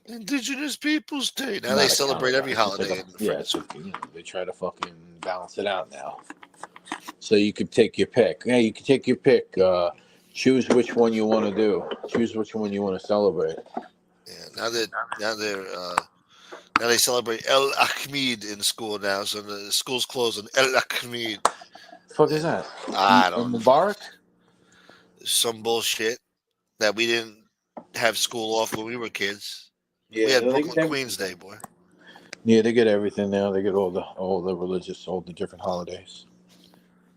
Indigenous Peoples Day. Now they celebrate every holiday. They try to fucking balance it out now. So you could take your pick. Yeah, you can take your pick. Choose which one you want to do. Choose which one you want to celebrate. Yeah, now they celebrate El Ahmed in school now. So the school's closed on El Ahmed. The fuck is that? I don't know. Mubarak? Some bullshit that we didn't have school off when we were kids. Yeah, we had Brooklyn Queens Day, boy. Yeah, they get everything now. They get all the different holidays.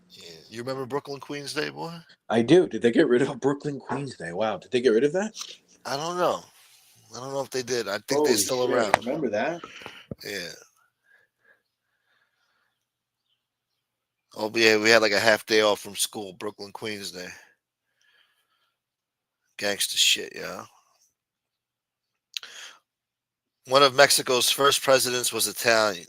Yeah, you remember Brooklyn Queens Day, boy? I do. Did they get rid of Brooklyn Queens Day? Wow, did they get rid of that? I don't know. I don't know if they did. I think they're still around. Remember that? Yeah. Oh, yeah, we had like a half day off from school, Brooklyn Queens Day. Gangster shit, yeah. One of Mexico's first presidents was Italian.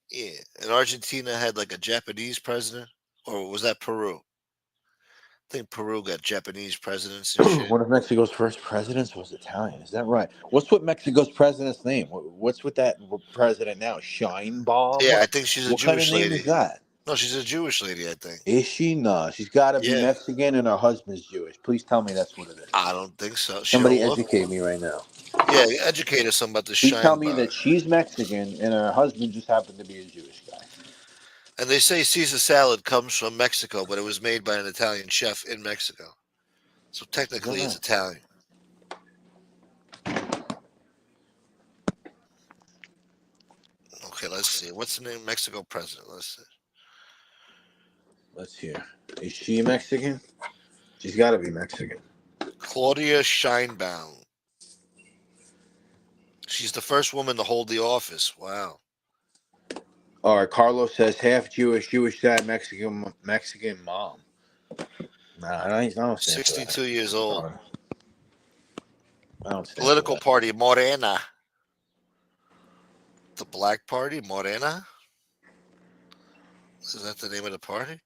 Yeah. And Argentina had like a Japanese president. Or was that Peru? I think Peru got Japanese presidents and shit. One of Mexico's first presidents was Italian. Is that right? What's with Mexico's president's name? What's with that president now? Scheinbaum? Yeah, I think she's a Jewish lady. What kind of name is that? No, she's a Jewish lady, I think. Is she? No, she's got to be Mexican and her husband's Jewish. Please tell me that's what it is. I don't think so. Somebody educate me right now. Yeah, educate us about the Please tell me that she's Mexican and her husband just happened to be a Jewish guy. And they say Caesar salad comes from Mexico, but it was made by an Italian chef in Mexico. So technically it's Italian. Okay, let's see. What's the name of Mexico president? Let's see. Let's hear. Is she Mexican? She's got to be Mexican. Claudia Sheinbaum. She's the first woman to hold the office. Wow. All right, Carlos says half Jewish dad, Mexican mom. Nah, I don't 62 years old. I don't Political party, Morena. The Black Party, Morena? Is that the name of the party?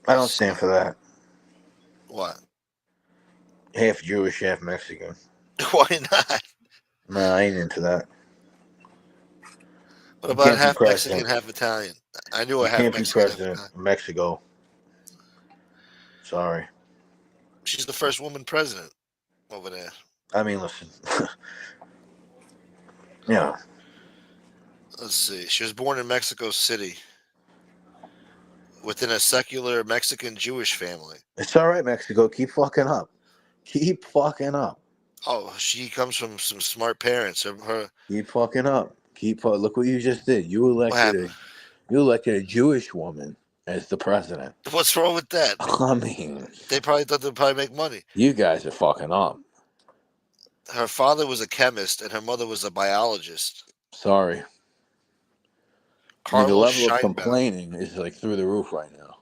I don't stand for that. What? Half Jewish, half Mexican. Why not? Nah, I ain't into that. What about half Mexican, half Italian? I knew a half Can't be Mexican. president of Mexico. Sorry. She's the first woman president over there. I mean, listen. Yeah. Let's see. She was born in Mexico City within a secular Mexican Jewish family. It's all right, Mexico. Keep fucking up. Keep fucking up. Oh, she comes from some smart parents. Keep fucking up. Look what you just did. You elected a Jewish woman as the president. What's wrong with that? I mean, they probably thought they'd probably make money. You guys are fucking up. Her father was a chemist and her mother was a biologist. Sorry. I mean, the Carlos level of Scheinbaum. complaining is like through the roof right now.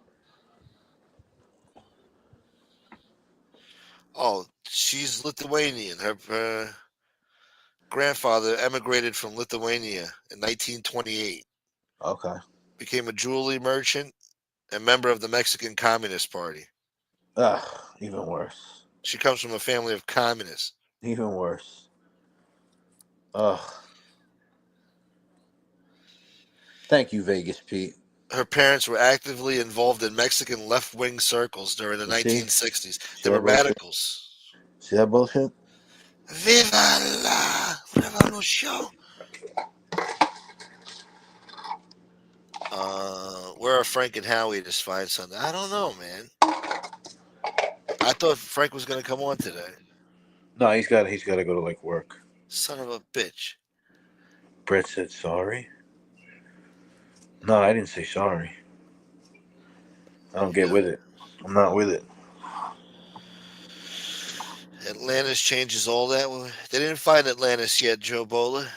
Oh, she's Lithuanian. Her grandfather emigrated from Lithuania in 1928. Okay. Became a jewelry merchant and member of the Mexican Communist Party. Ugh, even worse. She comes from a family of communists. Even worse. Ugh. Thank you, Vegas Pete. Her parents were actively involved in Mexican left-wing circles during the 1960s. They were radicals. See that bullshit? Viva la revolution! Where are Frank and Howie this fine Sunday? I don't know, man. I thought Frank was going to come on today. No, he's got to go to like work. Son of a bitch. Brett said sorry. No, I didn't say sorry. I don't get with it. I'm not with it. Atlantis changes all that. They didn't find Atlantis yet, Joe Bola.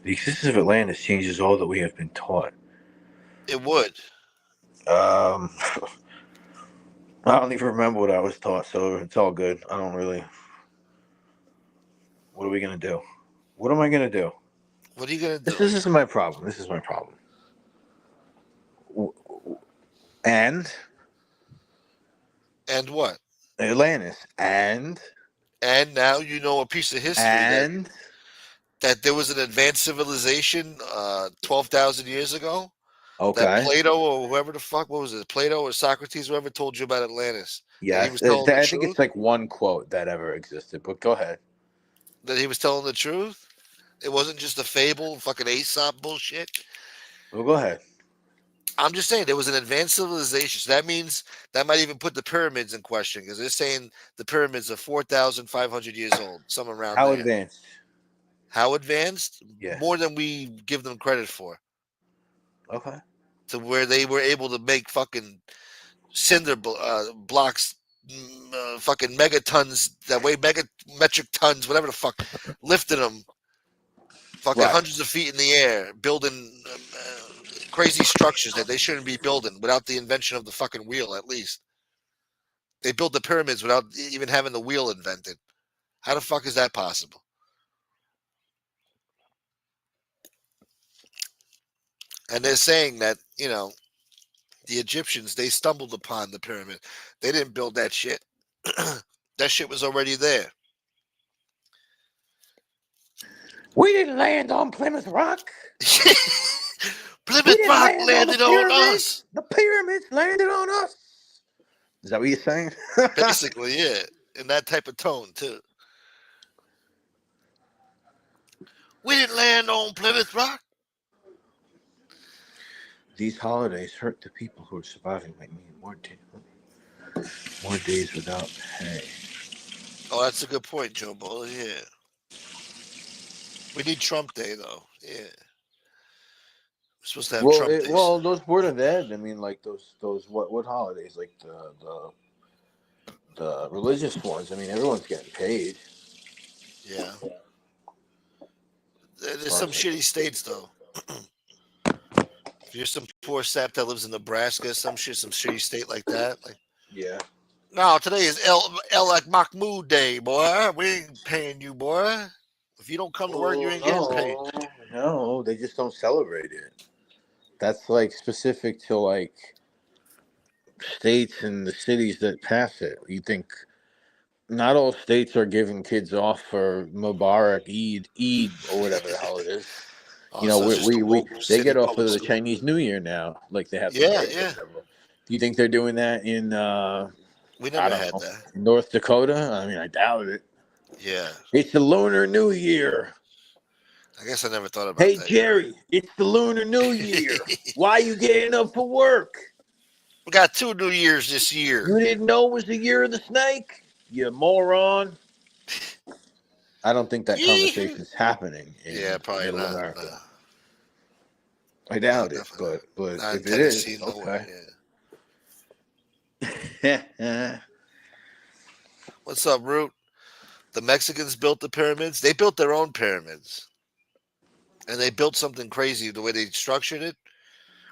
The existence of Atlantis changes all that we have been taught. It would. I don't even remember what I was taught, so it's all good. I don't really. What are we gonna do? What am I gonna do? What are you gonna do? This is my problem. This is my problem. And what? Atlantis. And now you know a piece of history that there was an advanced civilization 12,000 years ago. Okay. That Plato or whoever the fuck, what was it? Plato or Socrates, whoever told you about Atlantis. Yeah, I think it's like one quote that ever existed, but go ahead. That he was telling the truth? It wasn't just a fable, fucking Aesop bullshit? Well, go ahead. I'm just saying there was an advanced civilization. So that means that might even put the pyramids in question because they're saying the pyramids are 4,500 years old, somewhere around there. How advanced? How advanced? Yeah. More than we give them credit for. Okay. To where they were able to make fucking cinder blocks, fucking megatons that weigh metric tons, whatever the fuck, lifting them fucking hundreds of feet in the air, building crazy structures that they shouldn't be building without the invention of the fucking wheel, at least. They built the pyramids without even having the wheel invented. How the fuck is that possible? And they're saying that, you know, the Egyptians, they stumbled upon the pyramid. They didn't build that shit. That shit was already there. We didn't land on Plymouth Rock. Plymouth Rock landed on us. The pyramids landed on us. Is that what you're saying? Basically, yeah. In that type of tone, too. We didn't land on Plymouth Rock. These holidays hurt the people who are surviving like me. More days without pay. Oh, that's a good point, Joe Bola. Yeah. We need Trump Day, though. Yeah. We're supposed to have Trump Days. Well, those were dead. I mean, like those what holidays? Like the religious ones. I mean, everyone's getting paid. Yeah. There's some shitty states, though. If you're some poor sap that lives in Nebraska, some shitty state like that. Like, yeah. No, today is El Mahmoud Day, boy. We ain't paying you, boy. If you don't come to work, you ain't getting paid. No, they just don't celebrate it. That's like specific to like states and the cities that pass it. You think not all states are giving kids off for Mubarak Eid or whatever the hell it is. You know, they get off of the Chinese New Year now, like they have. Yeah. Do you think they're doing that in? We never had that. North Dakota? I mean, I doubt it. Yeah. It's the Lunar New Year. I guess I never thought about that. that. Hey, Jerry, it's the Lunar New Year. Why are you getting up for work? We got 2 New Years this year. You didn't know it was the year of the snake? You moron. I don't think that conversation is happening in probably Middle not. America. No. I doubt it, but not if it is, okay. What's up, Root? The Mexicans built the pyramids. They built their own pyramids. And they built something crazy the way they structured it,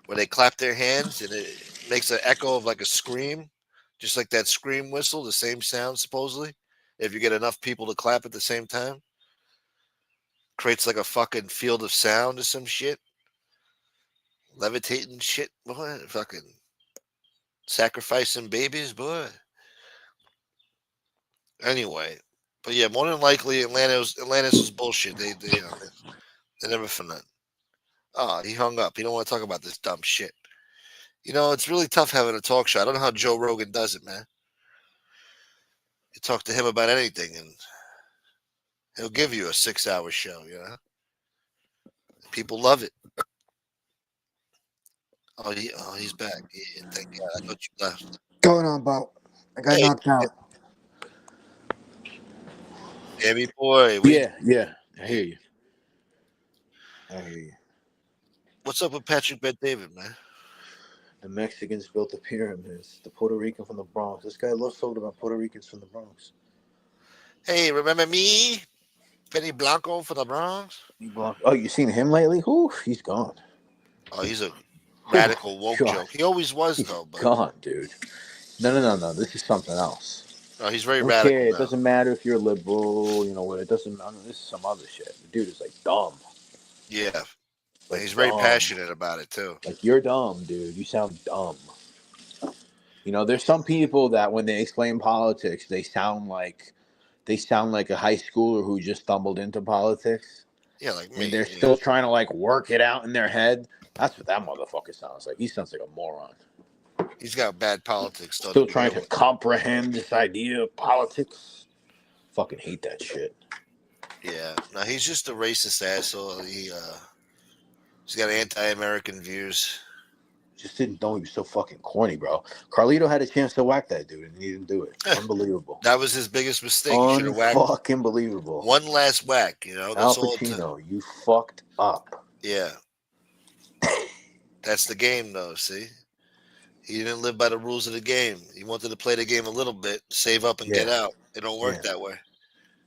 where they clap their hands and it makes an echo of like a scream, just like that scream whistle, the same sound supposedly. If you get enough people to clap at the same time, creates like a fucking field of sound or some shit. Levitating shit, boy. Fucking sacrificing babies, boy. Anyway, but yeah, more than likely Atlantis was bullshit. They never for nothing. Oh, he hung up. He don't want to talk about this dumb shit. You know, it's really tough having a talk show. I don't know how Joe Rogan does it, man. You talk to him about anything, and he'll give you a 6-hour show. You know, people love it. Oh, he's back. Yeah, thank God. I thought you left. Going on, Bo. I got knocked out. Baby boy. Yeah. I hear you. What's up with Patrick Bet-David, man? The Mexicans built the pyramids. The Puerto Rican from the Bronx. This guy loves talking about Puerto Ricans from the Bronx. Hey, remember me? Benny Blanco from the Bronx? Oh, you seen him lately? Whew, he's gone. Oh, he's a radical woke God. joke. He always was, He's though. But... gone, dude. No. This is something else. No, he's very Don't radical care. It now. doesn't matter if you're liberal, you know what? It doesn't matter. This is some other shit. The dude is like dumb. Yeah. Like, he's very dumb. passionate about it, too. Like, you're dumb, dude. You sound dumb. You know, there's some people that when they explain politics, they sound like a high schooler who just stumbled into politics. Yeah, like me. And they're still trying to like work it out in their head. That's what that motherfucker sounds like. He sounds like a moron. He's got bad politics. Still trying to comprehend this idea of politics. Fucking hate that shit. Yeah. No, he's just a racist asshole. He's got anti-American views. Just didn't know he was so fucking corny, bro. Carlito had a chance to whack that dude, and he didn't do it. Unbelievable. That was his biggest mistake. He should have whacked. Fucking believable. One last whack, you know. That's Al Pacino, you fucked up. Yeah. That's the game, though. See, he didn't live by the rules of the game. He wanted to play the game a little bit, save up, and get out. It don't work that way.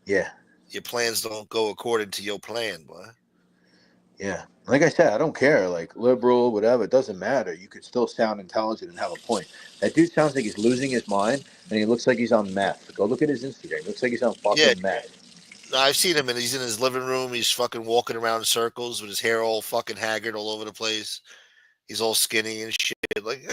Yeah. Your plans don't go according to your plan, boy. Yeah. Like I said, I don't care. Like, liberal, whatever. It doesn't matter. You could still sound intelligent and have a point. That dude sounds like he's losing his mind, and he looks like he's on meth. Go look at his Instagram. He looks like he's on fucking meth. No, I've seen him, and he's in his living room. He's fucking walking around in circles with his hair all fucking haggard all over the place. He's all skinny and shit. Like,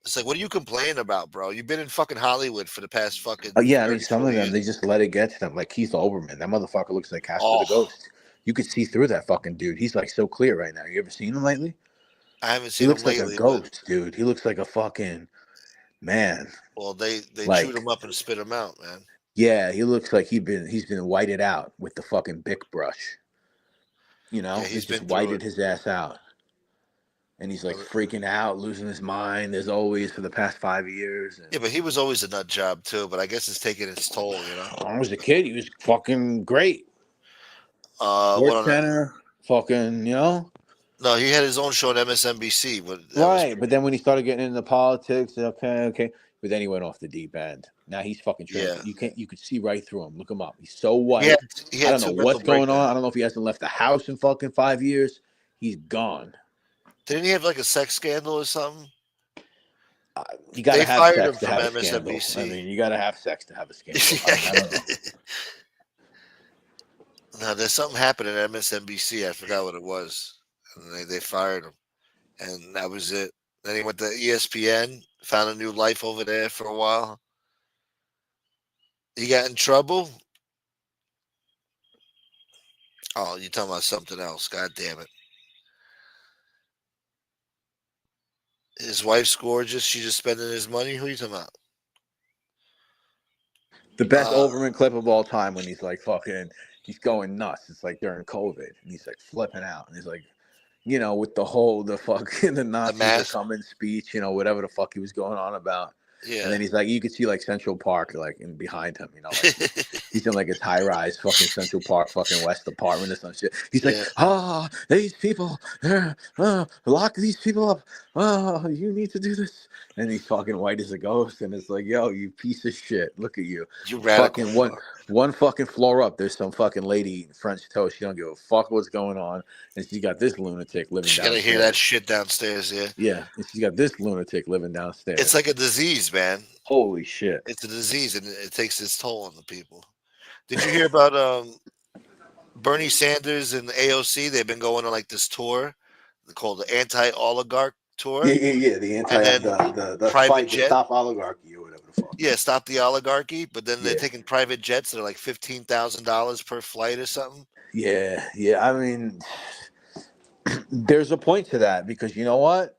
it's like, what are you complaining about, bro? You've been in fucking Hollywood for the past fucking. Oh yeah, I mean, some of them they just let it get to them. Like Keith Olbermann, that motherfucker looks like Casper the Ghost. You could see through that fucking dude. He's like so clear right now. You ever seen him lately? I haven't seen him lately. He looks like a ghost, dude. He looks like a fucking man. Well, they like, chewed him up and spit him out, man. Yeah, he looks like he's been whited out with the fucking Bic brush. You know, he's just whited his ass out. And he's like freaking out, losing his mind as always for the past 5 years. And yeah, but he was always a nut job too. But I guess it's taking its toll, you know. When I was a kid, he was fucking great. Sports Center, fucking, you know. No, he had his own show on MSNBC. But but then when he started getting into politics, okay. But then he went off the deep end. Now he's fucking tripping. Yeah. You could see right through him. Look him up. He's so white. He I don't know what's going on. I don't know if he hasn't left the house in fucking 5 years. He's gone. Didn't he have like a sex scandal or something? You gotta have sex to have MSNBC. a scandal. I mean, you gotta have sex to have a scandal. I don't know. No, there's something happened at MSNBC. I forgot what it was. And they fired him. And that was it. Then he went to ESPN, found a new life over there for a while. He got in trouble. Oh, you're talking about something else. God damn it. His wife's gorgeous. She's just spending his money. Who are you talking about? The best Overman clip of all time when he's like fucking, he's going nuts. It's like during COVID, and he's like flipping out, and he's like, you know, with the fucking the Nazis that come in speech, you know, whatever the fuck he was going on about. Yeah. And then he's like, you could see like Central Park like in behind him, you know, like, He's in like his high-rise fucking Central Park fucking West apartment or some shit. He's like, these people, lock these people up. Oh, you need to do this. And he's fucking white as a ghost, and it's like, yo, you piece of shit. Look at you. You radical Fucking one fucking floor up, there's some fucking lady eating French toast. She don't give a fuck what's going on, and she got this lunatic living She downstairs. gotta hear that shit downstairs, yeah. Yeah, and she got this lunatic living downstairs. It's like a disease, man. Holy shit. It's a disease, and it takes its toll on the people. Did you hear about Bernie Sanders and AOC? They've been going on like this tour called the Anti-Oligarch Tour. Yeah. The the private fight to jet. stop oligarchy or whatever the fuck. Yeah, stop the oligarchy. But then they're taking private jets that are like $15,000 per flight or something. Yeah. I mean, there's a point to that because you know what?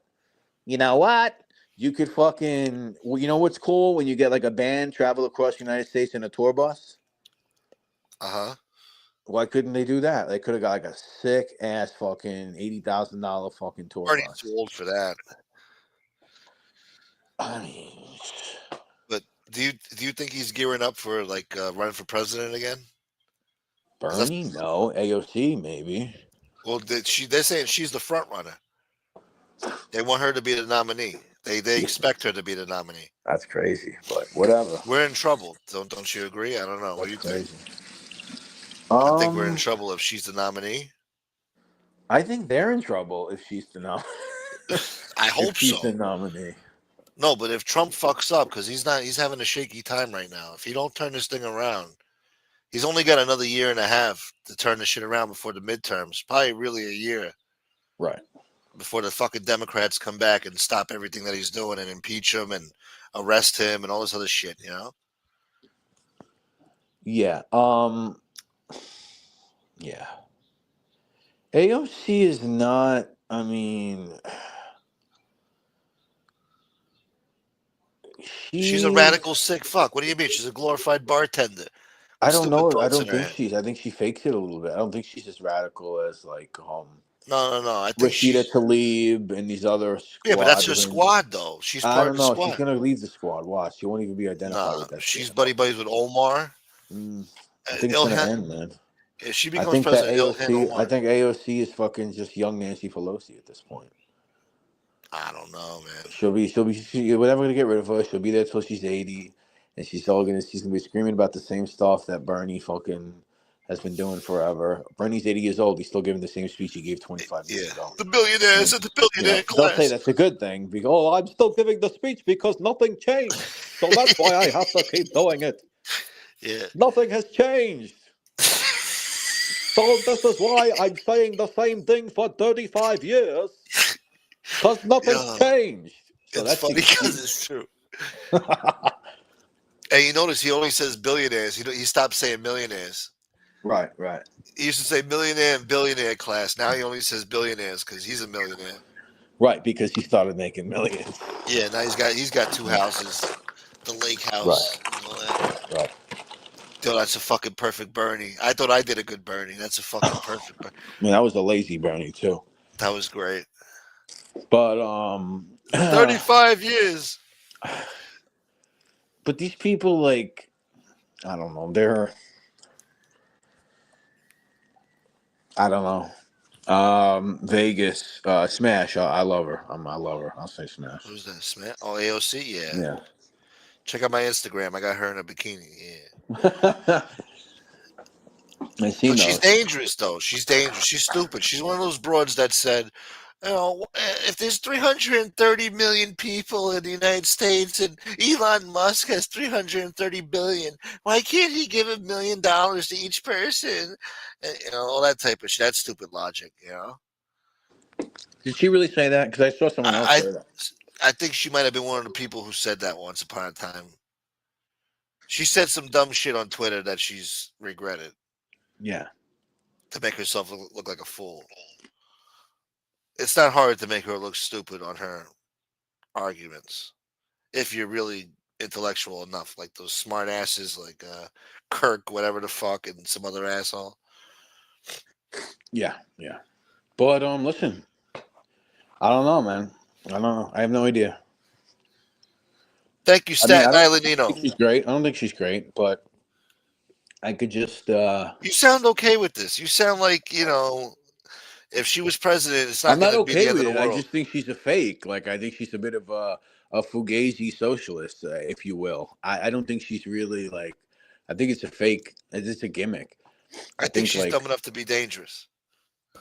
You could fucking, you know what's cool when you get like a band travel across the United States in a tour bus? Why couldn't they do that? They could have got like a sick ass fucking $80,000 fucking tour Bernie's bus. too old for that. I mean, but do you think he's gearing up for like running for president again? Bernie? No. AOC maybe. Well, they're saying she's the front runner. They want her to be the nominee. They expect her to be the nominee. That's crazy, but whatever. We're in trouble. Don't you agree? I don't know. What do you think? I I think we're in trouble if she's the nominee. I think they're in trouble if she's the nominee. I hope if she's so. the nominee. No, but if Trump fucks up, because he's having a shaky time right now. If he don't turn this thing around, he's only got another year and a half to turn the shit around before the midterms. Probably really a year. Right. Before the fucking Democrats come back and stop everything that he's doing and impeach him and arrest him and all this other shit, you know? Yeah. Yeah. AOC is not, I mean, she's a radical sick fuck. What do you mean? She's a glorified bartender. I don't know. I don't think I think she fakes it a little bit. I don't think she's as radical as like No. I think Rashida Tlaib and these other squads. Yeah, but that's her squad though. She's part I don't of the know. squad. She's gonna leave the squad. Watch. She won't even be identified with that. She's buddies with Omar. I think it's gonna end, man. If she becomes president, I think AOC is fucking just young Nancy Pelosi at this point. I don't know, man. We're never gonna get rid of her. She'll be there till she's 80, and she's gonna be screaming about the same stuff that Bernie fucking has been doing forever. Bernie's 80 years old. He's still giving the same speech he gave 25 years ago. The billionaires and the billionaire class. They'll say that's a good thing because I'm still giving the speech because nothing changed. So that's why I have to keep doing it. Yeah. Nothing has changed. So this is why I'm saying the same thing for 35 years. Because nothing's changed. So it's funny because it's true. And you notice he only says billionaires. He stopped saying millionaires. Right. He used to say millionaire and billionaire class. Now he only says billionaires because he's a millionaire. Right, because he started making millions. Yeah, now he's got two houses, the lake house. Right. And all that. Right. Dude, that's a fucking perfect Bernie. I thought I did a good Bernie. That's a fucking perfect Bernie. I mean, that was a lazy Bernie too. That was great. But 35 years. But these people, like, I don't know. I don't know. Vegas, Smash. I love her. I love her. I'll say Smash. Who's that? Smash? Oh, AOC. Yeah. Yeah. Check out my Instagram. I got her in a bikini. Yeah. I see. But she's dangerous, though. She's dangerous. She's stupid. She's one of those broads that said, you know, if there's 330 million people in the United States and Elon Musk has 330 billion, why can't he give $1 million to each person? You know, all that type of shit. That's stupid logic, you know? Did she really say that? Because I saw someone else say that. I think she might have been one of the people who said that once upon a time. She said some dumb shit on Twitter that she's regretted. Yeah. To make herself look like a fool. It's not hard to make her look stupid on her arguments. If you're really intellectual enough, like those smart asses like Kirk, whatever the fuck, and some other asshole. Yeah. But listen. I don't know, man. I don't know. I have no idea. Thank you, Staten Island Nino. She's great. I don't think she's great, but I could just. You sound okay with this. You sound like, if she was president, it's I'm not not going to be the okay end with of the it. I world. just think she's a fake. Like I think she's a bit of a fugazi socialist, if you will. I don't think she's really like. I think it's a fake. It's a gimmick. I I think think she's like dumb enough to be dangerous.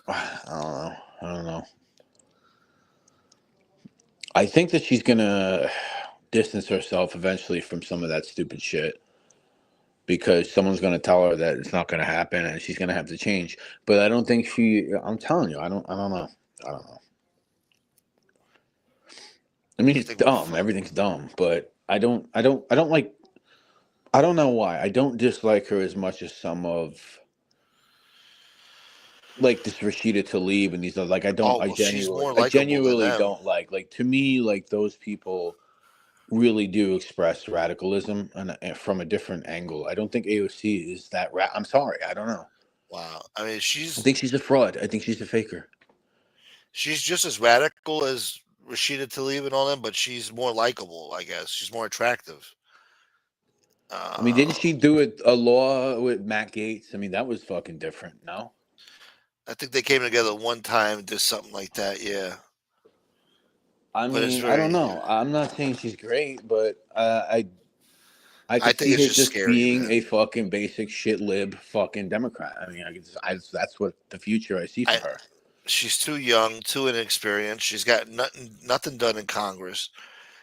I don't know. I don't know. I think that she's gonna distance herself eventually from some of that stupid shit because someone's gonna tell her that it's not gonna happen and she's gonna have to change. But I don't think she. I'm telling you, I don't know. I don't know. I mean, You it's think we're dumb. Everything's dumb, but I don't like. I don't know why. I don't dislike her as much as some of like this Rashida Tlaib and these other like Oh, well, she's more I likable than genuinely them. don't like to me like those people really do express radicalism and from a different angle. I don't think AOC is that I'm sorry, I don't know. Wow. I mean, I think she's a fraud. I think she's a faker. she's just as radical as Rashida Tlaib and all them, but she's more likable, I guess. She's more attractive. I mean, didn't Uh, she do a law with Matt Gaetz? I mean, that was fucking different, no? I think they came together one time and did something like that, yeah. I But it's mean, I don't very, know. I'm not saying she's great, but I I could think see it's her just just scary, being man. a fucking basic shit lib fucking Democrat. I mean, that's what the future I see for her. She's too young, too inexperienced. She's got nothing done in Congress.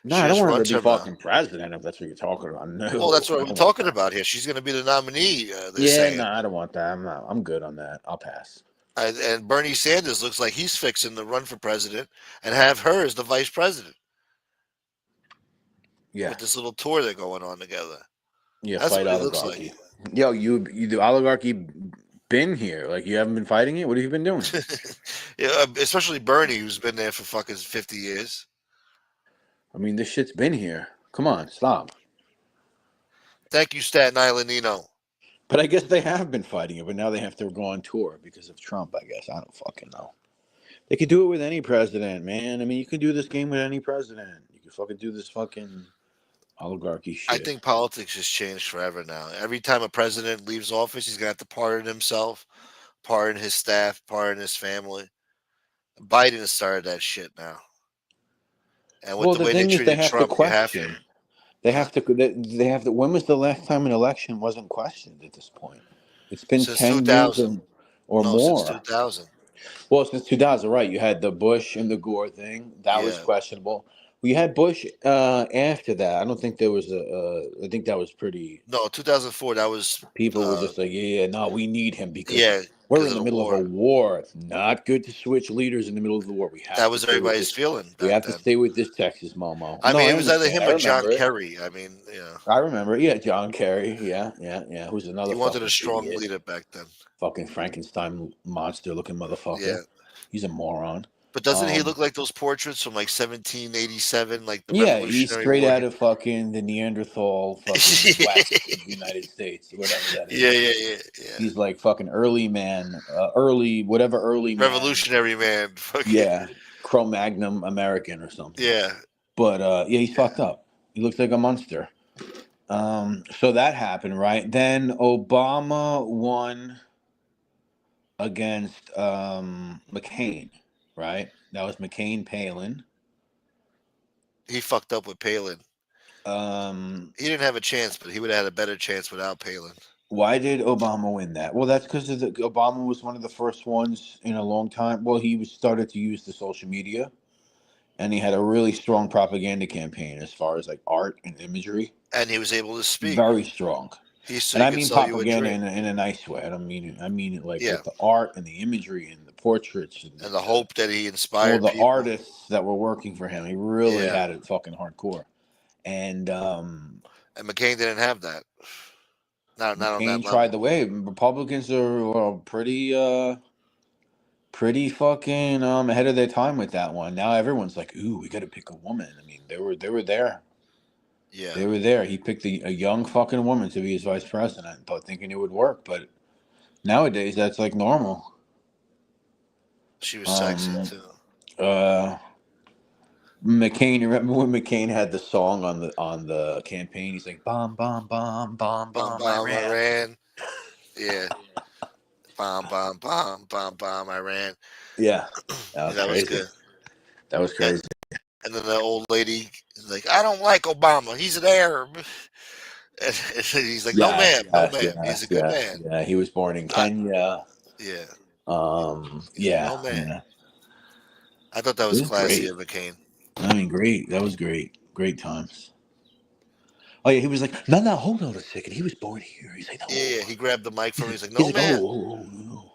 No, She I don't just want her to runs be her mouth. fucking president if that's what you're talking about. Well, No, that's what I we're don't want talking that. about here. She's going to be the nominee, they're Yeah, saying. no, I don't want that. I'm good on that. I'll pass. And Bernie Sanders looks like he's fixing to run for president and have her as the vice president Yeah, with this little tour they're going on together. yeah, That's fight what he looks like. oligarchy. Yo, you the oligarchy been here? Like you haven't been fighting it? What have you been doing? Yeah, especially Bernie, who's been there for fucking 50 years. I mean, this shit's been here. Come on, stop. Thank you, Staten Island Nino. But I guess they have been fighting it, but now they have to go on tour because of Trump, I guess. I don't fucking know. They could do it with any president, man. I mean, you can do this game with any president. You can fucking do this fucking oligarchy I shit. think politics has changed forever now. Every time a president leaves office, he's going to have to pardon himself, pardon his staff, pardon his family. Biden has started that shit now. And with Well, the the way they thing is, they treated have to Trump, you have question. to. They have to. They have to. When was the last time an election wasn't questioned at this point? It's been Since 10 years 2000. or No, since more. 2000. Well, since 2000, right? You had the Bush and the Gore thing. That was Yeah. questionable. We had Bush after that. I don't think there was I think that was pretty. No, 2004, that was. People were just like, yeah, no, we need him because Yeah, we're because in of the the middle of a war. war. It's not good to switch leaders in the middle of the war. We have That to was stay with everybody's this. feeling We back have to then. stay with this Texas Momo. I No, mean, I it was either understand. him I or John remember it. Kerry. I mean, I remember it. Yeah, John Kerry. Yeah. Who's another he wanted fucking a strong idiot. leader back then. Fucking Frankenstein monster looking motherfucker. Yeah. He's a moron. But doesn't he look like those portraits from like 1787, like the Yeah, he's Revolutionary straight War? out of fucking the Neanderthal fucking west of the United States, whatever that is. Yeah. He's like fucking early man, early man. Revolutionary man. Fucking, Yeah, Cro-Magnon American or something. yeah. But yeah, he's fucked up. He looks like a monster. So that happened, right? Then Obama won against McCain, right? That was McCain Palin. He fucked up with Palin. He didn't have a chance, but he would have had a better chance without Palin. Why did Obama win that? Well, that's because Obama was one of the first ones in a long time. Well, he started to use the social media, and he had a really strong propaganda campaign as far as like art and imagery. And he was able to speak. Very strong. And I mean propaganda in a nice way. I don't mean it. I mean it like with the art and the imagery and the portraits and the hope that he inspired. All the people. artists that were working for him. He really had it fucking hardcore. And McCain didn't have that. Not on that level. Tried the way. Republicans are pretty fucking ahead of their time with that one. Now everyone's like, ooh, we got to pick a woman. I mean, they were there. Yeah, they were there. He picked a young fucking woman to be his vice president, thinking it would work. But nowadays, that's like normal. She was sexy too. McCain, remember when McCain had the song on the campaign? He's like, bomb, bomb, bomb, bomb, Bomb, bomb, bomb, Iran. Iran. Yeah. Bomb, bomb, bomb, bomb, bomb, Iran. Yeah, that was That was crazy. good. That was crazy. And then the old lady is like, I don't like Obama. He's an Arab. And he's like, no, Yes, ma'am. No, yes, ma'am. He's a yes, good yes. man. Yeah, he was born in Kenya. Yeah. He's like, Yeah, no, man. yeah. I thought that It was was classy great. of McCain. I mean, great. That was great. Great times. Oh yeah, he was like, no, hold on a second. He was born here. He's like, no. Yeah, he grabbed the mic from me. He's like, He's no, like, man. oh.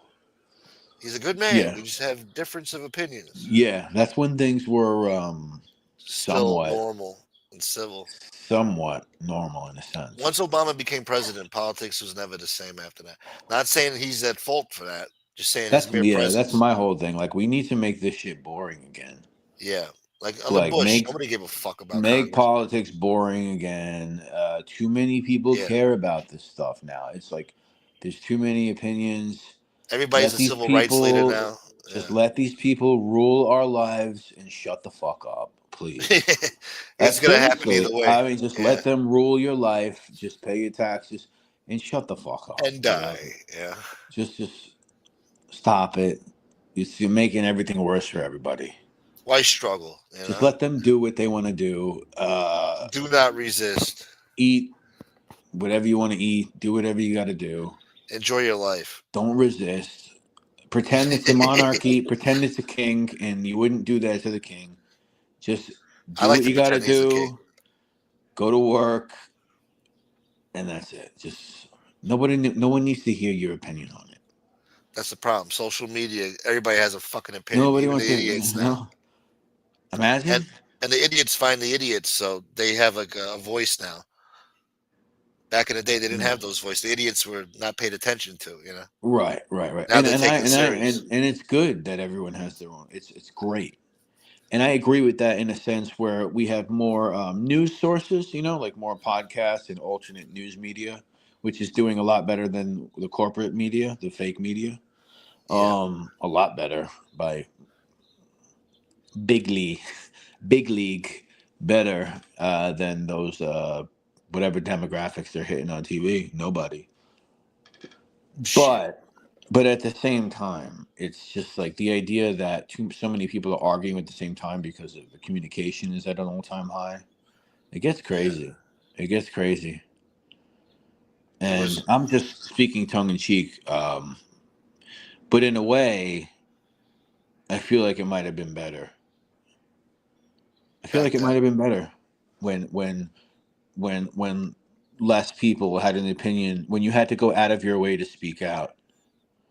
He's a good man. Yeah. We just have difference of opinions. Yeah, that's when things were Still normal and civil. somewhat normal in a sense. Once Obama became president, politics was never the same after that. Not saying he's at fault for that. Just saying his mere presence. That's my whole thing. Like, we need to make this shit boring again. Yeah, like under Bush, nobody gave a fuck about Congress. Politics boring again. Too many people care about this stuff now. It's like there's too many opinions. Everybody's a civil rights leader now. Just let these people rule our lives and shut the fuck up, please. It's gonna happen either way. I mean, just let them rule your life. Just pay your taxes and shut the fuck up and die. Yeah. Just stop it. You're making everything worse for everybody. Why struggle? Just let them do what they want to do. Do not resist. Eat whatever you want to eat. Do whatever you got to do. Enjoy your life. Don't resist. Pretend it's a monarchy. Pretend it's a king, and you wouldn't do that to the king. Just do what you got to do. Go to work, and that's it. Just no one needs to hear your opinion on it. That's the problem. Social media. Everybody has a fucking opinion. Nobody wants the to. idiots now. Imagine. And the idiots find the idiots, so they have like a voice now. Back in the day, they didn't have those voices. The idiots were not paid attention to, you know. Right. Now they're taken serious. And it's good that everyone has their own. It's great, and I agree with that in a sense where we have more news sources, you know, like more podcasts and alternate news media, which is doing a lot better than the corporate media, the fake media. A lot better by big league better than those whatever demographics they're hitting on TV. Nobody. But at the same time, it's just like the idea that so many people are arguing at the same time because of the communication is at an all-time high. It gets crazy. It gets crazy. And I'm just speaking tongue-in-cheek. But in a way, I feel like it might have been better. I feel like it might have been better when less people had an opinion, when you had to go out of your way to speak out.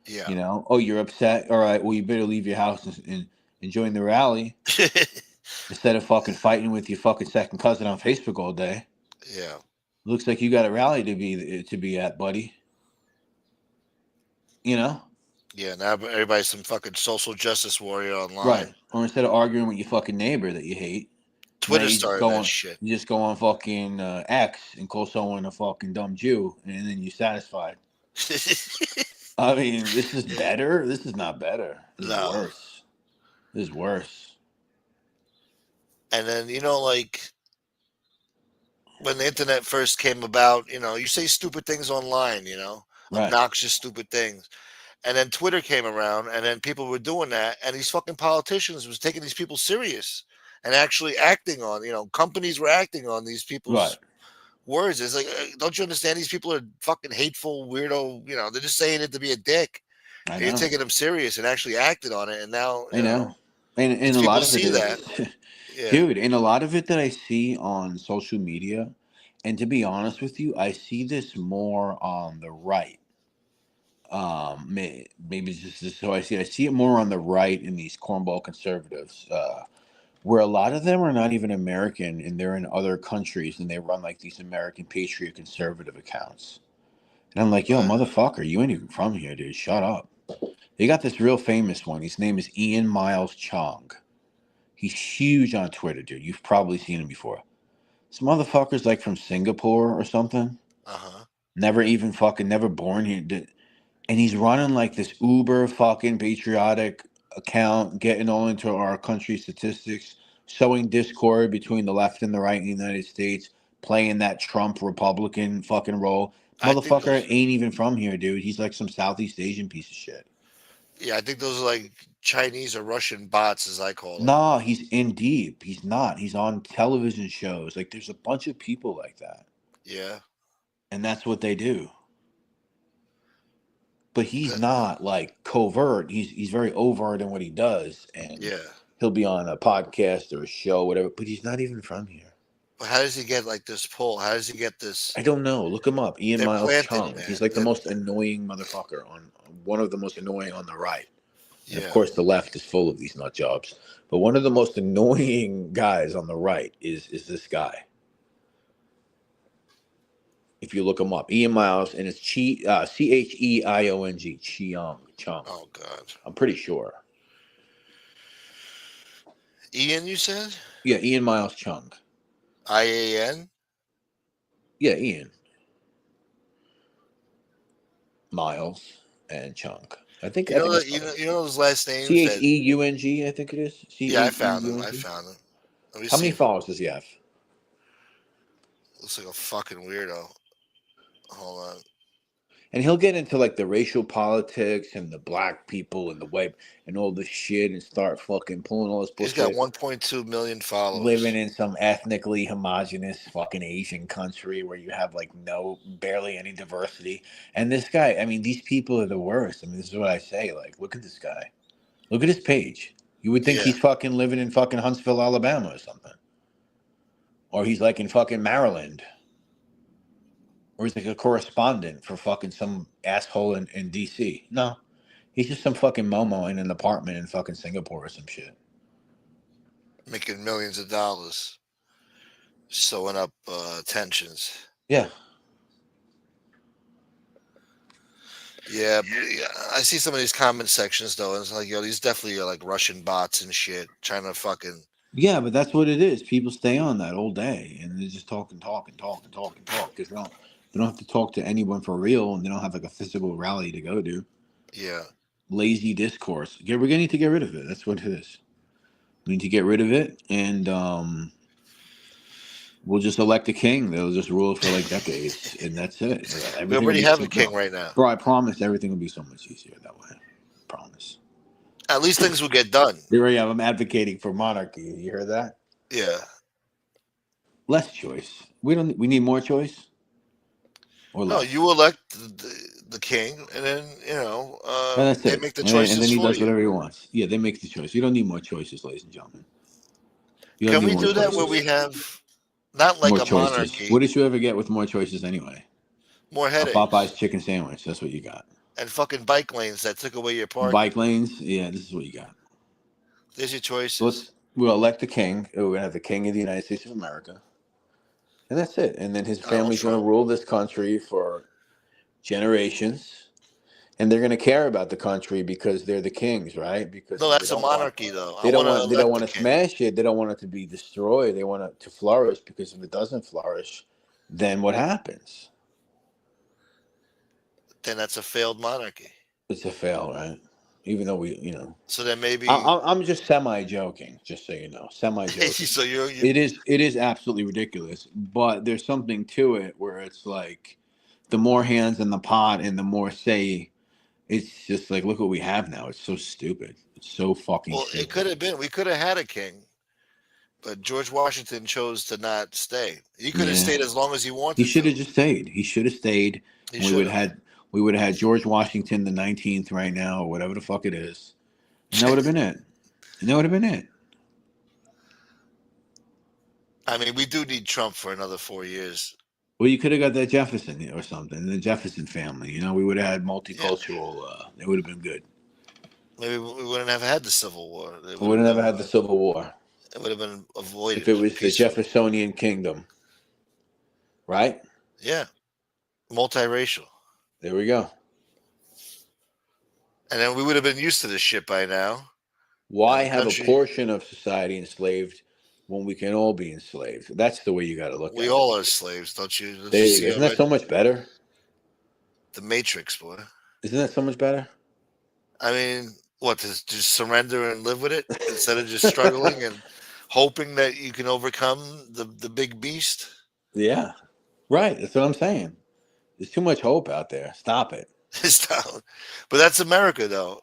Yeah. You know, oh, you're upset. All right, well, you better leave your house and join the rally instead of fucking fighting with your fucking second cousin on Facebook all day. Yeah. Looks like you got a rally to be at, buddy. You know? Yeah, now everybody's some fucking social justice warrior online. Right. Or instead of arguing with your fucking neighbor that you hate, Twitter started that shit. You just go on fucking X and call someone a fucking dumb Jew, and then you're satisfied. I mean, this is better. This is not better. This is worse. This is worse. And then, you know, like when the internet first came about, you know, you say stupid things online, you know, obnoxious, stupid things. And then Twitter came around, and then people were doing that, and these fucking politicians was taking these people serious and actually acting on, you know, companies were acting on these people's words. It's like, don't you understand? These people are fucking hateful, weirdo, you know, they're just saying it to be a dick. And you're taking them serious and actually acted on it, and now I know. And a lot of it is that. Dude, and a lot of it that I see on social media, and to be honest with you, I see this more on the right. Maybe it's just so I see it more on the right in these cornball conservatives, where a lot of them are not even American and they're in other countries and they run like these American patriot conservative accounts. And I'm like, yo, motherfucker, you ain't even from here, dude. Shut up. They got this real famous one. His name is Ian Miles Chong. He's huge on Twitter, dude. You've probably seen him before. This motherfucker's like from Singapore or something. Never born here. And he's running like this uber fucking patriotic account, getting all into our country statistics, sowing discord between the left and the right in the United States, playing that Trump Republican fucking role. Motherfucker ain't even from here, dude. He's like some Southeast Asian piece of shit. Yeah, I think those are like Chinese or Russian bots, as I call them. Nah, he's in deep. He's not. He's on television shows. Like, there's a bunch of people like that. Yeah. And that's what they do. But he's not like covert. He's very overt in what he does. And he'll be on a podcast or a show, whatever. But he's not even from here. But how does he get like this pull? How does he get this? I don't know. Look him up. Ian Miles Chung. Man. He's like the most annoying motherfucker one of the most annoying on the right. And Yeah. of course, the left is full of these nut jobs. But one of the most annoying guys on the right is this guy. If you look him up, Ian Miles, and it's Cheiong, Chung. Oh God. I'm pretty sure. Ian, you said? Yeah, Ian Miles Chung. IAN? Yeah, Ian. Miles and Chung. I think. You know those last names. Cheung, I think it is. Yeah, I found him. Let me How many followers does he have? Looks like a fucking weirdo. Hold on. And he'll get into like the racial politics and the black people and the white and all this shit and start fucking pulling all this bullshit. He's got 1.2 million followers. Living in some ethnically homogenous fucking Asian country where you have like barely any diversity. And this guy, I mean, these people are the worst. I mean, this is what I say. Like, look at this guy. Look at his page. You would think he's fucking living in fucking Huntsville, Alabama or something. Or he's like in fucking Maryland. Or he's like a correspondent for fucking some asshole in D.C. No. He's just some fucking Momo in an apartment in fucking Singapore or some shit. Making millions of dollars. Sewing up tensions. Yeah. Yeah, I see some of these comment sections, though, and it's like, yo, these definitely are like Russian bots and shit, trying to fucking... Yeah, but that's what it is. People stay on that all day, and they just talk and talk and talk and talk and talk. Because they don't have to talk to anyone for real, and they don't have like a physical rally to go to. Yeah. Lazy discourse. We're going to need to get rid of it. That's what it is. We need to get rid of it, and we'll just elect a king. They'll just rule for like decades, and that's it. We already have a king right now. Bro, I promise everything will be so much easier that way. I promise. At least things will get done. Here I am. I'm advocating for monarchy. You heard that? Yeah. Less choice. We need more choice. Or less? No, you elect the king, and then they make the choices and then he for does you. whatever he wants. Yeah, they make the choice. You don't need more choices, ladies and gentlemen. Can we do that where we have not like more a choices. monarchy? What did you ever get with more choices anyway? More headaches. A Popeye's chicken sandwich. That's what you got. And fucking bike lanes that took away your park. Bike lanes. Yeah, this is what you got. There's your choices. We'll elect the king. We're gonna have the king of the United States of America, and that's it. And then his family's gonna rule this country for generations, and they're gonna care about the country because they're the kings, right? Because no, that's a monarchy, though. They don't want to smash it. They don't want it to be destroyed. They want it to flourish, because if it doesn't flourish, then what happens? Then that's a failed monarchy. It's a fail, right? Even though So then maybe I'm just semi-joking, just so you know, semi-joking. So it is absolutely ridiculous, but there's something to it where it's like the more hands in the pot and the more say. It's just like, look what we have now. It's so stupid. It's so fucking stupid. It could have been. We could have had a king, but George Washington chose to not stay. He could have stayed as long as he wanted. He should have just stayed. He should have stayed. We would have had George Washington the 19th right now, or whatever the fuck it is. And that would have been it. And that would have been it. I mean, we do need Trump for another 4 years. Well, you could have got that Jefferson or something, the Jefferson family. We would have had multicultural. It would have been good. Maybe we wouldn't have had the Civil War. We wouldn't have had the Civil War. It would have been avoided. If it was the Jeffersonian kingdom. Right? Yeah. Multiracial. There we go. And then we would have been used to this shit by now. Why have a portion of society enslaved when we can all be enslaved? That's the way you got to look at it. We all are slaves, don't you? Isn't that so much better? The Matrix, boy. Isn't that so much better? I mean, what, to just surrender and live with it instead of just struggling? And hoping that you can overcome the big beast. Yeah, right. That's what I'm saying. There's too much hope out there. Stop it. But that's America, though.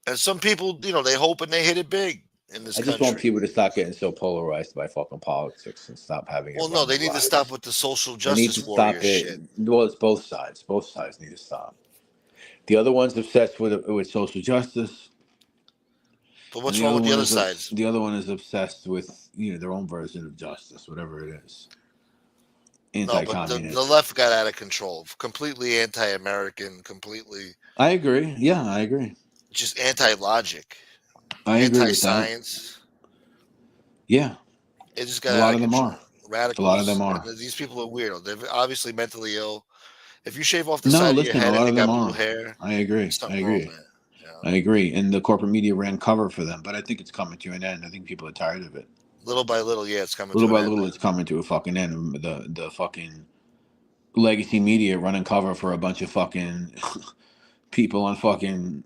And some people, they hope and they hit it big in this I just want country. people to stop getting so polarized by fucking politics and stop having it. Well, no, they need to stop with the social They need justice to warrior stop it. shit. Well, it's both sides. Both sides need to stop. The other one's obsessed with social justice. But what's wrong with the other sides? The other one is obsessed with their own version of justice, whatever it is. No, but the left got out of control. Completely anti-American. Completely. I agree. Yeah, I agree. Just anti-logic. I agree with anti-science. Yeah. It just got a lot out of them control. are. Radicals. A lot of them are. And these people are weird. They're obviously mentally ill. If you shave off the No, side listen, of your head a lot and of they them got blue are. hair, I agree. I agree. wrong, man. I agree. And the corporate media ran cover for them, but I think it's coming to an end. I think people are tired of it. Little by little, yeah, it's coming Little to by an end. little, it's coming to a fucking end. The fucking legacy media running cover for a bunch of fucking people on fucking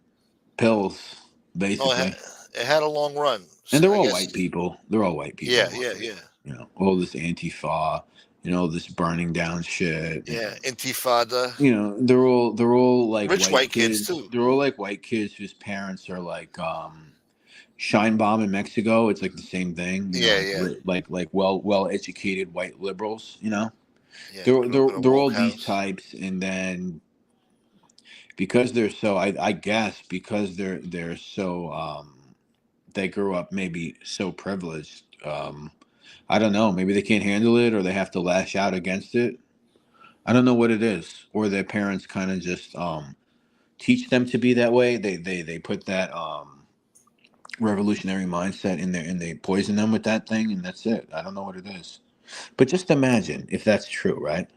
pills, basically. It had a long run. And they're all white people. They're all white people. Yeah. All this Antifa, this burning down shit. Yeah, Intifada. They're all like rich white kids too. They're all like white kids whose parents are like Scheinbaum in Mexico. It's like the same thing. Like well educated white liberals. Yeah, they're all these types, and then because they're so, I guess because they're so they grew up maybe so privileged. I don't know. Maybe they can't handle it, or they have to lash out against it. I don't know what it is, or their parents kind of just teach them to be that way. They put that revolutionary mindset in there, and they poison them with that thing, and that's it. I don't know what it is, but just imagine if that's true, right?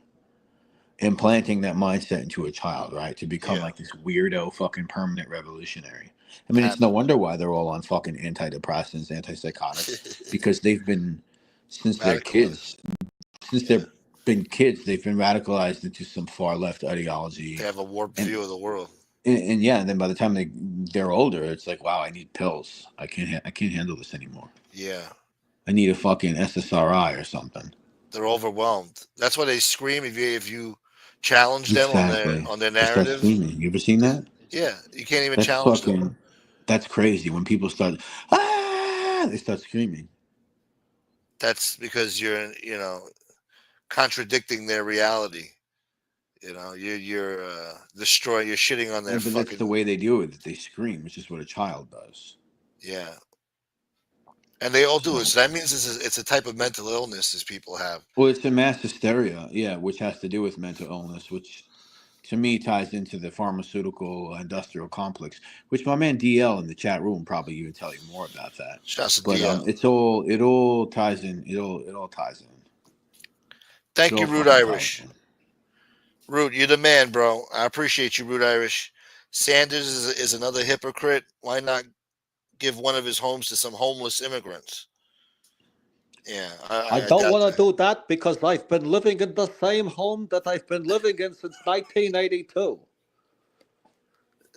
Implanting that mindset into a child, right, to become like this weirdo fucking permanent revolutionary. I mean, it's no wonder why they're all on fucking antidepressants, antipsychotics, because they've been since they're kids. Since they've been kids, they've been radicalized into some far left ideology. They have a warped view of the world. And then by the time they're older, it's like, wow, I need pills. I can't handle this anymore. Yeah. I need a fucking SSRI or something. They're overwhelmed. That's why they scream if you challenge them on their narrative. You ever seen that? Yeah, you can't even challenge them. That's crazy. When people start, they start screaming. That's because you're, contradicting their reality. You're destroying. You're shitting on their. But that's the way they do it. They scream. It's just what a child does. Yeah, and they all do it. So that means it's a type of mental illness these people have. Well, it's a mass hysteria, which has to do with mental illness, which to me ties into the pharmaceutical industrial complex, which my man DL in the chat room probably even tell you more about that. Shouts to but DL. It all ties in. It all ties in. Thank you, Rude Irish. Rude, you're the man, bro. I appreciate you, Rude Irish. Sanders is another hypocrite. Why not give one of his homes to some homeless immigrants? Yeah, I don't want to do that because I've been living in the same home that I've been living in since 1982.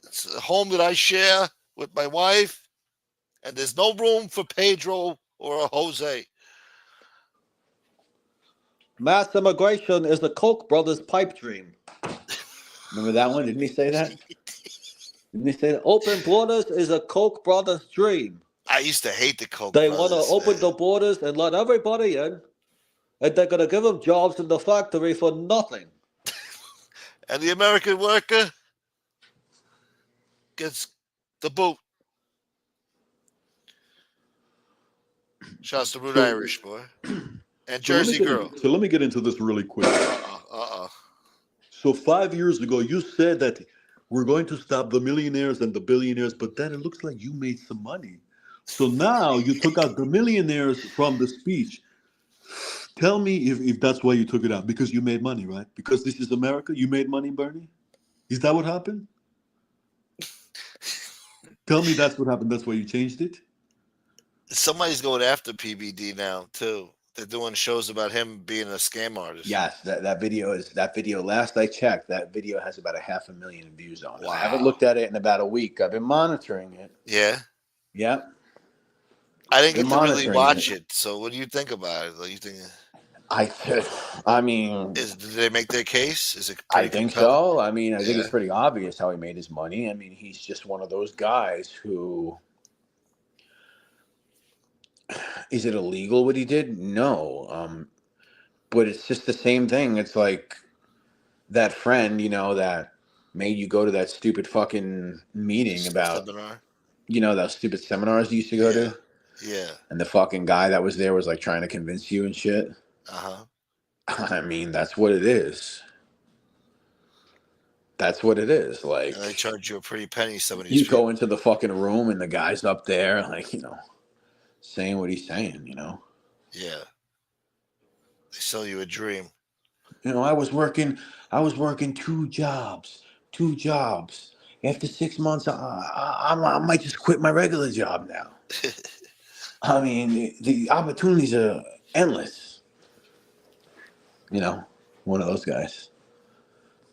It's a home that I share with my wife, and there's no room for Pedro or a Jose. Mass immigration is the Koch brothers' pipe dream. Remember that one? Didn't he say that? Didn't he say that? Open borders is a Koch brothers' dream. I used to hate the Koch brothers. They want to open the borders and let everybody in, and they're going to give them jobs in the factory for nothing. And the American worker gets the boot. Shouts to Rude Irish, boy. And Jersey girl. So let me get into this really quick. So 5 years ago, you said that we're going to stop the millionaires and the billionaires, but then it looks like you made some money. So now you took out the millionaires from the speech. Tell me if that's why you took it out, because you made money, right? Because this is America, you made money, Bernie? Is that what happened? Tell me that's what happened. That's why you changed it? Somebody's going after PBD now, too. They're doing shows about him being a scam artist. Yes, that video. Last I checked, that video has about 500,000 views on it. Wow. I haven't looked at it in about a week. I've been monitoring it. Yeah. Yep. I didn't They're get to really monitoring watch it. it. So what do you think about it? Like, you think I mean, did they make their case? Is it I pretty think compelling? so. I mean, I think Yeah. it's pretty obvious how he made his money. I mean, he's just one of those guys who. Is it illegal what he did? No. But it's just the same thing. It's like that friend, that made you go to that stupid fucking meeting about, Seminar. those stupid seminars you used to go Yeah. to. Yeah. And the fucking guy that was there was like trying to convince you and shit. Uh-huh. I mean, that's what it is. That's what it is. Like, And they charge you a pretty penny, some of these you people. go into the fucking room and the guy's up there, like, saying what he's saying, Yeah. They sell you a dream. I was working 2 jobs. After 6 months, I might just quit my regular job now. I mean, the opportunities are endless. One of those guys.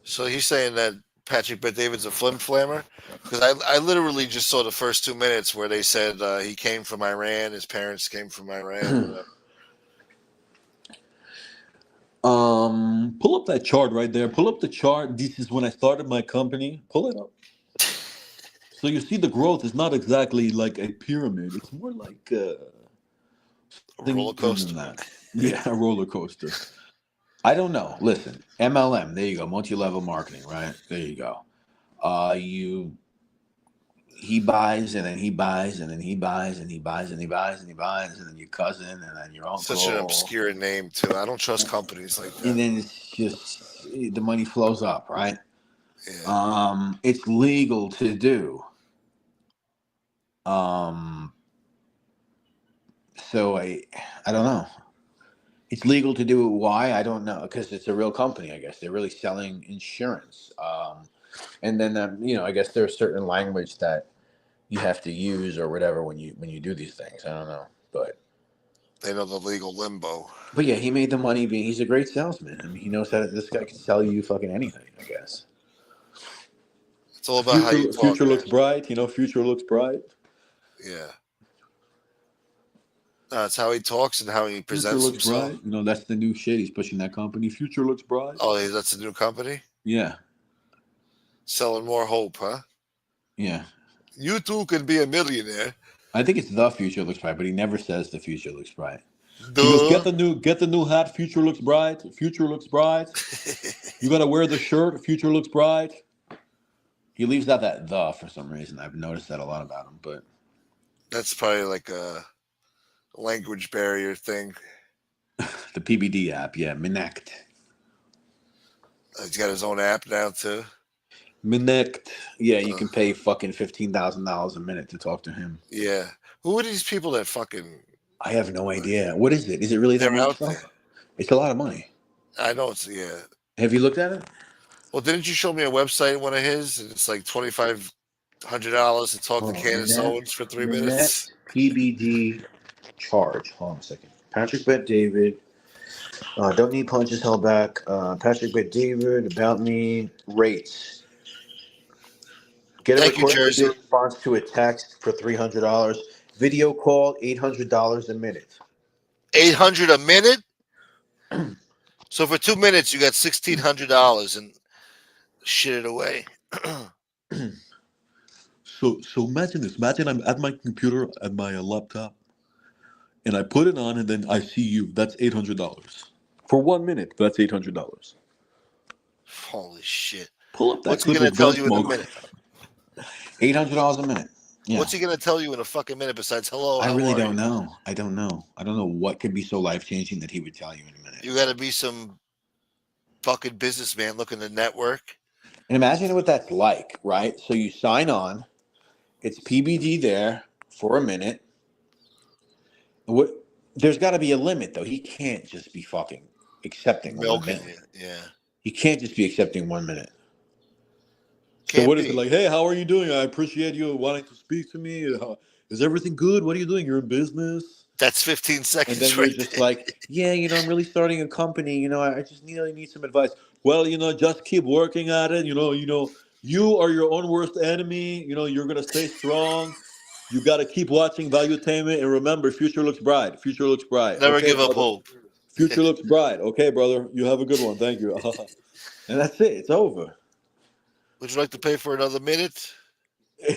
So he's saying that Patrick Bet David's a flim flammer? Because I literally just saw the first 2 minutes where they said he came from Iran, his parents came from Iran, whatever. Pull up that chart right there. Pull up the chart. This is when I started my company. Pull it up. So you see the growth is not exactly like a pyramid. It's more like a roller coaster. Yeah, a roller coaster. I don't know. Listen, MLM. There you go. Multi-level marketing. Right there you go. He buys and then he buys and then he buys and he buys and he buys and he buys and then your cousin and then your uncle. Such an obscure name too. I don't trust companies like that. And then it's just the money flows up, right? Yeah. It's legal to do. So I don't know. It's legal to do it. Why? I don't know. Because it's a real company, I guess. They're really selling insurance. And then, I guess there's certain language that you have to use or whatever when you do these things. I don't know. But they know the legal limbo. But yeah, he made the money. He's a great salesman. I mean, he knows how to, this guy can sell you fucking anything, I guess. It's all about how you talk. Future looks bright. Future looks bright. Yeah. It's how he talks and how he presents Future looks himself. bright. That's the new shit. He's pushing that company. Future looks bright. Oh, that's a new company? Yeah. Selling more hope, huh? Yeah. You too can be a millionaire. I think it's the future looks bright, but he never says the future looks bright. He goes, get the new hat. Future looks bright. Future looks bright. You gotta wear the shirt. Future looks bright. He leaves out that the for some reason. I've noticed that a lot about him, but that's probably like a language barrier thing. The PBD app, yeah, Minect. He's got his own app now too. Minect. Yeah, you can pay fucking $15,000 a minute to talk to him. Yeah. Who are these people that fucking? I have no idea. What is it? Is it really that much? It's a lot of money. I know it's Have you looked at it? Well, didn't you show me a website, one of his? And it's like $2,500 to talk to Candace Owens for 3 minutes. PBD charge. Hold on a second. Patrick Bet David. Don't need punches held back. Patrick Bet David. About me. Rates. Get a recorded video response to a text for $300. Video call $800 a minute. $800 a minute? So for 2 minutes, you got $1,600 and shit it away. So imagine this. Imagine I'm at my computer, at my laptop, and I put it on, and then I see you. That's $800 for 1 minute. That's $800. Holy shit! Pull up that What's he clip gonna of tell you in a Gunsmoke. minute? $800 a minute. Yeah. What's he gonna tell you in a fucking minute besides hello? I how really are don't you? know. I don't know what could be so life changing that he would tell you in a minute. You got to be some fucking businessman looking to network. And imagine what that's like, right? So you sign on. It's PBD there for a minute. There's got to be a limit, though. He can't just be fucking accepting 1 minute. Yeah. He can't just be accepting 1 minute. So what is it like? Hey, how are you doing? I appreciate you wanting to speak to me. Is everything good? What are you doing? You're in business. That's 15 seconds. And then you're just like, yeah, I'm really starting a company. I just need some advice. Well, just keep working at it. You are your own worst enemy. You're gonna stay strong. You got to keep watching Valuetainment, and remember, future looks bright. Future looks bright. Never Okay, give up brother? hope. Future looks bright. Okay, brother. You have a good one. Thank you. And that's it. It's over. Would you like to pay for another minute?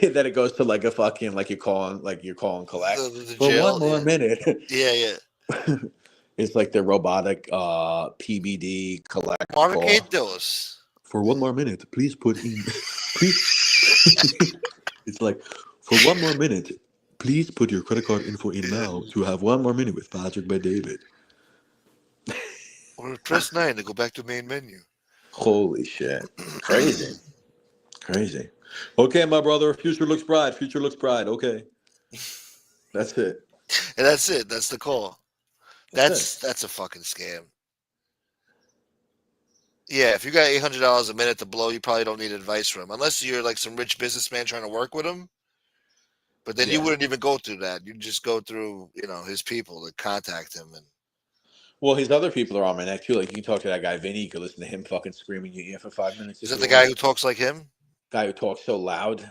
Then it goes to like a fucking like you're calling collect The for jail, one more minute. Yeah. It's like the robotic PBD collect call. Arcade-dos. For one more minute, please put in. Please. It's like, for one more minute, please put your credit card info in now to have one more minute with Patrick by David. Or press 9 to go back to main menu. Holy shit. Crazy. Crazy. Okay, my brother. Future looks bright. Future looks bright. Okay. That's it. And that's it. That's the call. That's a fucking scam. Yeah, if you got $800 a minute to blow, you probably don't need advice from him. Unless you're like some rich businessman trying to work with him. But then you wouldn't even go through that. You'd just go through, his people to contact him. And well, his other people are on my neck too. Like you can talk to that guy Vinny. You can listen to him fucking screaming in your ear for 5 minutes. Is that the guy who talks like him? Guy who talks so loud.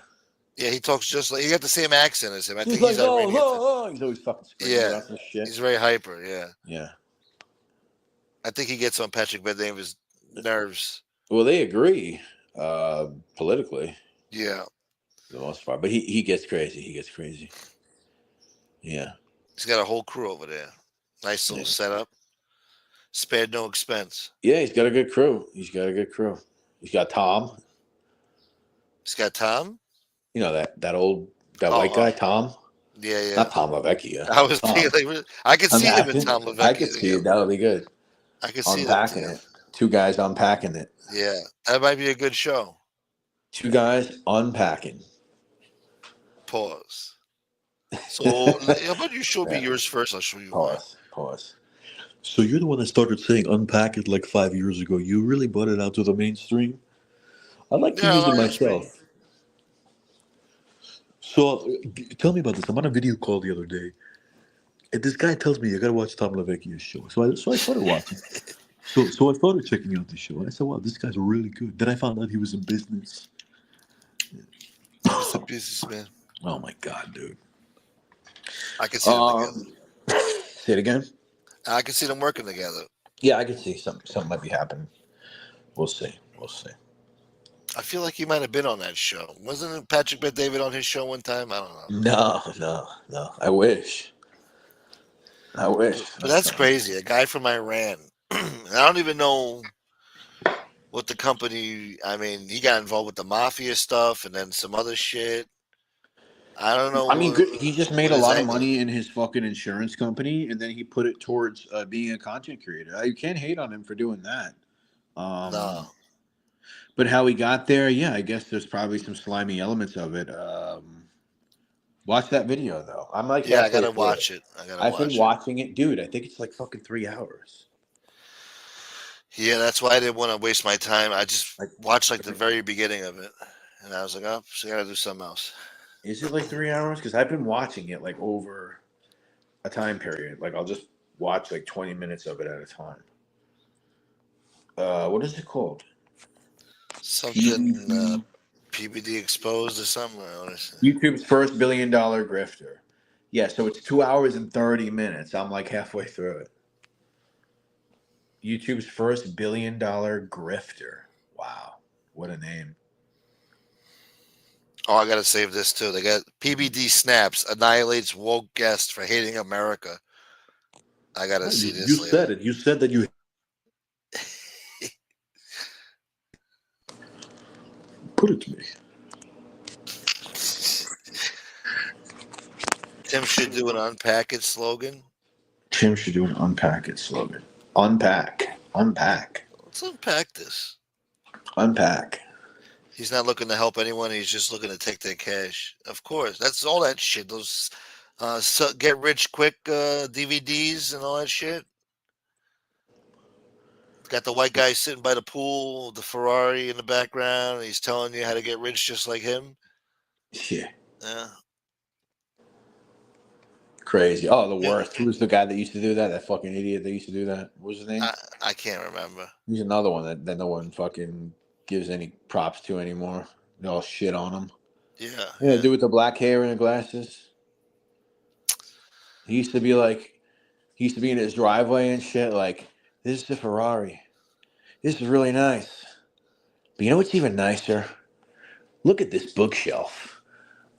Yeah, he talks just like he got the same accent as him. I think He's he's like, Iranian. he's always fucking screaming about some shit. He's very hyper. Yeah. Yeah. I think he gets on Patrick Bet-David's nerves. Well, they agree politically. Yeah. For the most part, but he gets crazy. He gets crazy. Yeah. He's got a whole crew over there. Nice little setup. Spared no expense. Yeah, he's got a good crew. He's got Tom. He's got Tom. You know that white guy, Tom. Yeah. Not Tom Lavecchia. I was thinking, like, I could see him in Tom Lavecchia. I could see it. That would be good. I could see unpacking it. Two guys unpacking it. Yeah, that might be a good show. Two guys unpacking. Pause. So, how about you show me yours first? I'll show you mine. Pause. So you're the one that started saying unpack it like 5 years ago. You really brought it out to the mainstream. I like to use it myself. So tell me about this. I'm on a video call the other day, and this guy tells me you gotta watch Tom Lavecchia's show. So I started watching. So I started checking out the show. I said, "Wow, this guy's really good." Then I found out he was in business. He's a businessman. Oh my god, dude! I can see them together. Say it again. I can see them working together. Yeah, I can see something might be happening. We'll see. I feel like he might have been on that show. Wasn't Patrick Bet-David on his show one time? I don't know. No. I wish. But that's crazy. A guy from Iran. I don't even know what the company. I mean, he got involved with the mafia stuff and then some other shit. I don't know. I mean, he just made a lot of money in his fucking insurance company, and then he put it towards being a content creator. You can't hate on him for doing that. No. But how he got there, yeah, I guess there's probably some slimy elements of it. Watch that video though. I'm like, I gotta watch it. I've been watching it, dude. I think it's like fucking 3 hours. Yeah, that's why I didn't want to waste my time. I just watched like the very beginning of it, and I was like, oh, so I gotta do something else. Is it like 3 hours? Because I've been watching it like over a time period. Like I'll just watch like 20 minutes of it at a time. What is it called? Something PBD exposed or something. YouTube's first $1 billion grifter. Yeah, so it's 2 hours and 30 minutes. I'm like halfway through it. YouTube's first $1 billion grifter. Wow, what a name. Oh, I gotta save this too. They got PBD snaps annihilates woke guest for hating America. I gotta see this. You said it. You said that you. Put it to me. Tim should do an unpack it slogan. Tim should do an unpack it slogan. Unpack. Let's unpack this. Unpack. He's not looking to help anyone. He's just looking to take their cash. Of course. That's all that shit. Those get rich quick DVDs and all that shit. Got the white guy sitting by the pool, the Ferrari in the background. He's telling you how to get rich just like him. Yeah. Yeah. Crazy. Oh, the worst. Who's the guy that used to do that? That fucking idiot that used to do that? What was his name? I can't remember. He's another one that no one fucking gives any props to anymore. They all shit on him. Yeah. Yeah, dude with the black hair and the glasses. He used to be in his driveway and shit. Like, this is a Ferrari. This is really nice. But you know what's even nicer? Look at this bookshelf.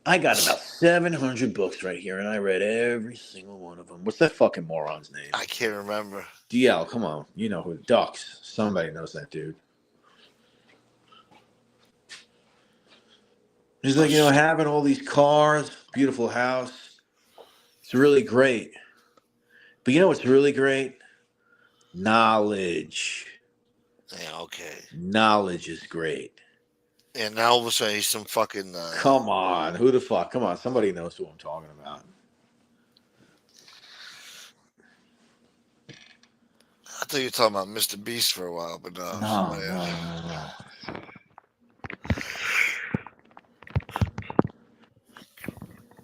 I got about 700 books right here, and I read every single one of them. What's that fucking moron's name? I can't remember. DL, come on. You know who. Ducks. Somebody knows that dude. He's like, having all these cars, beautiful house. It's really great. But you know what's really great? Knowledge. Yeah, okay. Knowledge is great. And now all of a sudden he's some fucking... Come on. Who the fuck? Come on. Somebody knows who I'm talking about. I thought you were talking about Mr. Beast for a while, but no. No.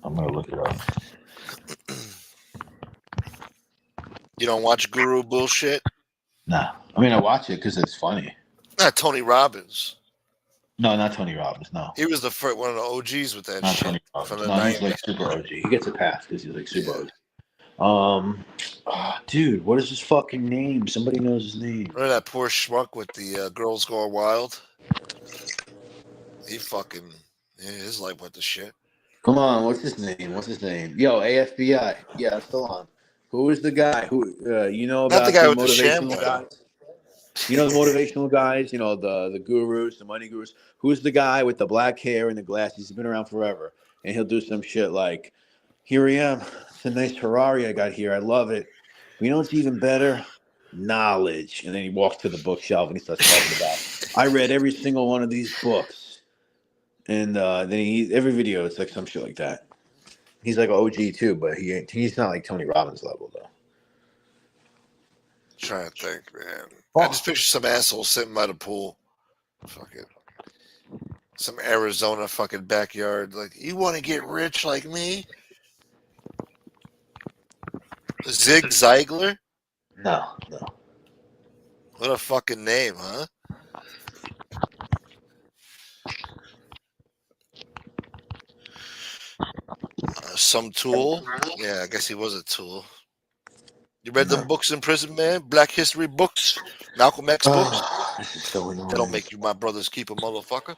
I'm going to look it up. You don't watch Guru bullshit? Nah. I mean, I watch it because it's funny. Not Tony Robbins. No, not Tony Robbins, no. He was the first one of the OGs with that Not shit. Tony Robbins. From the No, 90s. he's like super OG. He gets a pass because he's like super OG. Dude, what is his fucking name? Somebody knows his name. Remember that poor schmuck with the Girls Going Wild? He fucking... Yeah, his life went to shit. Come on, what's his name? Yo, AFBI. Yeah, it's still on. Who is the guy? Who you know about Not the guy with the motivational shambler. guys? You know the motivational guys, the gurus, the money gurus. Who's the guy with the black hair and the glasses? He's been around forever. And he'll do some shit like, here I am. It's a nice Ferrari I got here. I love it. You know what's even better? Knowledge. And then he walks to the bookshelf and he starts talking about, I read every single one of these books. And then every video, it's like some shit like that. He's like an OG too, but he's not like Tony Robbins level though. Trying to think, man. I just picture some asshole sitting by the pool. Fucking some Arizona fucking backyard. Like, you want to get rich like me? Zig Ziglar? No. What a fucking name, huh? Some tool? Yeah, I guess he was a tool. You read them books in prison, man? Black History books? Malcolm X books? This is so annoying. That'll make you my brother's keeper, motherfucker.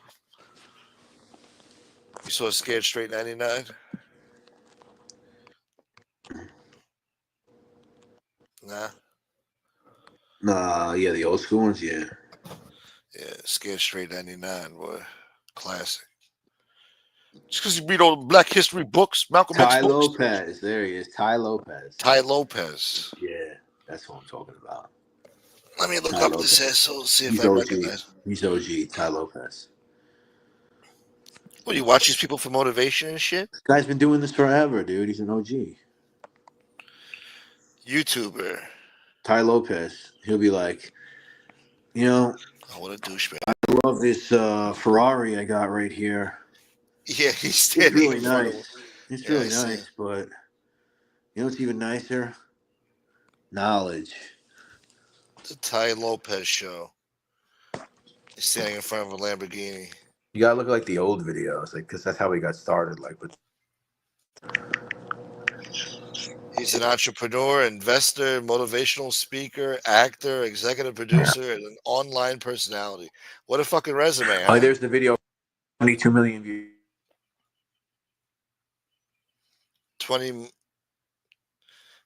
You saw Scared Straight 99? Nah. Yeah, the old school ones, yeah. Yeah, Scared Straight 99, boy. Classic. Just because you read all the Black History books, Malcolm X Ty books. Lopez, there he is. Ty Lopez. Ty Lopez. Yeah, that's what I'm talking about. Let me look Ty up Lopez. this asshole, see if He's I OG. recognize him. He's OG, Ty Lopez. What, you watch these people for motivation and shit? This guy's been doing this forever, dude. He's an OG. YouTuber. Ty Lopez. He'll be like, Oh, what a douchebag. I love this Ferrari I got right here. Yeah, he's It's standing really in front of nice. him. It's Yeah, really I see. nice, but you know what's even nicer? Knowledge. The Ty Lopez show. He's standing in front of a Lamborghini. You gotta look like the old videos, like, because that's how we got started. Like, with He's an entrepreneur, investor, motivational speaker, actor, executive producer, and an online personality. What a fucking resume, huh? oh, there's the video. 22 million views. 20.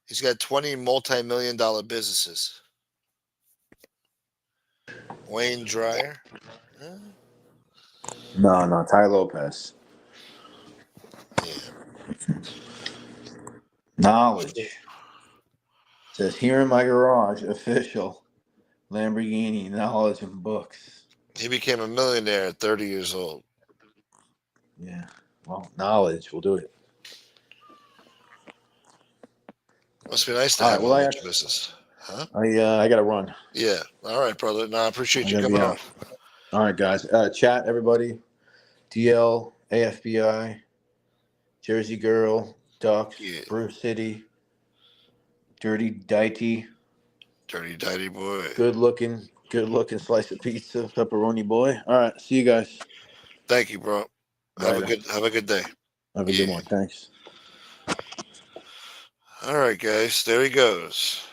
He's got 20 multi-million-dollar businesses. Wayne Dryer. Huh? No, Ty Lopez. Yeah. Knowledge. It says here in my garage, official Lamborghini, knowledge and books. He became a millionaire at 30 years old. Yeah. Well, knowledge will do it. Must be nice to All have right, well, a I rich actually- business. Huh? I gotta run. Yeah. All right, brother. No, I appreciate I you gotta coming be on. out. All right, guys. Chat, everybody. DL, AFBI, Jersey Girl, Ducks, Bruce City, Dirty Dighty. Dirty Dighty boy. Good looking slice of pizza, pepperoni boy. All right, see you guys. Thank you, bro. Have Later. a good day. Have a good one. Thanks. All right, guys. There he goes.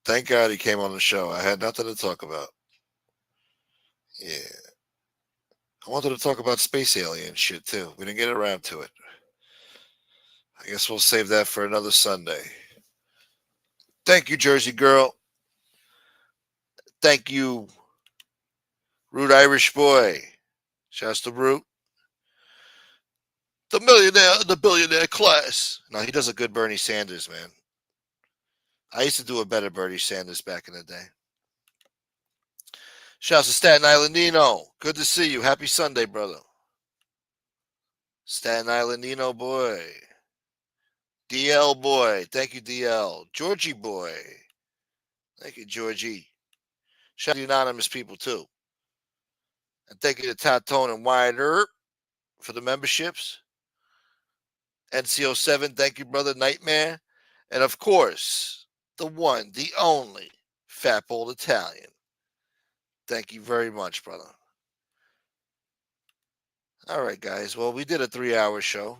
Thank God he came on the show. I had nothing to talk about. Yeah. I wanted to talk about space alien shit, too. We didn't get around to it. I guess we'll save that for another Sunday. Thank you, Jersey Girl. Thank you, Root Irish Boy. Shouts to Root. The millionaire, the billionaire class. No, he does a good Bernie Sanders, man. I used to do a better Bernie Sanders back in the day. Shouts to Staten Island Nino. Good to see you. Happy Sunday, brother. Staten Island Nino boy. DL boy. Thank you, DL. Georgie boy. Thank you, Georgie. Shout out to the anonymous people, too. And thank you to Tatone and Wyatt Earp for the memberships. NCO7, thank you, brother. Nightmare. And, of course, the one, the only, Fat Bold Italian. Thank you very much, brother. All right, guys. Well, we did a 3-hour show.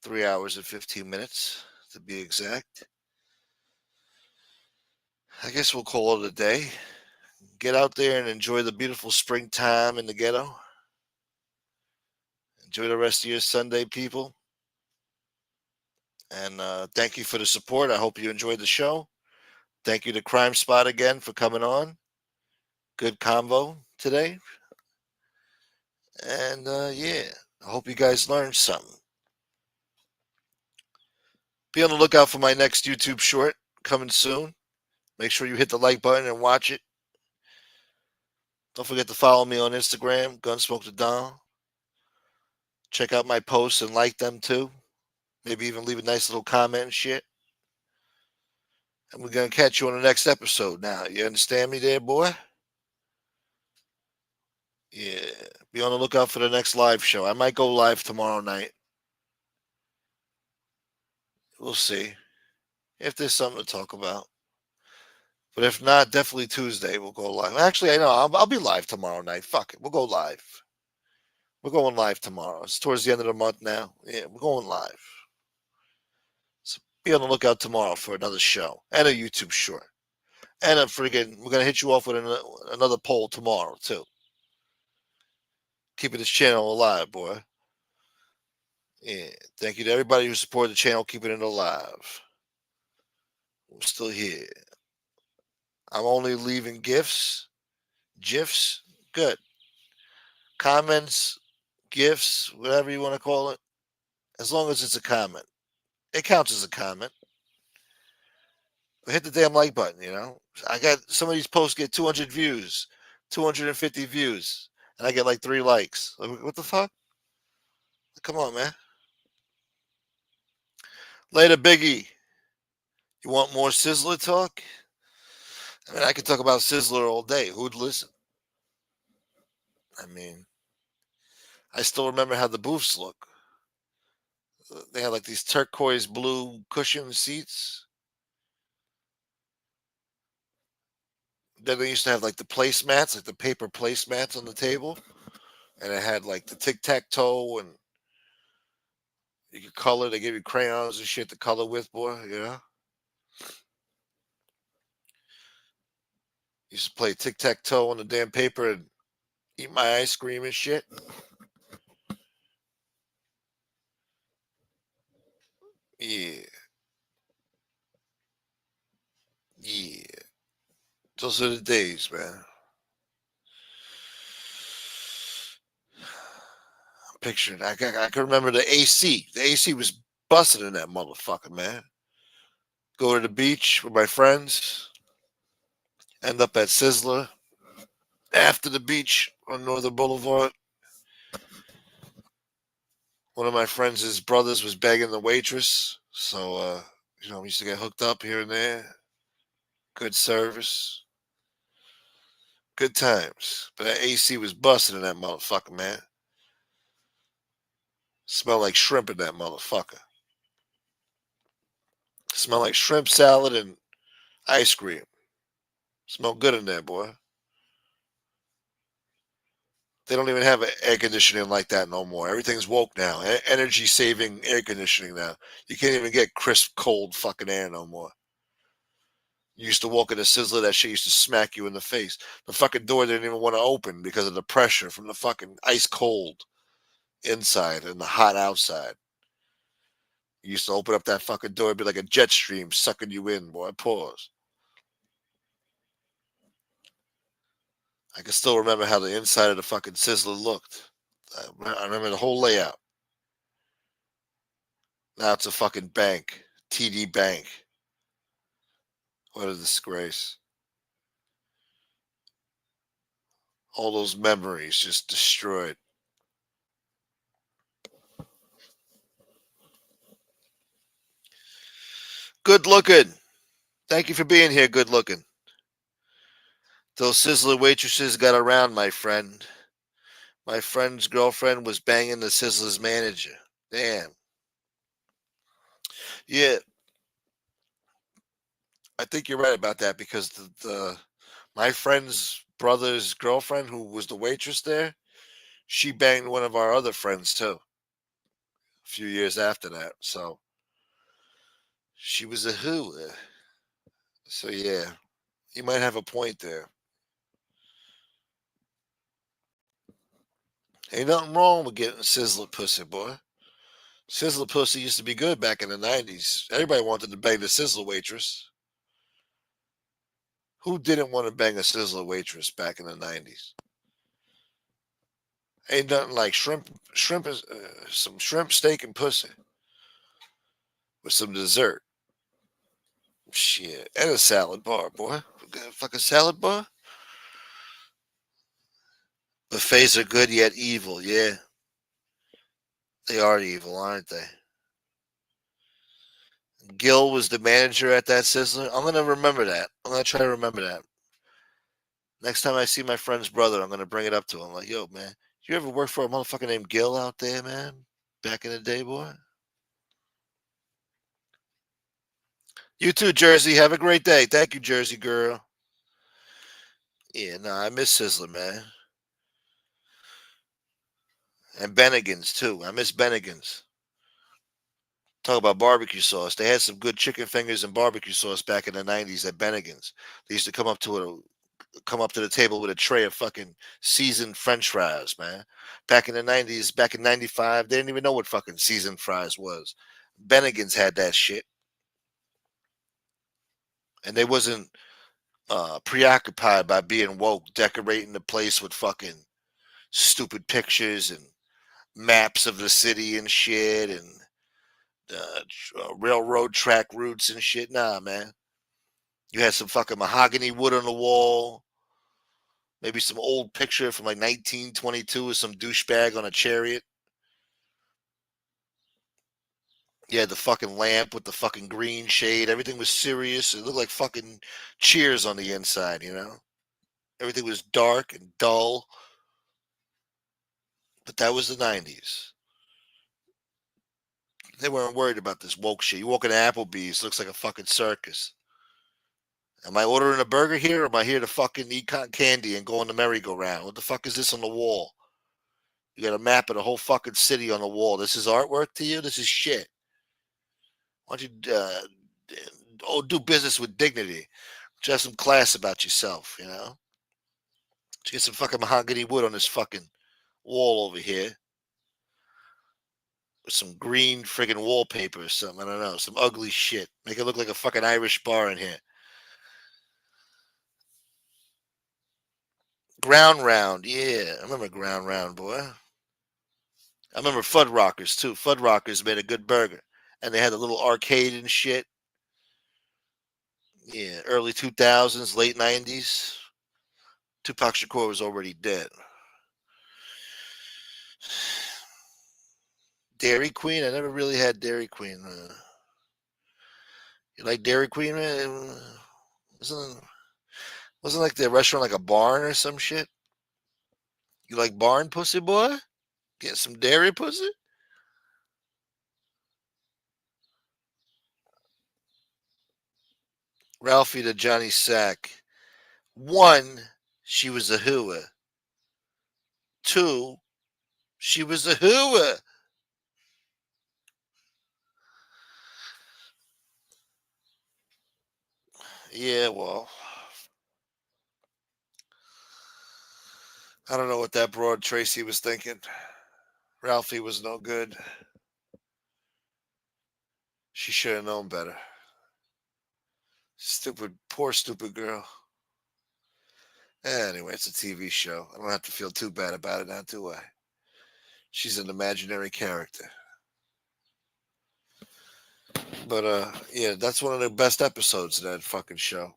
3 hours and 15 minutes, to be exact. I guess we'll call it a day. Get out there and enjoy the beautiful springtime in the ghetto. Enjoy the rest of your Sunday, people. And thank you for the support. I hope you enjoyed the show. Thank you to Crime Spot again for coming on. Good convo today. And yeah, I hope you guys learned something. Be on the lookout for my next YouTube short coming soon. Make sure you hit the like button and watch it. Don't forget to follow me on Instagram, Gunsmoke the Don. Check out my posts and like them too. Maybe even leave a nice little comment and shit. And we're going to catch you on the next episode now. You understand me there, boy? Yeah. Be on the lookout for the next live show. I might go live tomorrow night. We'll see if there's something to talk about. But if not, definitely Tuesday we'll go live. Actually, I know I'll be live tomorrow night. Fuck it. We'll go live. We're going live tomorrow. It's towards the end of the month now. Yeah, we're going live. So be on the lookout tomorrow for another show and a YouTube short. And we're going to hit you off with another poll tomorrow, too. Keeping this channel alive, boy. Yeah. Thank you to everybody who supported the channel, keeping it alive. We're still here. I'm only leaving GIFs. Good. Comments, GIFs, whatever you want to call it. As long as it's a comment. It counts as a comment. But hit the damn like button, you know. I got some of these posts get 200 views, 250 views, and I get like 3 likes. Like, what the fuck? Come on, man. Later, Biggie. You want more Sizzler talk? I mean, I could talk about Sizzler all day. Who'd listen? I mean, I still remember how the booths look. They had like these turquoise blue cushion seats. Then they used to have like the placemats, like the paper placemats on the table. And it had like the tic-tac-toe and you could color. They gave you crayons and shit to color with, boy, you know? Used to play tic-tac-toe on the damn paper and eat my ice cream and shit. Yeah. Yeah. Those are the days, man. I'm picturing. I can remember the AC. The AC was busting in that motherfucker, man. Go to the beach with my friends. End up at Sizzler. After the beach on Northern Boulevard. One of my friends' his brothers was begging the waitress. So, you know, we used to get hooked up here and there. Good service. Good times. But that AC was busting in that motherfucker, man. Smelled like shrimp in that motherfucker. Smelled like shrimp salad and ice cream. Smelled good in there, boy. They don't even have air conditioning like that no more. Everything's woke now. Energy saving air conditioning now. You can't even get crisp, cold fucking air no more. You used to walk in a Sizzler, that shit used to smack you in the face. The fucking door didn't even want to open because of the pressure from the fucking ice cold inside and the hot outside. You used to open up that fucking door, it'd be like a jet stream sucking you in, boy. Pause. I can still remember how the inside of the fucking Sizzler looked. I remember the whole layout. Now it's a fucking bank. TD Bank. What a disgrace. All those memories just destroyed. Good looking. Thank you for being here, good looking. Those Sizzler waitresses got around, my friend. My friend's girlfriend was banging the Sizzler's manager. Damn. Yeah. I think you're right about that because my friend's brother's girlfriend, who was the waitress there, she banged one of our other friends too. A few years after that. So she was a who. So yeah, you might have a point there. Ain't nothing wrong with getting Sizzler pussy, boy. Sizzler pussy used to be good back in the 90s. Everybody wanted to bang the Sizzler waitress. Who didn't want to bang a Sizzler waitress back in the 90s? Ain't nothing like some shrimp, steak, and pussy with some dessert. Shit, and a salad bar, boy. Fucking salad bar. Buffets are good yet evil. Yeah, they are evil, aren't they? Gil was the manager at that Sizzler. I'm gonna remember that. I'm gonna try to remember that. Next time I see my friend's brother, I'm gonna bring it up to him. Like, yo, man, you ever work for a motherfucker named Gil out there, man? Back in the day, boy. You too, Jersey. Have a great day. Thank you, Jersey girl. Yeah, no, I miss Sizzler, man. And Bennigan's too. I miss Bennigan's. Talk about barbecue sauce. They had some good chicken fingers and barbecue sauce back in the 90s at Bennigan's. They used to come up to the table with a tray of fucking seasoned French fries, man. Back in the 90s, back in 95, they didn't even know what fucking seasoned fries was. Bennigan's had that shit. And they wasn't preoccupied by being woke, decorating the place with fucking stupid pictures and maps of the city and shit and railroad track routes and shit. Nah, man. You had some fucking mahogany wood on the wall. Maybe some old picture from like 1922 with some douchebag on a chariot. You had the fucking lamp with the fucking green shade. Everything was serious. It looked like fucking Cheers on the inside, you know? Everything was dark and dull. But that was the 90s. They weren't worried about this woke shit. You walk into Applebee's, looks like a fucking circus. Am I ordering a burger here or am I here to fucking eat cotton candy and go on the merry-go-round? What the fuck is this on the wall? You got a map of the whole fucking city on the wall. This is artwork to you? This is shit. Why don't you do business with dignity? Just have some class about yourself, you know? Just get some fucking mahogany wood on this fucking wall over here. With some green friggin' wallpaper or something. I don't know. Some ugly shit. Make it look like a fucking Irish bar in here. Ground Round. Yeah, I remember Ground Round, boy. I remember Fuddruckers, too. Fuddruckers made a good burger. And they had a little arcade and shit. Yeah, early 2000s, late 90s. Tupac Shakur was already dead. Dairy Queen? I never really had Dairy Queen. You like Dairy Queen, man? Wasn't like the restaurant like a barn or some shit? You like barn pussy, boy? Get some dairy pussy? Ralphie to Johnny Sack. 1, she was a hooah. II, she was a hooer. Yeah, well, I don't know what that broad Tracy was thinking. Ralphie was no good. She should have known better. Poor stupid girl. Anyway, it's a TV show. I don't have to feel too bad about it now, do I? She's an imaginary character. But, yeah, that's one of the best episodes of that fucking show.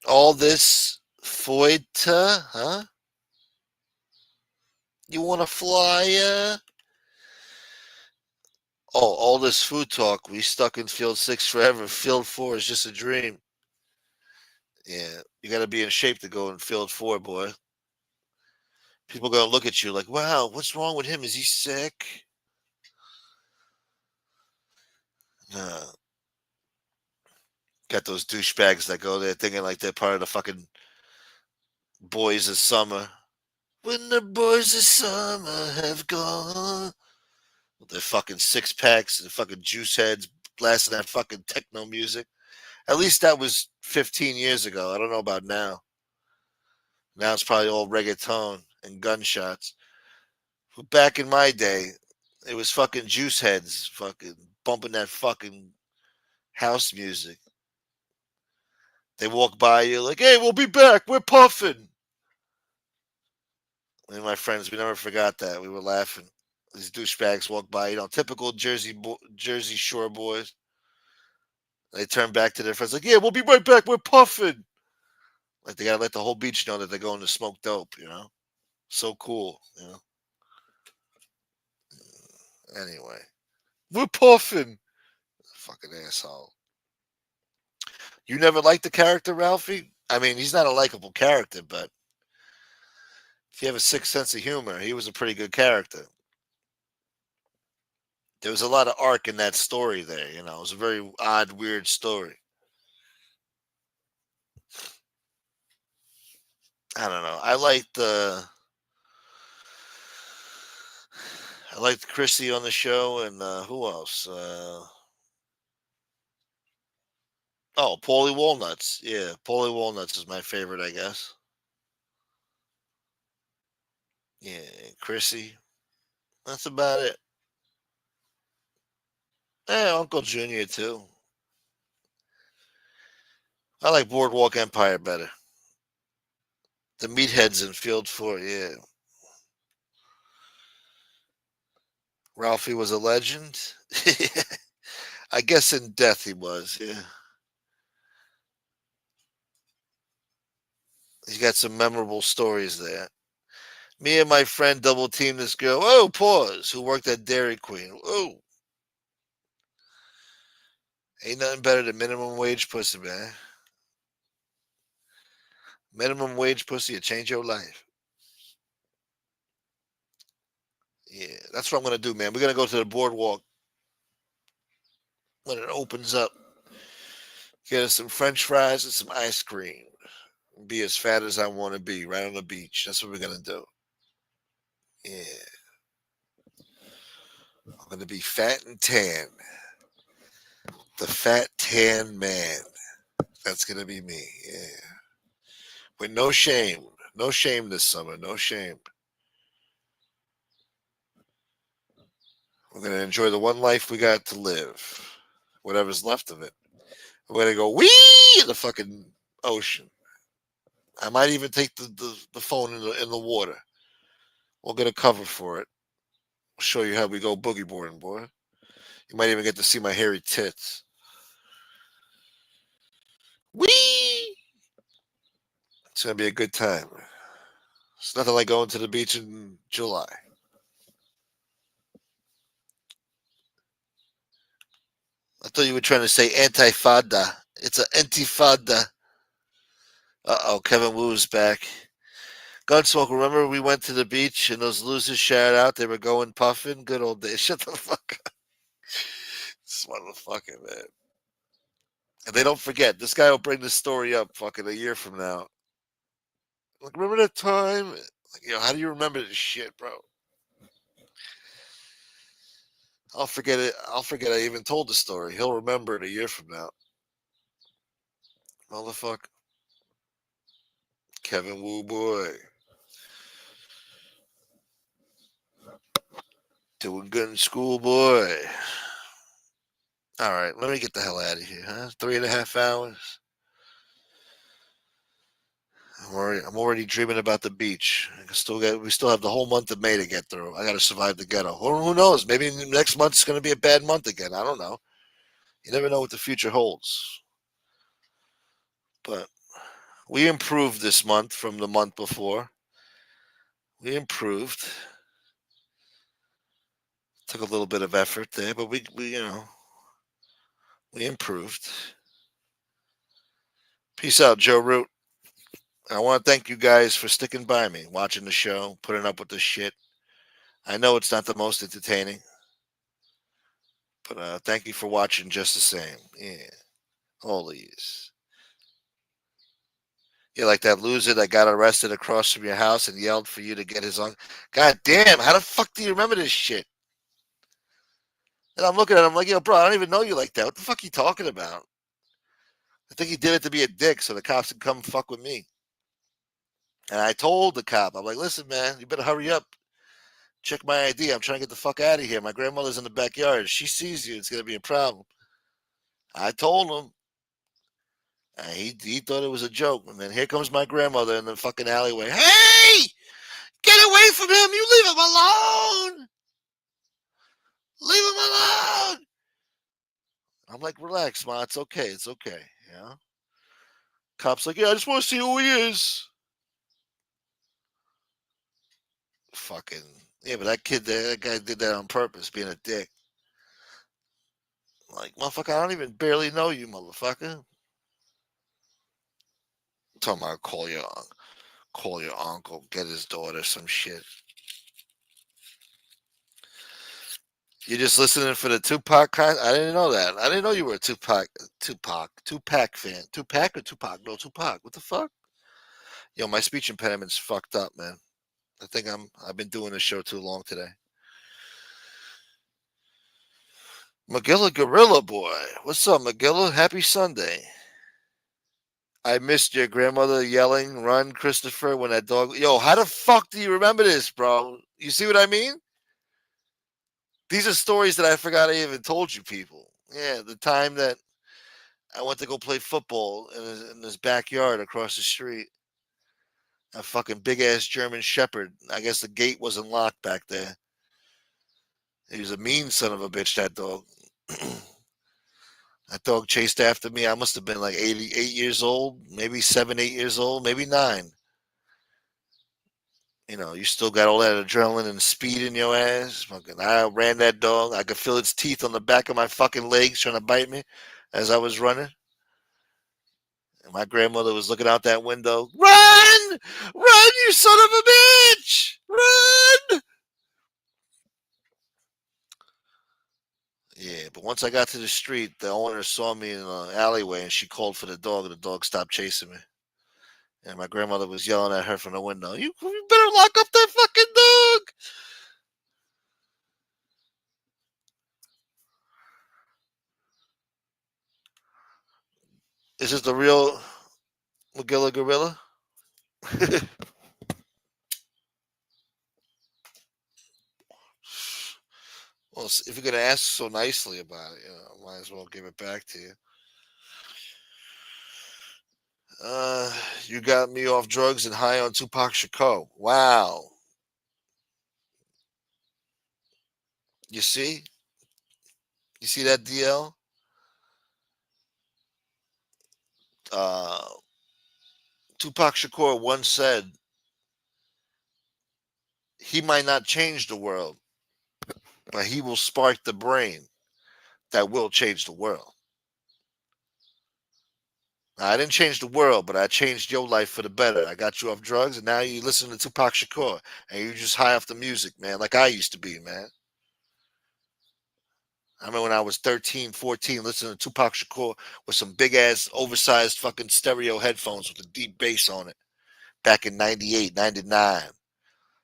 All this Foita, huh? You want to fly, Oh, all this food talk. We stuck in Field 6 forever. Field 4 is just a dream. Yeah, you got to be in shape to go in Field 4, boy. People going to look at you like, wow, what's wrong with him? Is he sick? No. Got those douchebags that go there thinking like they're part of the fucking boys of summer. When the boys of summer have gone. With their fucking six packs and fucking juice heads blasting that fucking techno music. At least that was 15 years ago. I don't know about now. Now it's probably all reggaeton and gunshots. But back in my day, it was fucking juice heads fucking bumping that fucking house music. They walk by you like, hey, we'll be back. We're puffing. Me and my friends, we never forgot that. We were laughing. These douchebags walk by, typical Jersey Shore boys. They turn back to their friends like, yeah, we'll be right back. We're puffing. Like they gotta let the whole beach know that they're going to smoke dope, So cool, Anyway. We're puffing. Fucking asshole. You never liked the character, Ralphie? I mean, he's not a likable character, but if you have a sixth sense of humor, he was a pretty good character. There was a lot of arc in that story there, It was a very odd, weird story. I don't know. I liked Chrissy on the show, and who else? Paulie Walnuts. Yeah, Paulie Walnuts is my favorite, I guess. Yeah, Chrissy. That's about it. Uncle Junior, too. I like Boardwalk Empire better. The meatheads in Field 4, yeah. Ralphie was a legend. I guess in death he was, yeah. He's got some memorable stories there. Me and my friend double teamed this girl. Oh, pause. Who worked at Dairy Queen. Oh. Ain't nothing better than minimum wage pussy, man. Minimum wage pussy will change your life. Yeah, that's what I'm going to do, man. We're going to go to the boardwalk when it opens up. Get us some French fries and some ice cream. Be as fat as I want to be right on the beach. That's what we're going to do. Yeah. I'm going to be fat and tan. The fat tan man. That's going to be me. Yeah. With no shame. No shame this summer. No shame. We're going to enjoy the one life we got to live. Whatever's left of it. We're going to go wee in the fucking ocean. I might even take the phone in the water. We'll get a cover for it. I'll show you how we go boogie boarding, boy. You might even get to see my hairy tits. Wee! It's going to be a good time. It's nothing like going to the beach in July. I thought you were trying to say antifada. It's an intifada. Uh-oh, Kevin Wu's back. Gunsmoke, remember we went to the beach and those losers shouted out they were going puffing? Good old days. Shut the fuck up. This motherfucker, man. And they don't forget. This guy will bring this story up fucking a year from now. Like, remember that time? Like, how do you remember this shit, bro? I'll forget it. I'll forget I even told the story. He'll remember it a year from now. Motherfucker. Kevin Woo boy. Doing good in school, boy. All right, let me get the hell out of here, huh? 3.5 hours. I'm already dreaming about the beach. We still have the whole month of May to get through. I got to survive the ghetto. Who knows? Maybe next month's going to be a bad month again. I don't know. You never know what the future holds. But we improved this month from the month before. We improved. Took a little bit of effort there, but we improved. Peace out, Joe Root. I want to thank you guys for sticking by me, watching the show, putting up with this shit. I know it's not the most entertaining, but thank you for watching just the same. Yeah, all these. You're like that loser that got arrested across from your house and yelled for you to get his own. God damn, how the fuck do you remember this shit? And I'm looking at him like, yo, bro, I don't even know you like that. What the fuck are you talking about? I think he did it to be a dick so the cops can come fuck with me. And I told the cop, I'm like, listen, man, you better hurry up. Check my ID. I'm trying to get the fuck out of here. My grandmother's in the backyard. If she sees you, it's going to be a problem. I told him. And he thought it was a joke. And then here comes my grandmother in the fucking alleyway. Hey! Get away from him! You leave him alone! Leave him alone! I'm like, relax, ma. It's okay. It's okay. Yeah. Cop's like, yeah, I just want to see who he is. Fucking yeah, but that guy did that on purpose, being a dick. Like, motherfucker, I don't even barely know you, motherfucker. I'm talking about call your uncle, get his daughter some shit. You just listening for the Tupac I didn't know that. I didn't know you were a Tupac fan. Tupac or Tupac? No, Tupac. What the fuck? Yo, my speech impediment's fucked up, man. I think I've been doing this show too long today. Magilla Gorilla Boy. What's up, Magilla? Happy Sunday. I missed your grandmother yelling, run, Christopher, when that dog... Yo, how the fuck do you remember this, bro? You see what I mean? These are stories that I forgot I even told you people. Yeah, the time that I went to go play football in his backyard across the street. A fucking big-ass German Shepherd. I guess the gate wasn't locked back there. He was a mean son of a bitch, that dog. That dog chased after me. I must have been like 8 years old, maybe 7, 8 years old, maybe 9. You know, you still got all that adrenaline and speed in your ass. Fucking, I ran that dog. I could feel its teeth on the back of my fucking legs trying to bite me as I was running. And my grandmother was looking out that window. Run! Run, you son of a bitch! Run! Yeah, but once I got to the street, the owner saw me in an alleyway and she called for the dog, and the dog stopped chasing me. And my grandmother was yelling at her from the window, you better lock up that fucking dog! Is this the real Magilla Gorilla? Well, if you're going to ask so nicely about it, I might as well give it back to you. You got me off drugs and high on Tupac Shakur. Wow. You see? You see that, DL? Tupac Shakur once said, he might not change the world, but he will spark the brain that will change the world. Now, I didn't change the world, but I changed your life for the better. I got you off drugs, and now you listen to Tupac Shakur, and you just high off the music, man, like I used to be, man. I remember when I was 13, 14, listening to Tupac Shakur with some big-ass, oversized fucking stereo headphones with a deep bass on it back in 98, 99.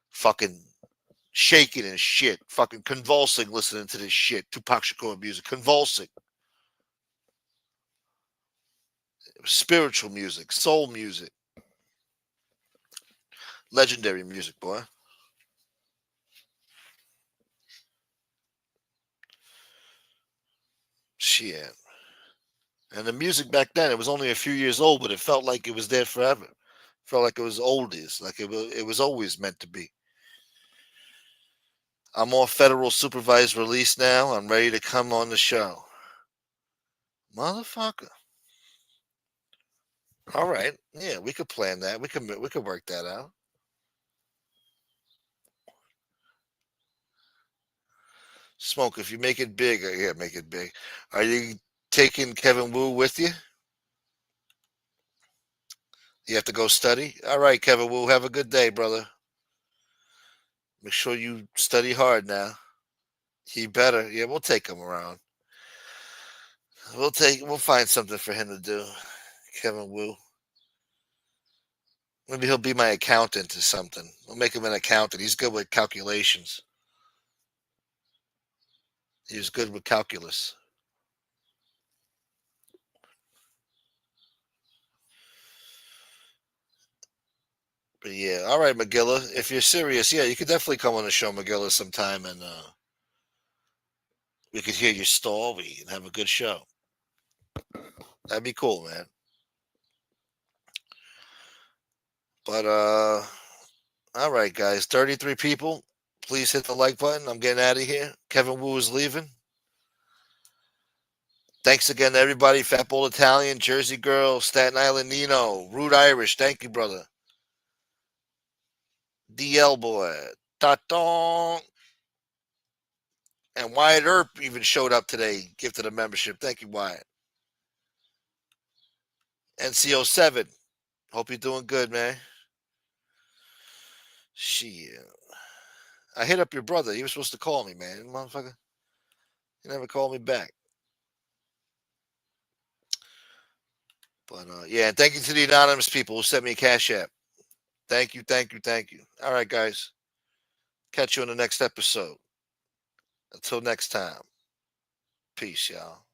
Fucking shaking and shit. Fucking convulsing listening to this shit. Tupac Shakur music. Convulsing. Spiritual music. Soul music. Legendary music, boy. Shit. And the music back then, it was only a few years old, but it felt like it was there forever. It felt like it was oldies, like it was always meant to be. I'm off federal supervised release now. I'm ready to come on the show. Motherfucker. All right. Yeah, we could plan that. We could work that out. Smoke, if you make it big, yeah, make it big. Are you taking Kevin Wu with you? You have to go study? All right, Kevin Wu, have a good day, brother. Make sure you study hard now. He better. Yeah, we'll take him around. We'll find something for him to do. Kevin Wu. Maybe he'll be my accountant or something. We'll make him an accountant. He's good with calculations. He's good with calculus. But yeah, all right, McGilla. If you're serious, yeah, you could definitely come on the show, McGilla, sometime, and we could hear your story and have a good show. That'd be cool, man. But all right, guys, 33 people. Please hit the like button. I'm getting out of here. Kevin Wu is leaving. Thanks again to everybody. Fat Bowl Italian, Jersey Girl, Staten Island Nino, Rude Irish. Thank you, brother. DL Boy, Tatong, and Wyatt Earp even showed up today. Gifted a membership. Thank you, Wyatt. NCO7. Hope you're doing good, man. Shit. I hit up your brother. He was supposed to call me, man. Motherfucker. He never called me back. But yeah, and thank you to the anonymous people who sent me a Cash App. Thank you, thank you, thank you. All right, guys. Catch you in the next episode. Until next time. Peace, y'all.